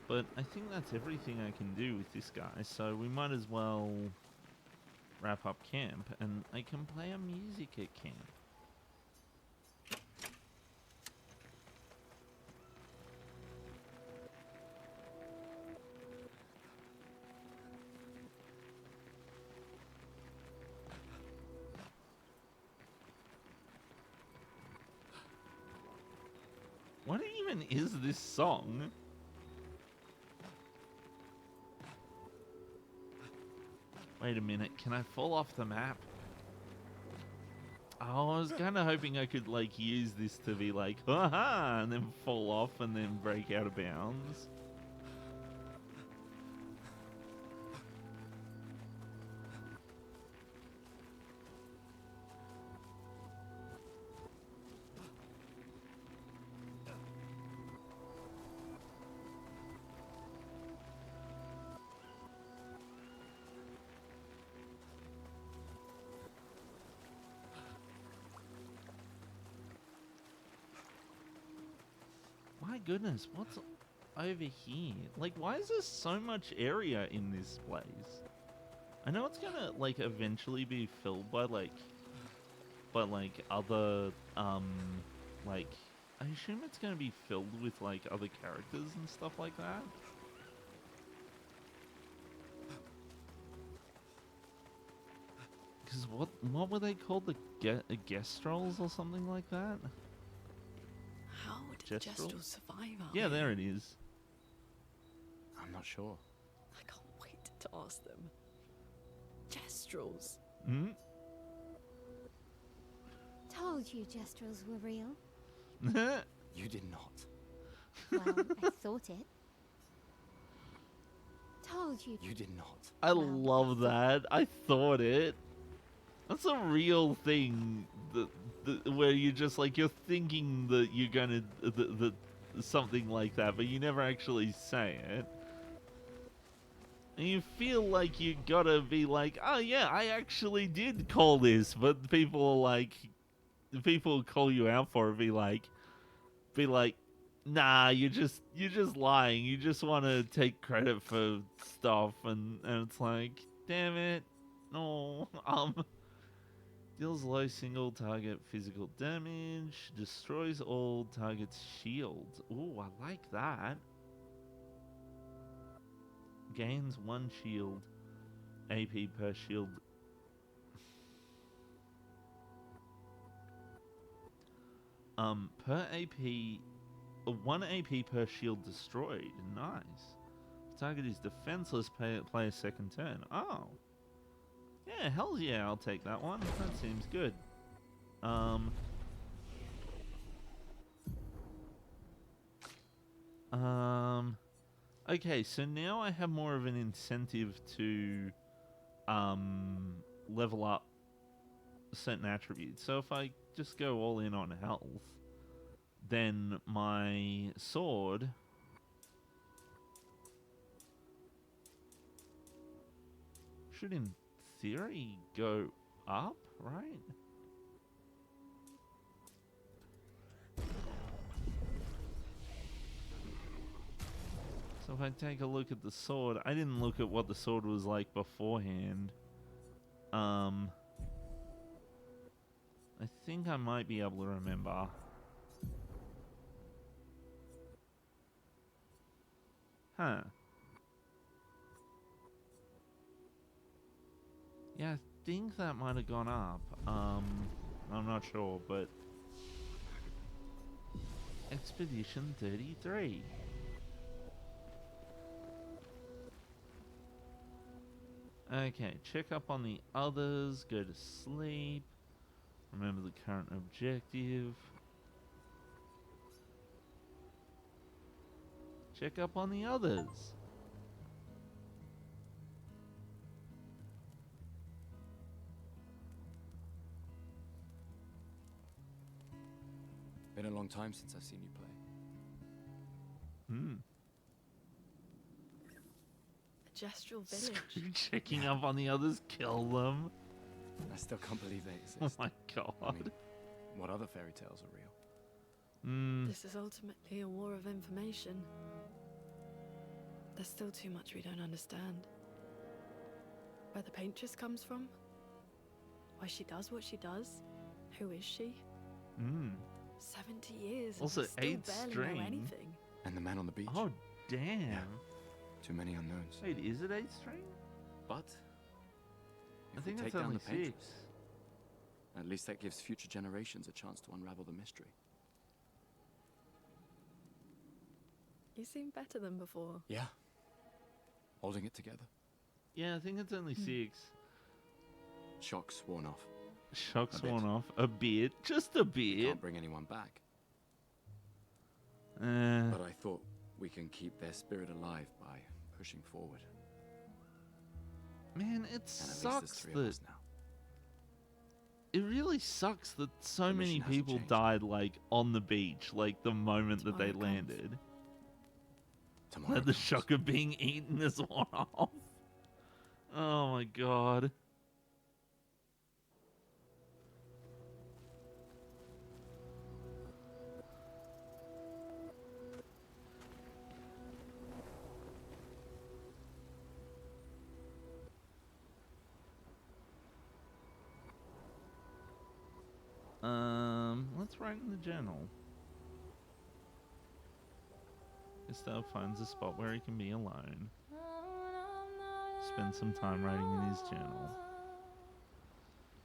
But I think that's everything I can do with this guy, so we might as well wrap up camp, and I can play a music at camp. What even is this song? Wait a minute, can I fall off the map? Oh, I was kind of hoping I could, like, use this to be like, haha, and then fall off and then break out of bounds. My goodness, what's over here? Like, why is there so much area in this place? I know it's gonna, like, eventually be filled by, like, other, like, I assume it's gonna be filled with, like, other characters and stuff like that. Because what were they called? The Gestrels or something like that? How did the Gestrel? Gestrels survive out Yeah, here? there it is. I'm not sure. I can't wait to ask them. Gestrels. Hmm? Told you Gestrels were real. You did not. Well, I thought it. Told you. You did not. I Well, love that. I thought it. That's a real thing. Where you're just like, you're thinking that you're gonna something like that, but you never actually say it. And you feel like you gotta be like, oh yeah, I actually did call this, but people are like, people call you out for it. Be like, nah, you're just lying. You just want to take credit for stuff, and it's like, damn it, no. Deals low single target physical damage, destroys all targets' shields. Ooh, I like that. gains 1 shield AP per shield. Per AP, 1 AP per shield destroyed. Nice. Target is defenseless. Play a second turn. Oh. Yeah, hell yeah, I'll take that one. That seems good. Okay, so now I have more of an incentive to level up certain attributes. So if I just go all in on health, then my sword should in theory go up, right? So if I take a look at the sword, I didn't look at what the sword was like beforehand. I think I might be able to remember. Huh. Yeah, I think that might have gone up. I'm not sure, but Expedition 33. Okay, check up on the others, go to sleep, remember the current objective. Check up on the others. Been a long time since I've seen you play. The Gestural Village. Checking up on the others, kill them. I still can't believe they exist. Oh my god. I mean, what other fairy tales are real? This is ultimately a war of information. There's still too much we don't understand. Where the paintress comes from? Why she does what she does? Who is she? 70 years. Also, and we still 8 barely string. know anything. And the man on the beach? Oh, damn. Yeah. Too many unknowns. Wait, is it 8 string? But I if we think take it's down only the 6. paintress, at least that gives future generations a chance to unravel the mystery. You seem better than before. Yeah. Holding it together. Yeah, I think it's only 6. Shock's worn off. Shock's A bit. worn off. A bit. Just a bit. Can't bring anyone back. Uh, But I thought we can keep their spirit alive by pushing forward. man, it And at least there's sucks 3 of that... us now. It really sucks that so The many mission hasn't people changed. died, like, on the beach, like, the moment that they Tomorrow comes. landed. Tomorrow Had the comes. shock of being eaten as one off. Oh my god. Let's write in the journal. Gustav finds a spot where he can be alone. Spend some time writing in his journal.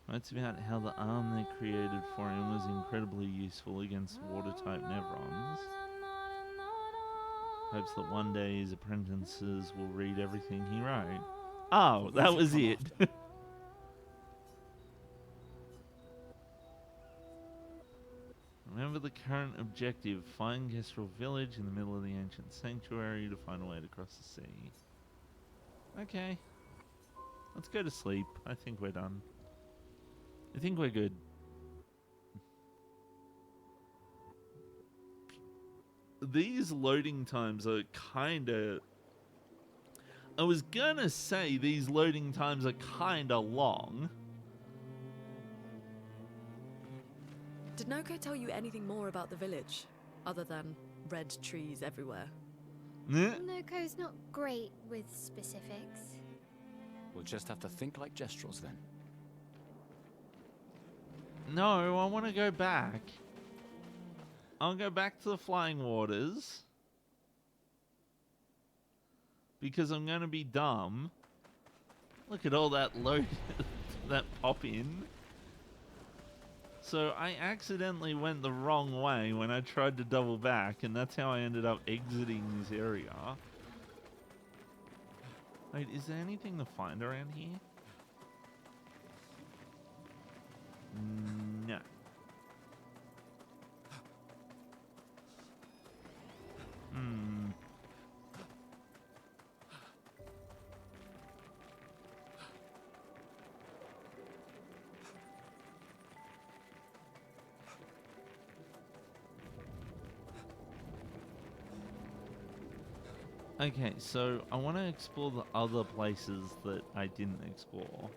Writes about how the arm they created for him was incredibly useful against water-type Nevrons. Hopes that one day his apprentices will read everything he wrote. Oh, What that does was come it. after? Remember the current objective. Find Gestural Village in the middle of the ancient sanctuary to find a way to cross the sea. Okay. Let's go to sleep. I think we're done. I think we're good. These loading times are kinda... I was gonna say these loading times are kinda long. Did Noko tell you anything more about the village, other than red trees everywhere? Noko's not great with specifics. We'll just have to think like Gestrels then. No, I want to go back. I'll go back to the Flying Waters. because I'm going to be dumb. Look at all that load that pop in. So I accidentally went the wrong way when I tried to double back, and that's how I ended up exiting this area. Wait, is there anything to find around here? No. Okay, so I want to explore the other places that I didn't explore.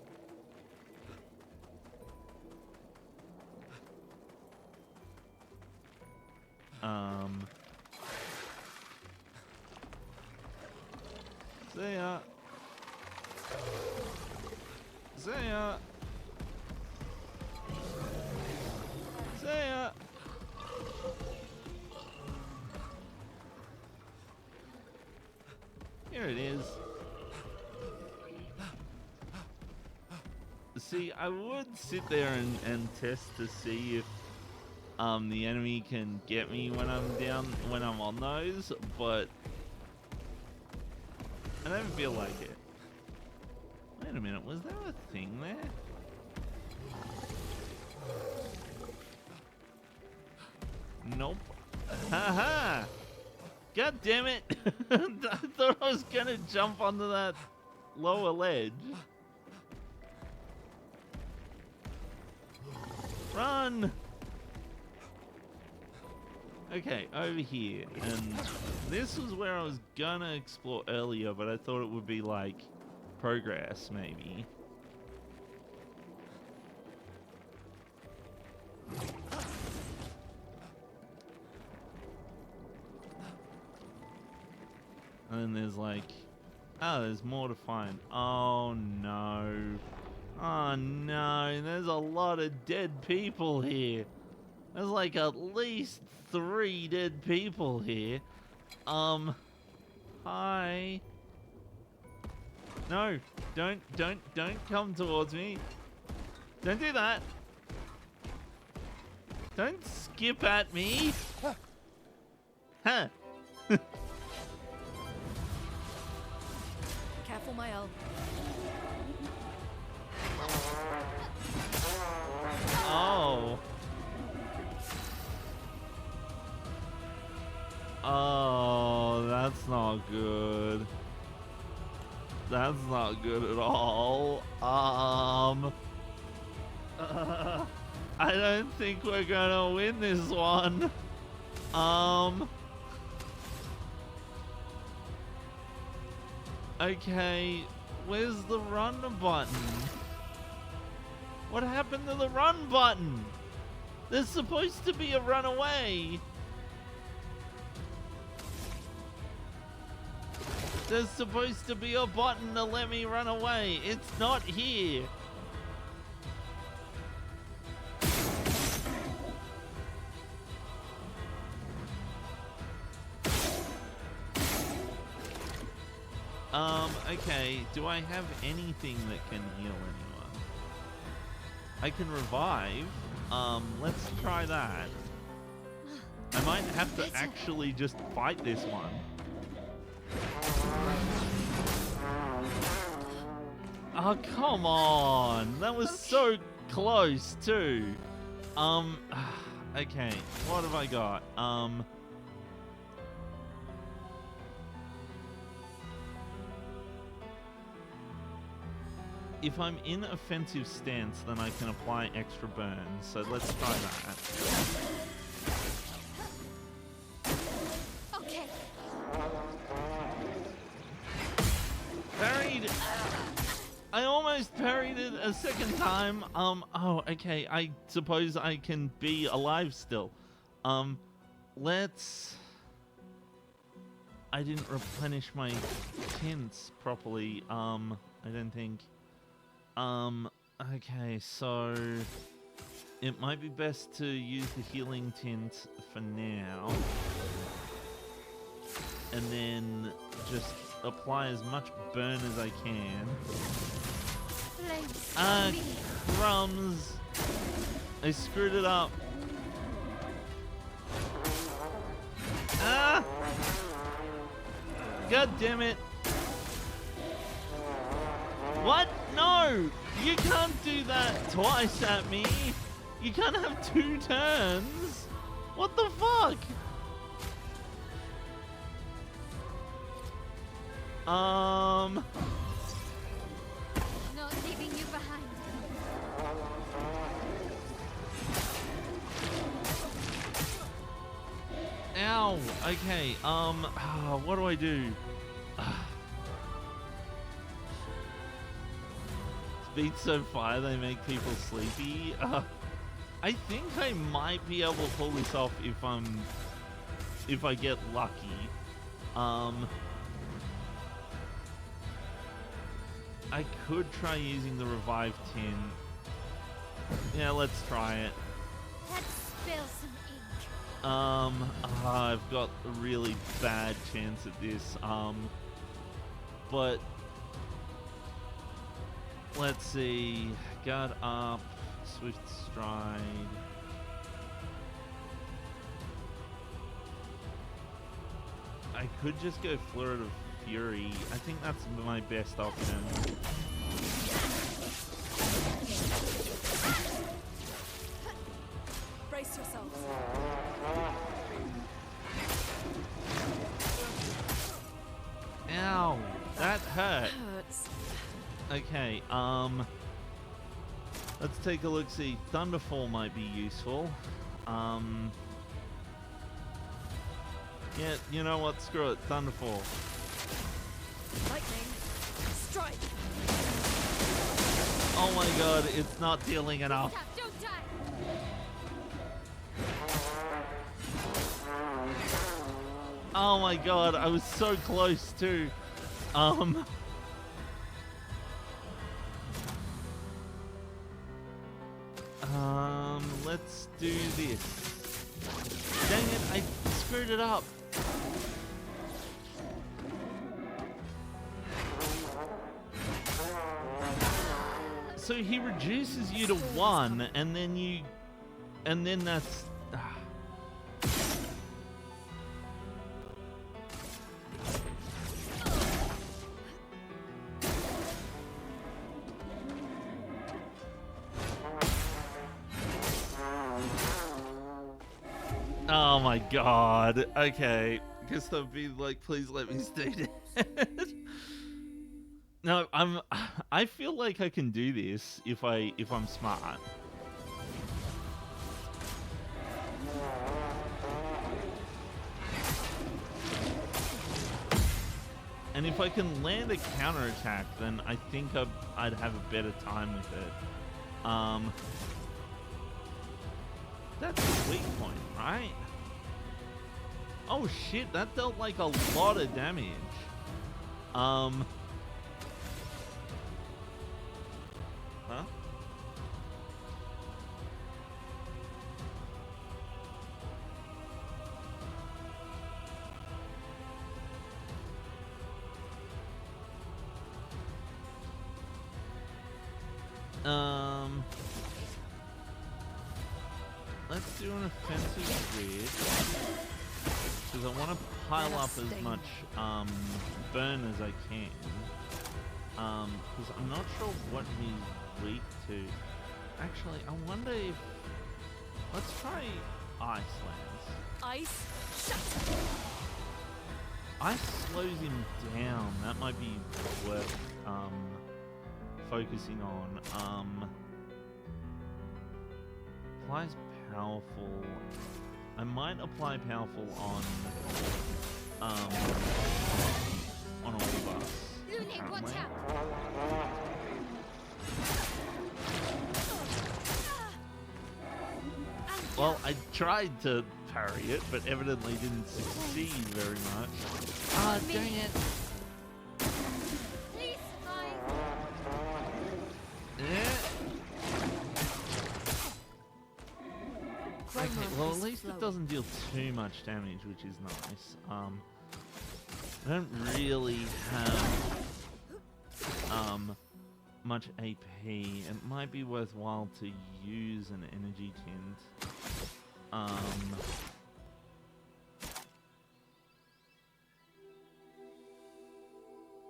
See ya. See ya. See ya. Here it is. See, I would sit there and test to see if the enemy can get me when I'm on those, but I don't feel like it. Wait a minute, was there a thing there? Nope. Haha! God damn it! I thought I was gonna jump onto that lower ledge. Run! Okay, over here. And this was where I was gonna explore earlier, but I thought it would be like progress, maybe. And then there's like, oh, there's more to find. Oh no. Oh no, there's a lot of dead people here. There's like at least 3 dead people here. Hi. No, don't come towards me. Don't do that. Don't skip at me. Huh. Careful, my elf. Oh. Oh, that's not good. That's not good at all. I don't think we're gonna win this one. Okay, where's the run button? What happened to the run button? There's supposed to be a run away. There's supposed to be a button to let me run away. It's not here. Okay, do I have anything that can heal anyone? I can revive. Let's try that. I might have to actually just fight this one. Oh, come on. That was so close, too. Okay, what have I got? If I'm in offensive stance, then I can apply extra burns. So let's try that. Okay. Parried! I almost parried it a second time. Oh, okay. I suppose I can be alive still. Let's... I didn't replenish my tints properly. I don't think... okay, so it might be best to use the healing tint for now. And then just apply as much burn as I can. Flames. Ah, Me. crumbs! I screwed it up. Ah! God damn it! What? No! You can't do that twice at me! You can't have 2 turns! What the fuck? Not leaving you behind. Ow! Okay, what do I do? Speed so fire they make people sleepy. I think I might be able to pull this off if I get lucky. I could try using the revive tin. Yeah, let's try it. Let's spill some ink. I've got a really bad chance at this. But let's see. Guard up, swift stride. I could just go Florid of Fury. I think that's my best option. Brace yourselves. Ow! That hurt. Hurts. Okay, let's take a look, see. Thunderfall might be useful. Yeah, you know what? Screw it. Thunderfall. Lightning. Strike. Oh my god, it's not dealing enough. Tap, don't die. Oh my god, I was so close too. Let's do this. Dang it, I screwed it up. So he reduces you to 1, and then that's... Oh my god. Okay. Guess I'll be like, please let me stay dead. No, I feel like I can do this if I'm smart. And if I can land a counterattack, then I think I'd have a better time with it. That's a weak point, right? Oh shit, that dealt like a lot of damage. Huh? Let's do an offensive grid. Because I want to pile up as much burn as I can. Because I'm not sure what he's weak to. Actually, I wonder if... Let's try Ice Lance. Ice. Shut. Ice slows him down. That might be worth focusing on. Applies powerful. I might apply powerful on all of us. Lune, watch apparently. out. Well, I tried to parry it, but evidently didn't succeed very much. Ah, dang it. Please survive. Okay, well at least it doesn't deal too much damage, which is nice. I don't really have much AP. It might be worthwhile to use an energy tint.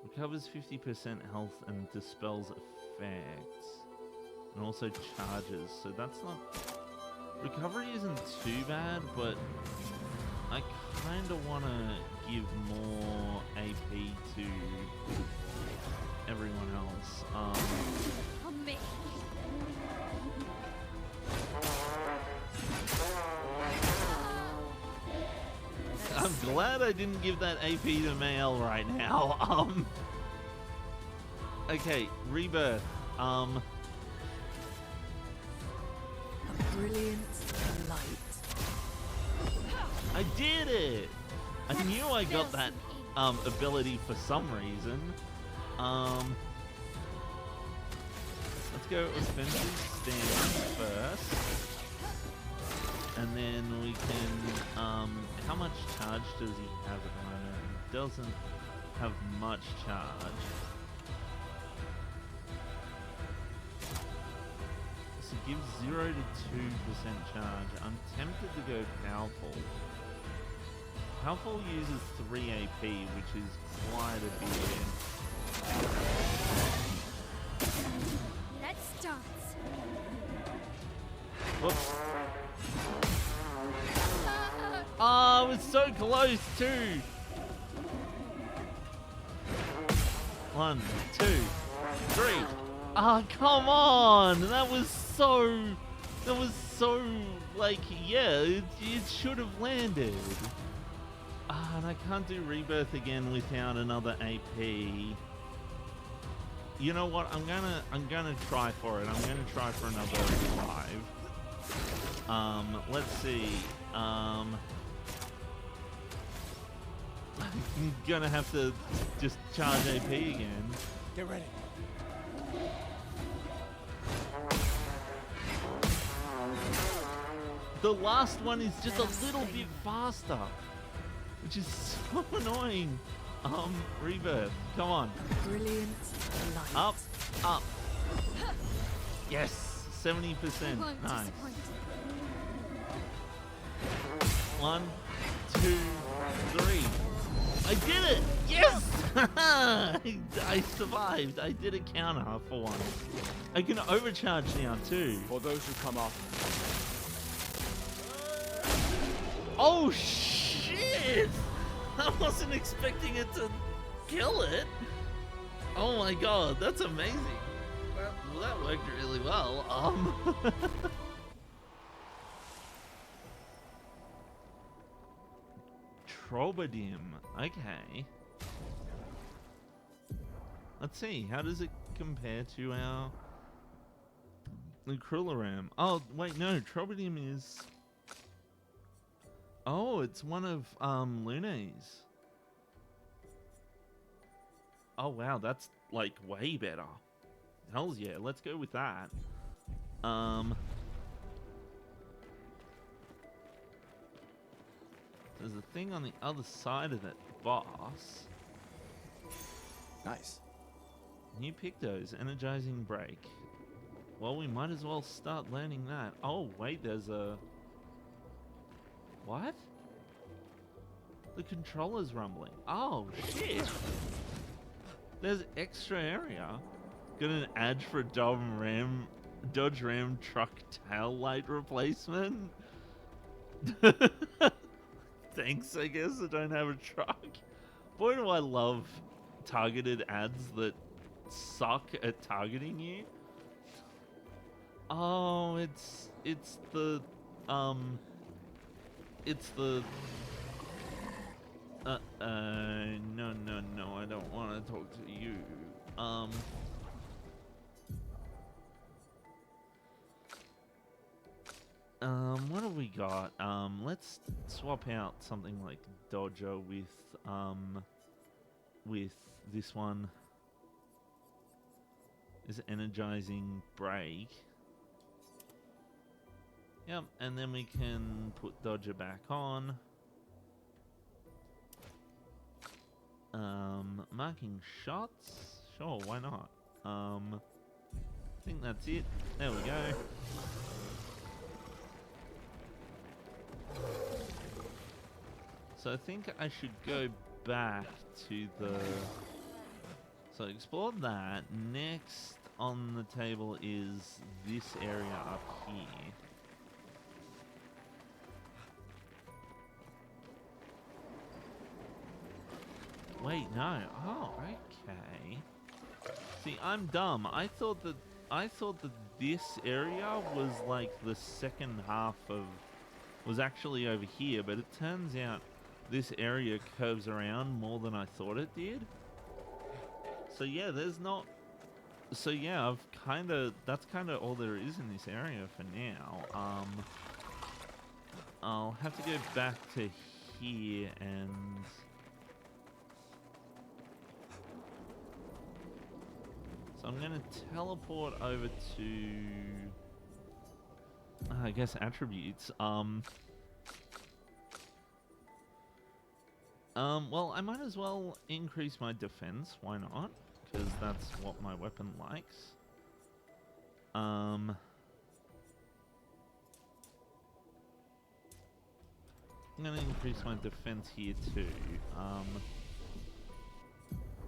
Recovers 50% health and dispels effects. And also charges, so that's not... Recovery isn't too bad, but I kind of want to give more AP to everyone else. On me. I'm glad I didn't give that AP to Mael right now. Okay, Rebirth. A brilliant light. I did it! I knew I got that ability for some reason. Let's go offensive stance first. And then we can, how much charge does he have at the moment? He doesn't have much charge. So it gives 0 to 2% charge. I'm tempted to go powerful. Powerful uses 3 AP, which is quite a bit. Let's dance. Whoops. Oh, it was so close too. 1, 2, 3. Oh, come on. That was so, like, yeah, it should have landed. Ah, and I can't do Rebirth again without another AP. You know what? I'm gonna try for it. I'm gonna try for another 5. Let's see. I'm gonna have to just charge AP again. Get ready. The last one is just a little bit faster, which is so annoying. Rebirth, come on. Brilliant light. Up, up. Yes, 70%. Won't Nice. disappoint. 1, 2, 3. I did it! Yes! I survived. I did a counter for once. I can overcharge now too. For those who come after. Oh shit! I wasn't expecting it to kill it. Oh my god, that's amazing. Well, that worked really well. Trobodim. Okay. Let's see. How does it compare to our Crullaram? Oh, wait, no. Trobodim is... Oh, it's one of Lune's. Oh, wow. That's, like, way better. Hells yeah. Let's go with that. There's a thing on the other side of that boss. Nice. New pick those. Energizing break. Well, we might as well start learning that. Oh, wait, there's a... What? The controller's rumbling. Oh, shit! There's extra area. Got an ad for a Dodge Ram truck tail light replacement? Thanks, I guess. I don't have a truck. Boy, do I love targeted ads that suck at targeting you. Oh, it's the no, I don't want to talk to you. What have we got? Let's swap out something like Dodger with this one. Is energizing break. Yep, and then we can put Dodger back on. Marking shots? Sure, why not? I think that's it. There we go. So I think I should go back to the... So explore that. Next on the table is this area up here. Wait, no. Oh, okay. See, I'm dumb. I thought that this area was like the second half of... was actually over here, but it turns out this area curves around more than I thought it did. So yeah, there's not... So yeah, I've kind of... That's kind of all there is in this area for now. I'll have to go back to here and... So I'm going to teleport over to... I guess attributes. Well, I might as well increase my defense. Why not? Because that's what my weapon likes. I'm gonna increase my defense here too.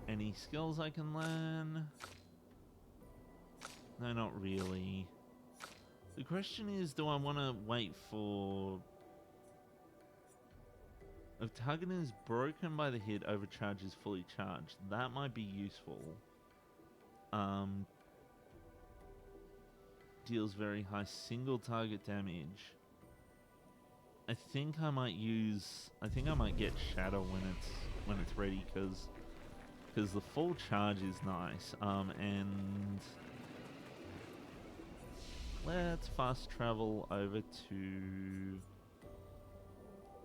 Any skills I can learn? No, not really. The question is, do I want to wait for... If target is broken by the hit, overcharge is fully charged. That might be useful. Deals very high single target damage. I think I might use... I think I might get Shadow when it's ready, because the full charge is nice. And let's fast travel over to...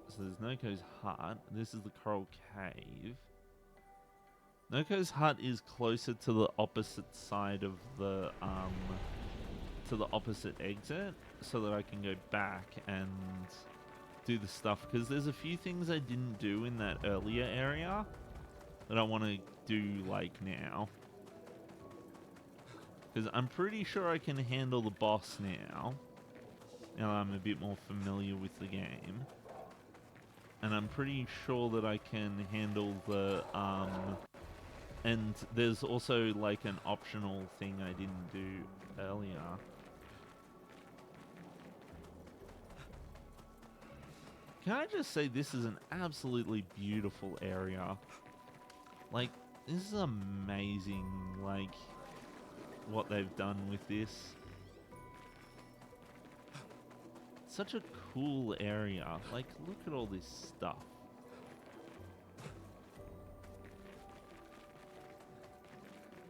So there's Noko's hut. This is the Coral Cave. Noko's hut is closer to the opposite side of the to the opposite exit, so that I can go back and do the stuff. Because there's a few things I didn't do in that earlier area that I want to do like now. Because I'm pretty sure I can handle the boss now. Now I'm a bit more familiar with the game. And I'm pretty sure that I can handle the, and there's also like an optional thing I didn't do earlier. Can I just say this is an absolutely beautiful area? Like, this is amazing, like, what they've done with this. Such a cool area. Like, look at all this stuff.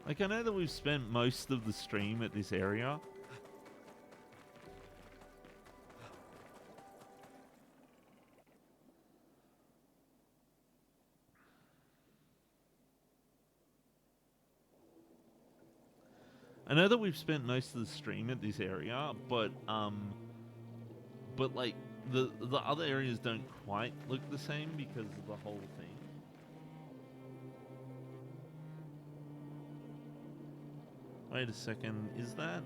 Like, I know that we've spent most of the stream at this area. I know that we've spent most of the stream at this area, but like the other areas don't quite look the same because of the whole thing. Wait a second, is that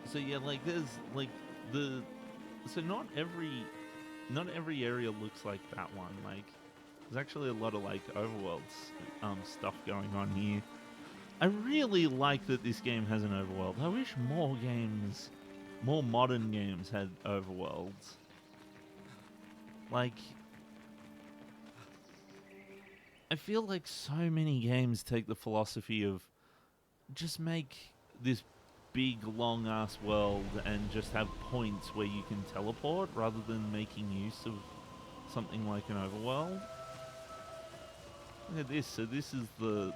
so yeah, like there's like so not every area looks like that one. Like there's actually a lot of like overworld stuff going on here. I really like that this game has an overworld. I wish more games, more modern games had overworlds. Like, I feel like so many games take the philosophy of just make this big, long-ass world and just have points where you can teleport rather than making use of something like an overworld. Look at this. So this is the...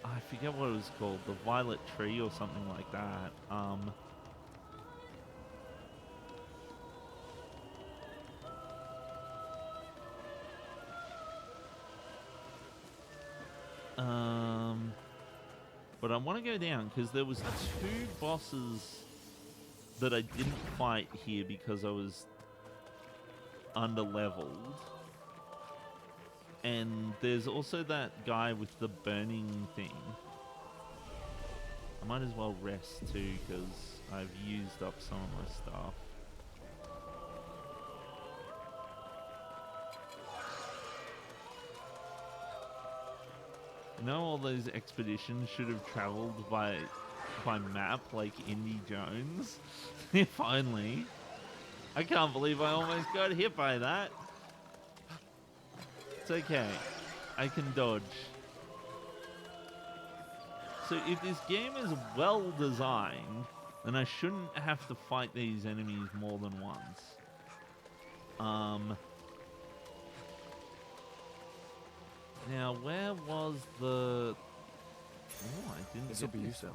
I forget what it was called. The Violet Tree or something like that. But I want to go down because there was 2 bosses that I didn't fight here because I was under-leveled. And there's also that guy with the burning thing. I might as well rest too because I've used up some of my stuff. You know, all those expeditions should have traveled by map like Indy Jones. If only. I can't believe I almost got hit by that. It's okay. I can dodge. So if this game is well designed, then I shouldn't have to fight these enemies more than once. Now, where was the... Oh, I didn't This'll get be this useful.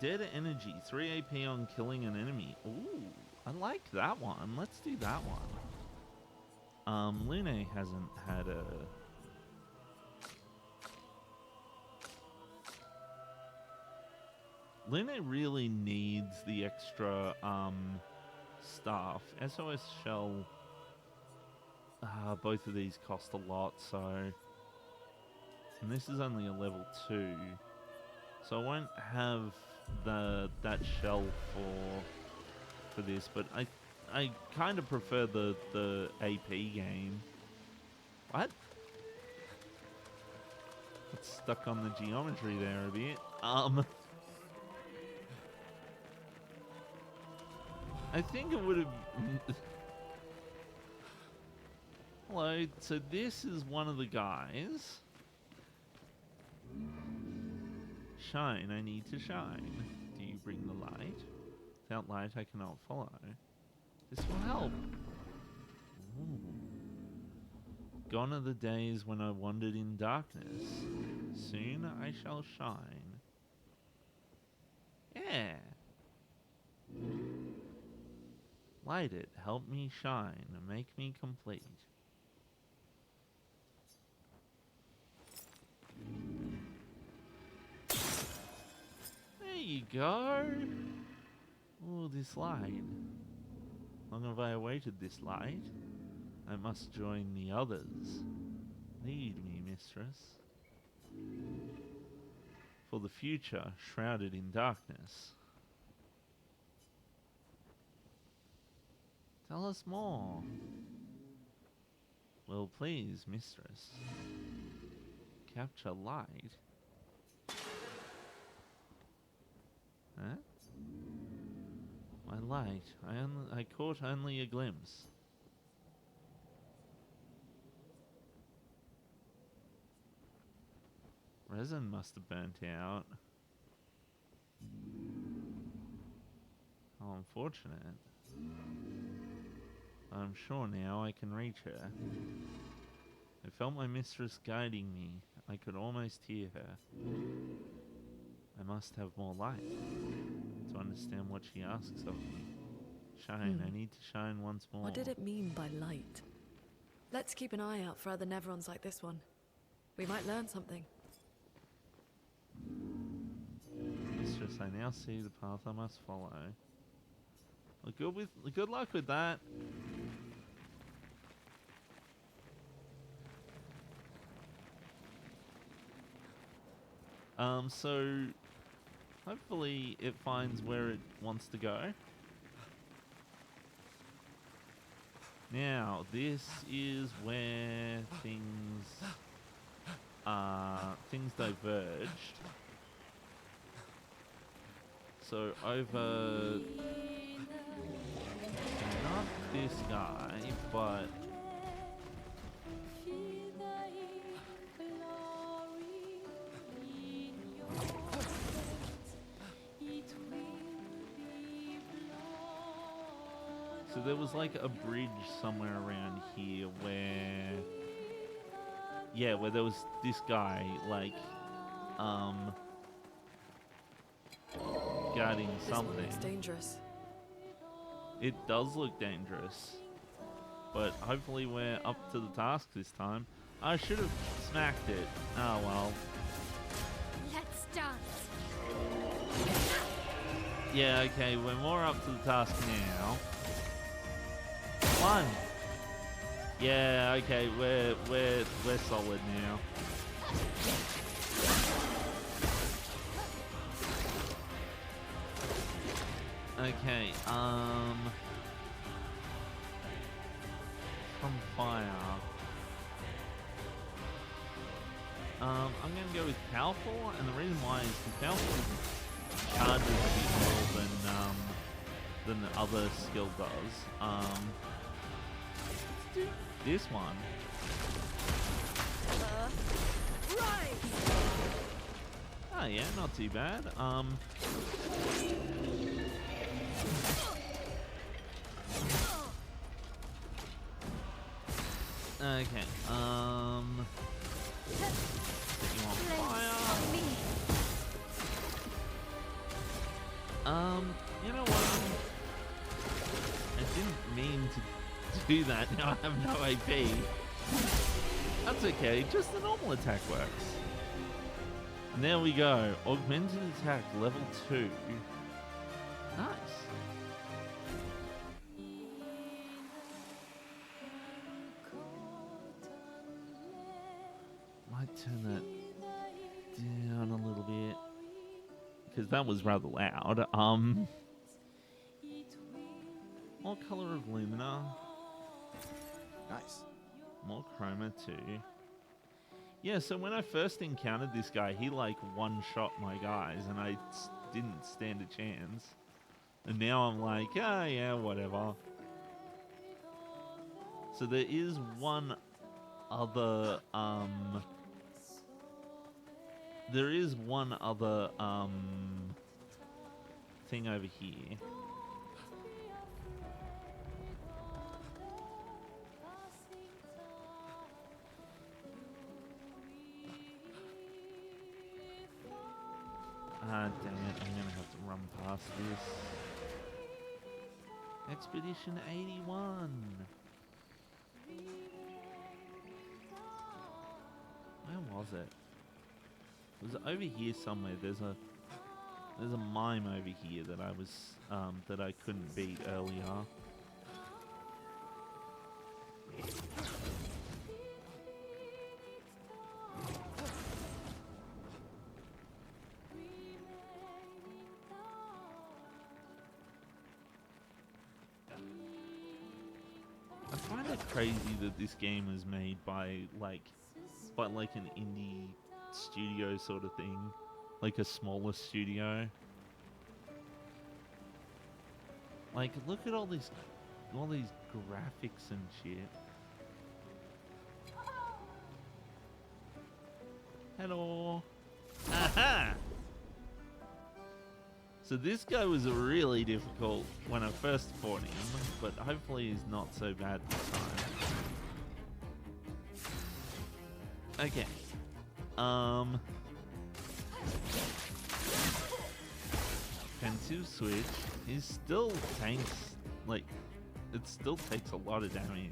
earlier. Dead energy, 3 AP on killing an enemy. Ooh, I like that one. Let's do that one. Lune hasn't had a... Lune really needs the extra staff. SOS Shell... both of these cost a lot, so... And this is only a level 2. So I won't have that shell for this, but I kind of prefer the AP game. What? Got stuck on the geometry there a bit. I think it would have... Hello, so this is one of the guys. Shine, I need to shine. Do you bring the light? Without light, I cannot follow. This will help. Ooh. Gone are the days when I wandered in darkness. Soon I shall shine. Yeah. Light it, help me shine, make me complete. There you go. Oh, this light. Long have I awaited this light. I must join the others. Lead me, mistress. For the future, shrouded in darkness. Tell us more. Well, please, mistress. Capture light. Huh? My light. I caught only a glimpse. Resin must have burnt out. How unfortunate. I'm sure now I can reach her. I felt my mistress guiding me. I could almost hear her. I must have more light to understand what she asks of me. Shine, I need to shine once more. What did it mean by light? Let's keep an eye out for other Nevrons like this one. We might learn something. Mistress, I now see the path I must follow. Good luck with that. So hopefully it finds where it wants to go. Now, this is where things diverged. So over, not this guy, but So there was like a bridge somewhere around here where, yeah, where there was this guy like, guarding This one something. looks dangerous. It does look dangerous, but hopefully we're up to the task this time. I should have smacked it. Oh well. Let's dance. Yeah, okay, we're more up to the task now. One. Yeah, okay, we're solid now. Okay, from fire. I'm gonna go with powerful, and the reason why is because powerful charges a bit more than the other skill does. Let's do this one. Right. Oh yeah, not too bad. Okay. Set you on fire. You know what? I didn't mean to do that. Now I have no AP. That's okay. Just the normal attack works. And there we go. Augmented attack level 2. Nice. Might turn that down a little bit, because that was rather loud. More color of Lumina. Nice. More chroma too. Yeah, so when I first encountered this guy, he like one-shot my guys, and I didn't stand a chance. And now I'm like, ah, yeah, whatever. So there is one other, there is one other, thing over here. Ah, dang it, I'm gonna have to run past this. Expedition 81. Where was it? It was over here somewhere. There's a mime over here that I was that I couldn't beat earlier. I find it crazy that this game is made by like an indie studio sort of thing, like a smaller studio. Like, look at all these graphics and shit. Hello. Aha! So this guy was really difficult when I first fought him, but hopefully he's not so bad this time. Okay. Offensive switch. He still tanks, like, it still takes a lot of damage.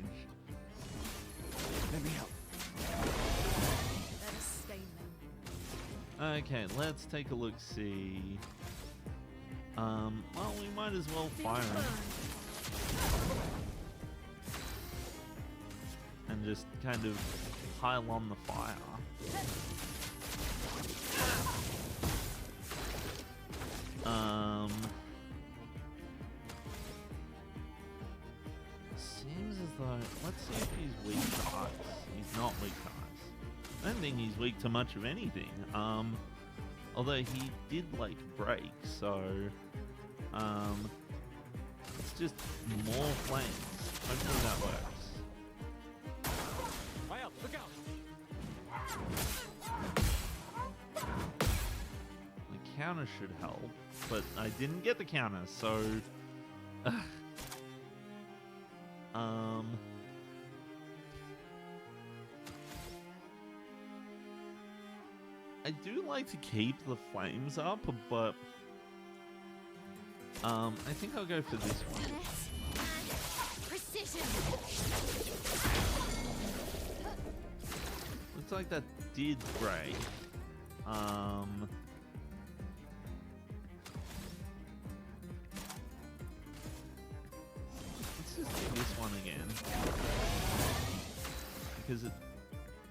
Let me help. Let us stay now. Okay, let's take a look, see. Well, we might as well fire him. And just kind of pile on the fire. Seems as though, let's see if he's weak to ice. He's not weak to ice. I don't think he's weak to much of anything. Although he did like break, so it's just more flames. Hopefully that works. Fire, look out! The counter should help, but I didn't get the counter, so I do like to keep the flames up, but I think I'll go for this one. Precision. Looks like that did break. Let's just do this one again. Because it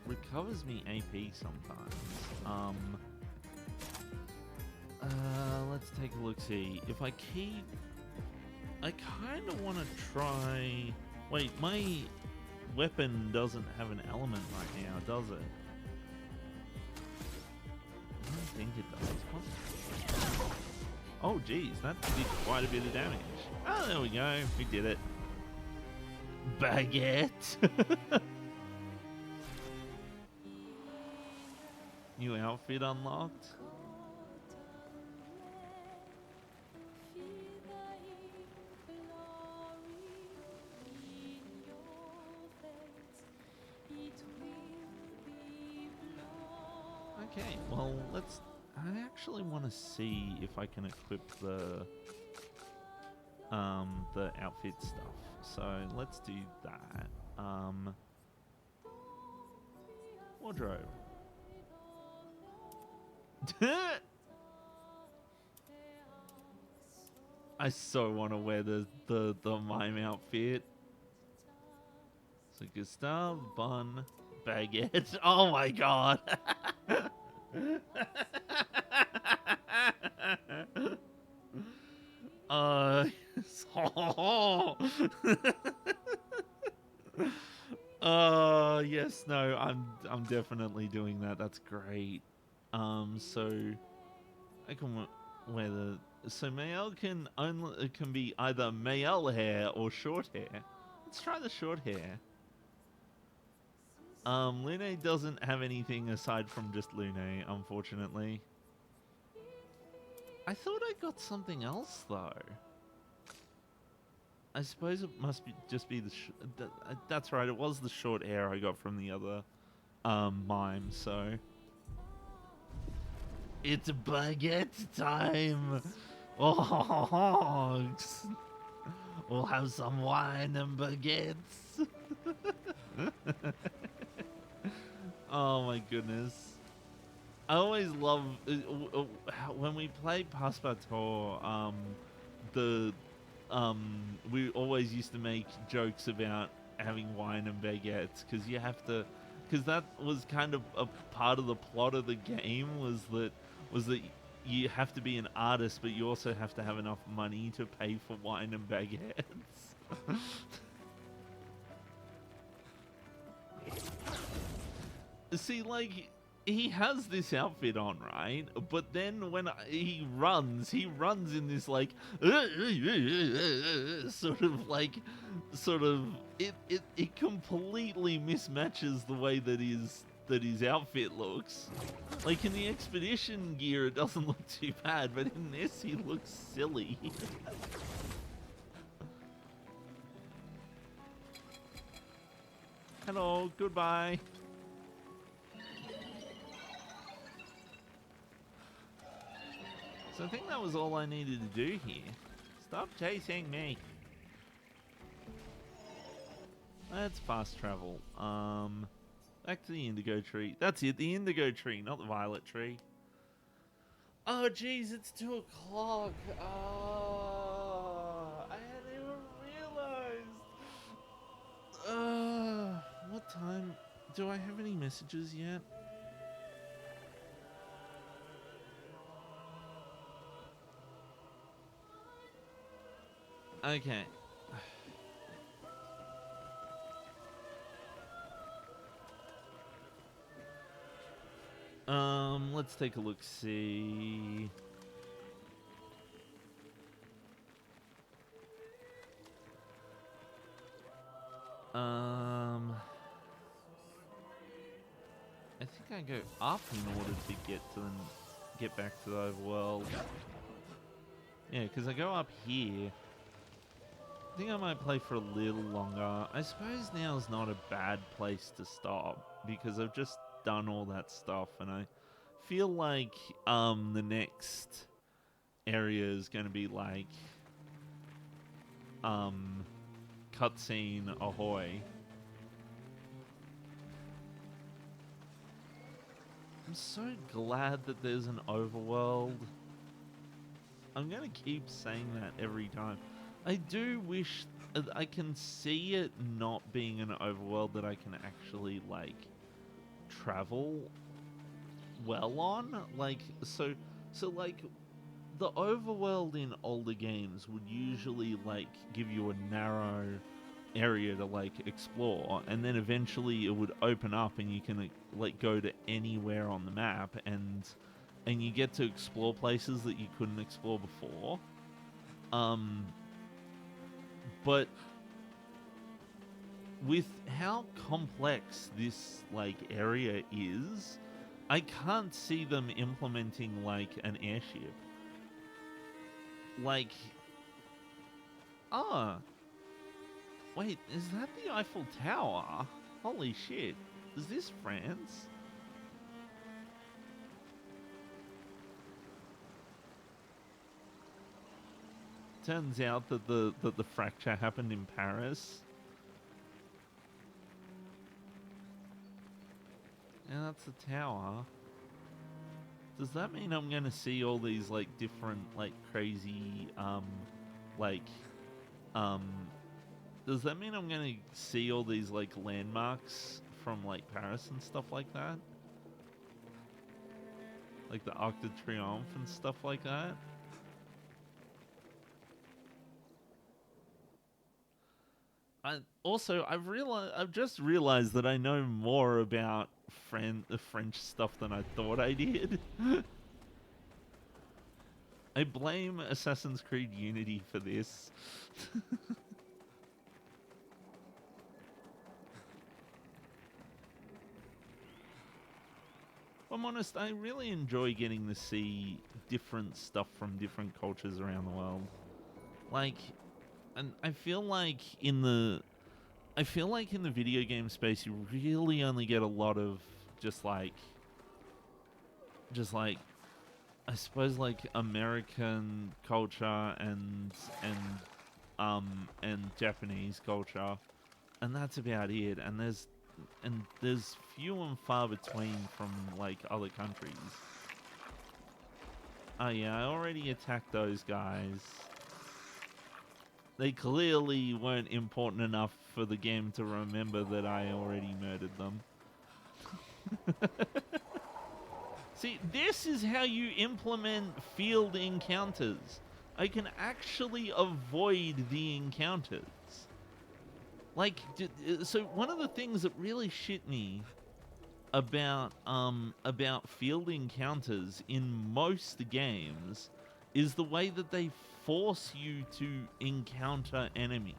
recovers me AP sometimes. Let's take a look-see. If I keep... I kind of want to try... Wait, my weapon doesn't have an element right now, does it? I don't think it does. Oh, geez, that did quite a bit of damage. Oh, there we go. We did it. Baguette! New outfit unlocked. Okay, well, let's... I actually want to see if I can equip the outfit stuff. So let's do that. Wardrobe. I so want to wear the mime outfit. So Gustav, bun, baguette. Oh my god. Yes, no, I'm definitely doing that. That's great. So I can wear the... So Mael can be either Mael hair or short hair. Let's try the short hair. Lune doesn't have anything aside from just Lune, unfortunately. I thought I got something else though. I suppose it must be just be the... that's right, it was the short hair I got from the other mime, so... It's baguette time! Oh, we'll have some wine and baguettes. Oh my goodness. I always love when we play Passepartout, we always used to make jokes about having wine and baguettes because you have to, because that was kind of a part of the plot of the game was that you have to be an artist, but you also have to have enough money to pay for wine and baguettes. See, like, he has this outfit on, right? But then when he runs in this, like, it completely mismatches the way that his outfit looks. Like, in the expedition gear, it doesn't look too bad, but in this, he looks silly. Hello, goodbye. So I think that was all I needed to do here. Stop chasing me. Let's fast travel. Back to the indigo tree. That's it, the indigo tree, not the violet tree. Oh, jeez, it's 2 o'clock. I hadn't even realized. What time? Do I have any messages yet? Okay. Let's take a look, see. I think I go up in order to get back to the overworld. Yeah, because I go up here. I think I might play for a little longer. I suppose now is not a bad place to stop because I've just done all that stuff, and I feel like the next area is going to be like cutscene ahoy. I'm so glad that there's an overworld. I'm going to keep saying that every time. I do wish I can see it not being an overworld that I can actually, like, travel well on. Like, so like, the overworld in older games would usually, like, give you a narrow area to, like, explore, and then eventually it would open up and you can, like, go to anywhere on the map, and you get to explore places that you couldn't explore before. But with how complex this, like, area is, I can't see them implementing, like, an airship. Like, wait, is that the Eiffel Tower? Holy shit. Is this France? Turns out that the fracture happened in Paris. Yeah, that's the tower. Does that mean I'm gonna see all these, like, different, like, crazy, does that mean I'm gonna see all these, like, landmarks from, like, Paris and stuff like that? Like the Arc de Triomphe and stuff like that? I've just realized that I know more about French stuff than I thought I did. I blame Assassin's Creed Unity for this. If I'm honest, I really enjoy getting to see different stuff from different cultures around the world. Like, and I feel like in the video game space, you really only get a lot of just like I suppose, like, American culture and Japanese culture, and that's about it. And there's few and far between from, like, other countries. Oh yeah, I already attacked those guys. They clearly weren't important enough for the game to remember that I already murdered them. See, this is how you implement field encounters. I can actually avoid the encounters. Like, so one of the things that really shit me about field encounters in most games is the way that they force you to encounter enemies.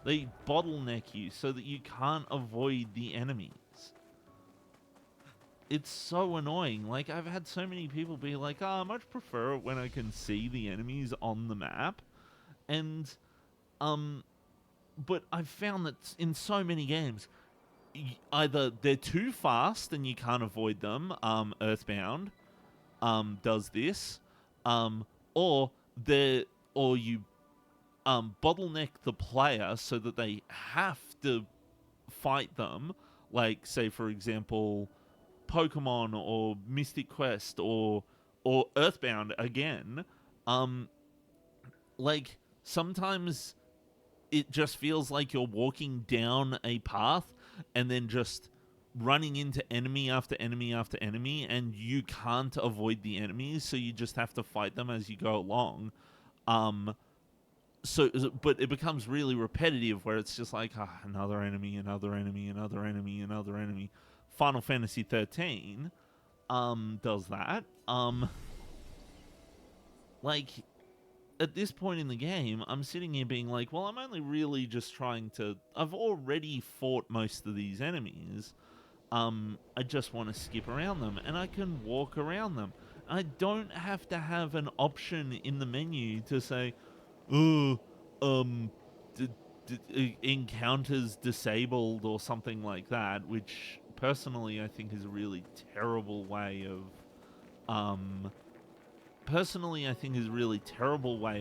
They bottleneck you so that you can't avoid the enemies. It's so annoying. Like, I've had so many people be like, I much prefer it when I can see the enemies on the map. And, but I've found that in so many games, either they're too fast and you can't avoid them, Earthbound does this, or you bottleneck the player so that they have to fight them, like, say, for example, Pokemon or Mystic Quest or Earthbound again. Like, sometimes it just feels like you're walking down a path and then just running into enemy after enemy after enemy, and you can't avoid the enemies, so you just have to fight them as you go along. But it becomes really repetitive, where it's just like, another enemy, another enemy, another enemy, another enemy. Final Fantasy 13 does that. Like, at this point in the game, I'm sitting here being like, well, I'm only really just trying to... I've already fought most of these enemies. I just want to skip around them, and I can walk around them. I don't have to have an option in the menu to say, encounters disabled or something like that, which personally I think is a really terrible way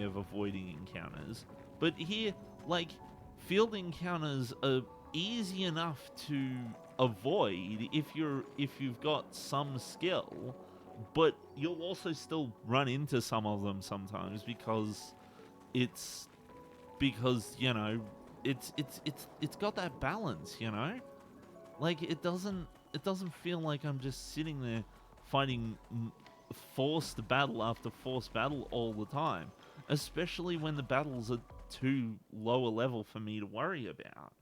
of avoiding encounters. But here, like, field encounters are easy enough to avoid if you've got some skill, but you'll also still run into some of them sometimes because you know it's got that balance, you know, like it doesn't feel like I'm just sitting there fighting forced battle after forced battle all the time, especially when the battles are too low a level for me to worry about.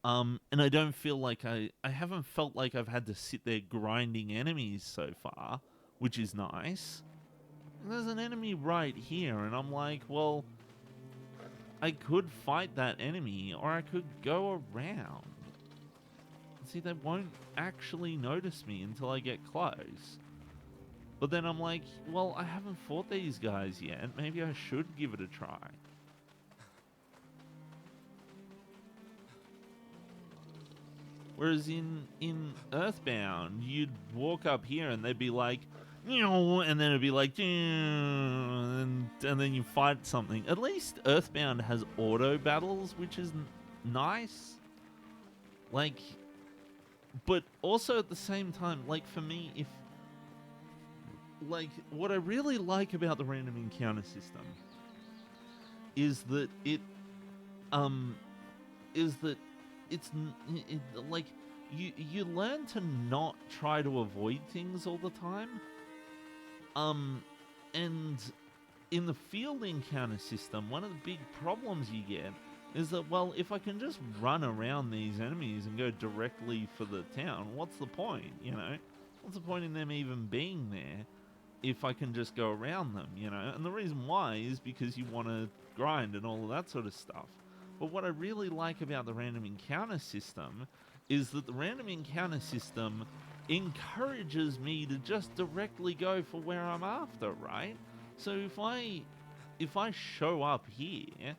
And I don't feel like I haven't felt like I've had to sit there grinding enemies so far, which is nice. There's an enemy right here, and I'm like, well, I could fight that enemy, or I could go around. See, they won't actually notice me until I get close. But then I'm like, well, I haven't fought these guys yet. Maybe I should give it a try. Whereas in Earthbound, you'd walk up here and they'd be like, and then it'd be like, and then you fight something. At least Earthbound has auto battles, which is nice. Like, but also at the same time, like for me, what I really like about the random encounter system is that like you learn to not try to avoid things all the time. And in the field encounter system, one of the big problems you get is that, well, if I can just run around these enemies and go directly for the town, what's the point, you know? What's the point in them even being there if I can just go around them, you know? And the reason why is because you want to grind and all of that sort of stuff. But what I really like about the random encounter system is that the random encounter system encourages me to just directly go for where I'm after, right? So if I show up here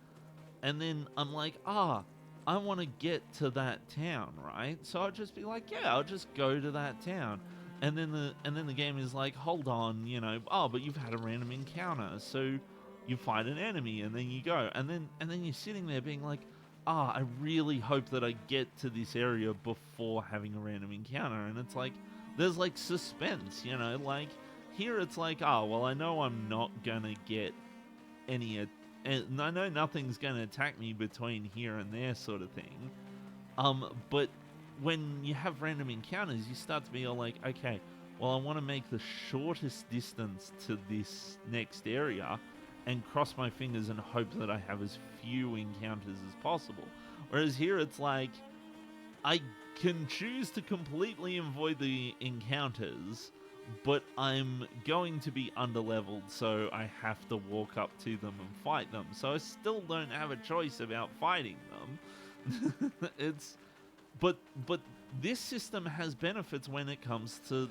and then I'm like, I want to get to that town, right? So I'll just be like, yeah, I'll just go to that town. And then the game is like, hold on, you know, but you've had a random encounter, so you fight an enemy and then you go, and then you're sitting there being like, I really hope that I get to this area before having a random encounter. And it's like, there's like suspense, you know, like here it's like, well, I know I'm not gonna get any, and I know nothing's gonna attack me between here and there sort of thing. But when you have random encounters, you start to be all like, okay, well, I want to make the shortest distance to this next area and cross my fingers and hope that I have as few encounters as possible. Whereas here it's like, I can choose to completely avoid the encounters, but I'm going to be underleveled, so I have to walk up to them and fight them. So I still don't have a choice about fighting them. But this system has benefits when it comes to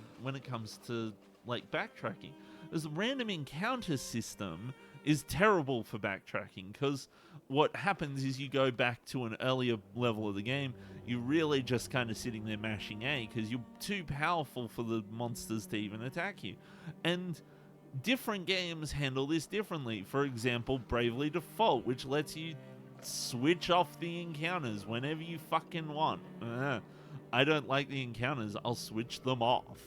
like backtracking. This random encounter system is terrible for backtracking, because what happens is you go back to an earlier level of the game, you're really just kind of sitting there mashing A because you're too powerful for the monsters to even attack you. And different games handle this differently. For example, Bravely Default, which lets you switch off the encounters whenever you fucking want. I don't like the encounters, I'll switch them off.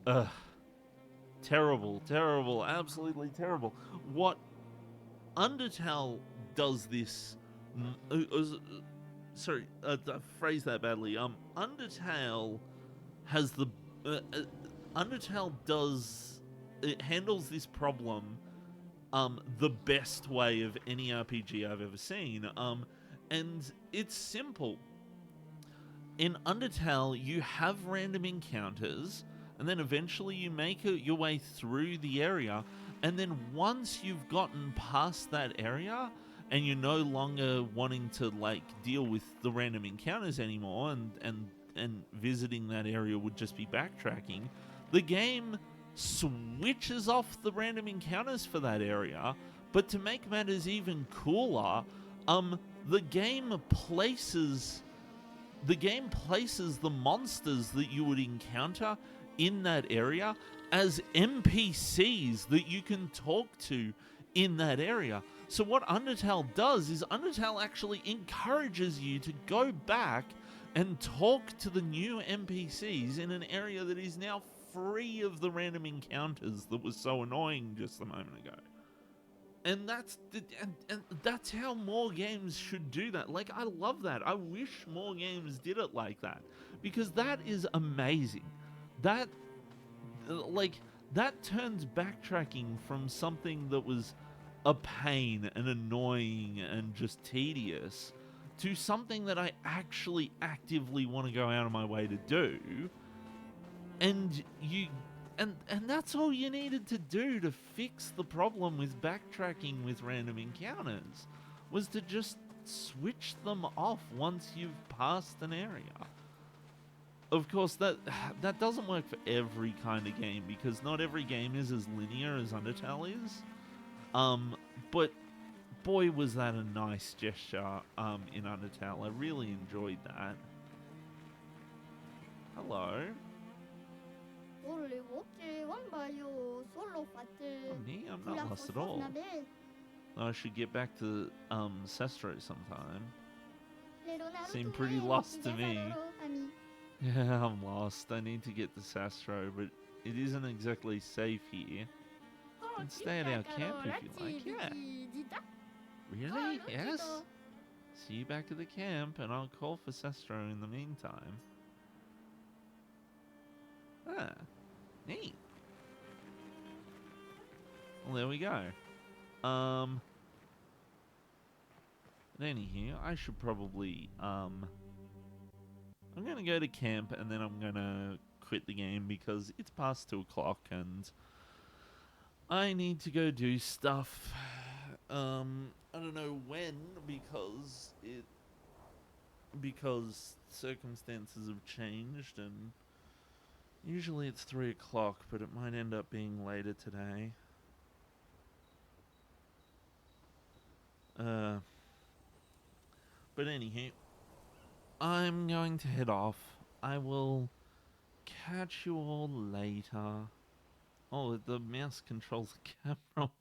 Ugh. Terrible, absolutely terrible. What Undertale does this... sorry, I phrased that badly. Undertale has the... Undertale does... It handles this problem the best way of any RPG I've ever seen. And it's simple. In Undertale, you have random encounters, and then eventually you make your way through the area, and then once you've gotten past that area, and you're no longer wanting to like deal with the random encounters anymore, and visiting that area would just be backtracking, the game switches off the random encounters for that area. But to make matters even cooler, the game places the monsters that you would encounter in that area as NPCs that you can talk to in that area. So what Undertale does is Undertale actually encourages you to go back and talk to the new NPCs in an area that is now free of the random encounters that was so annoying just a moment ago. And that's how more games should do that. Like, I love that. I wish more games did it like that, because that is amazing. That turns backtracking from something that was a pain and annoying and just tedious to something that I actually actively want to go out of my way to do. And that's all you needed to do to fix the problem with backtracking with random encounters, was to just switch them off once you've passed an area. Of course, that doesn't work for every kind of game, because not every game is as linear as Undertale is. But boy, was that a nice gesture in Undertale. I really enjoyed that. Hello. Oh, me? I'm not lost at all. I should get back to Sestro sometime. Seem pretty lost to me. Yeah, I'm lost. I need to get to Sestro, but it isn't exactly safe here. You can stay at our camp if you like. Yeah. Really? Yes? See you back at the camp, and I'll call for Sestro in the meantime. Ah, neat. Well, there we go. But anywho, I should probably, I'm gonna go to camp, and then I'm gonna quit the game because it's past 2 o'clock, and I need to go do stuff. I don't know when, because circumstances have changed, and usually it's 3 o'clock, but it might end up being later today. But anywho, I'm going to head off. I will catch you all later. Oh, the mouse controls the camera.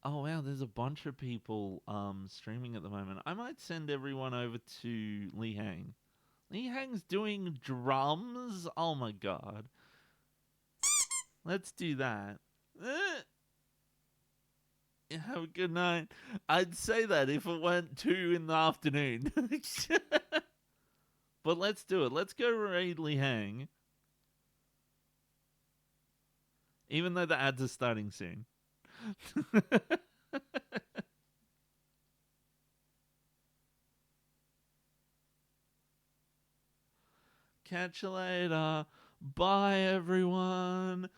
Oh wow, there's a bunch of people streaming at the moment. I might send everyone over to Li Hang. Li Hang's doing drums? Oh my god. Let's do that. Have a good night. I'd say that if it weren't 2 in the afternoon. But let's do it. Let's go raid Li Hang. Even though the ads are starting soon. Catch you later. Bye, everyone.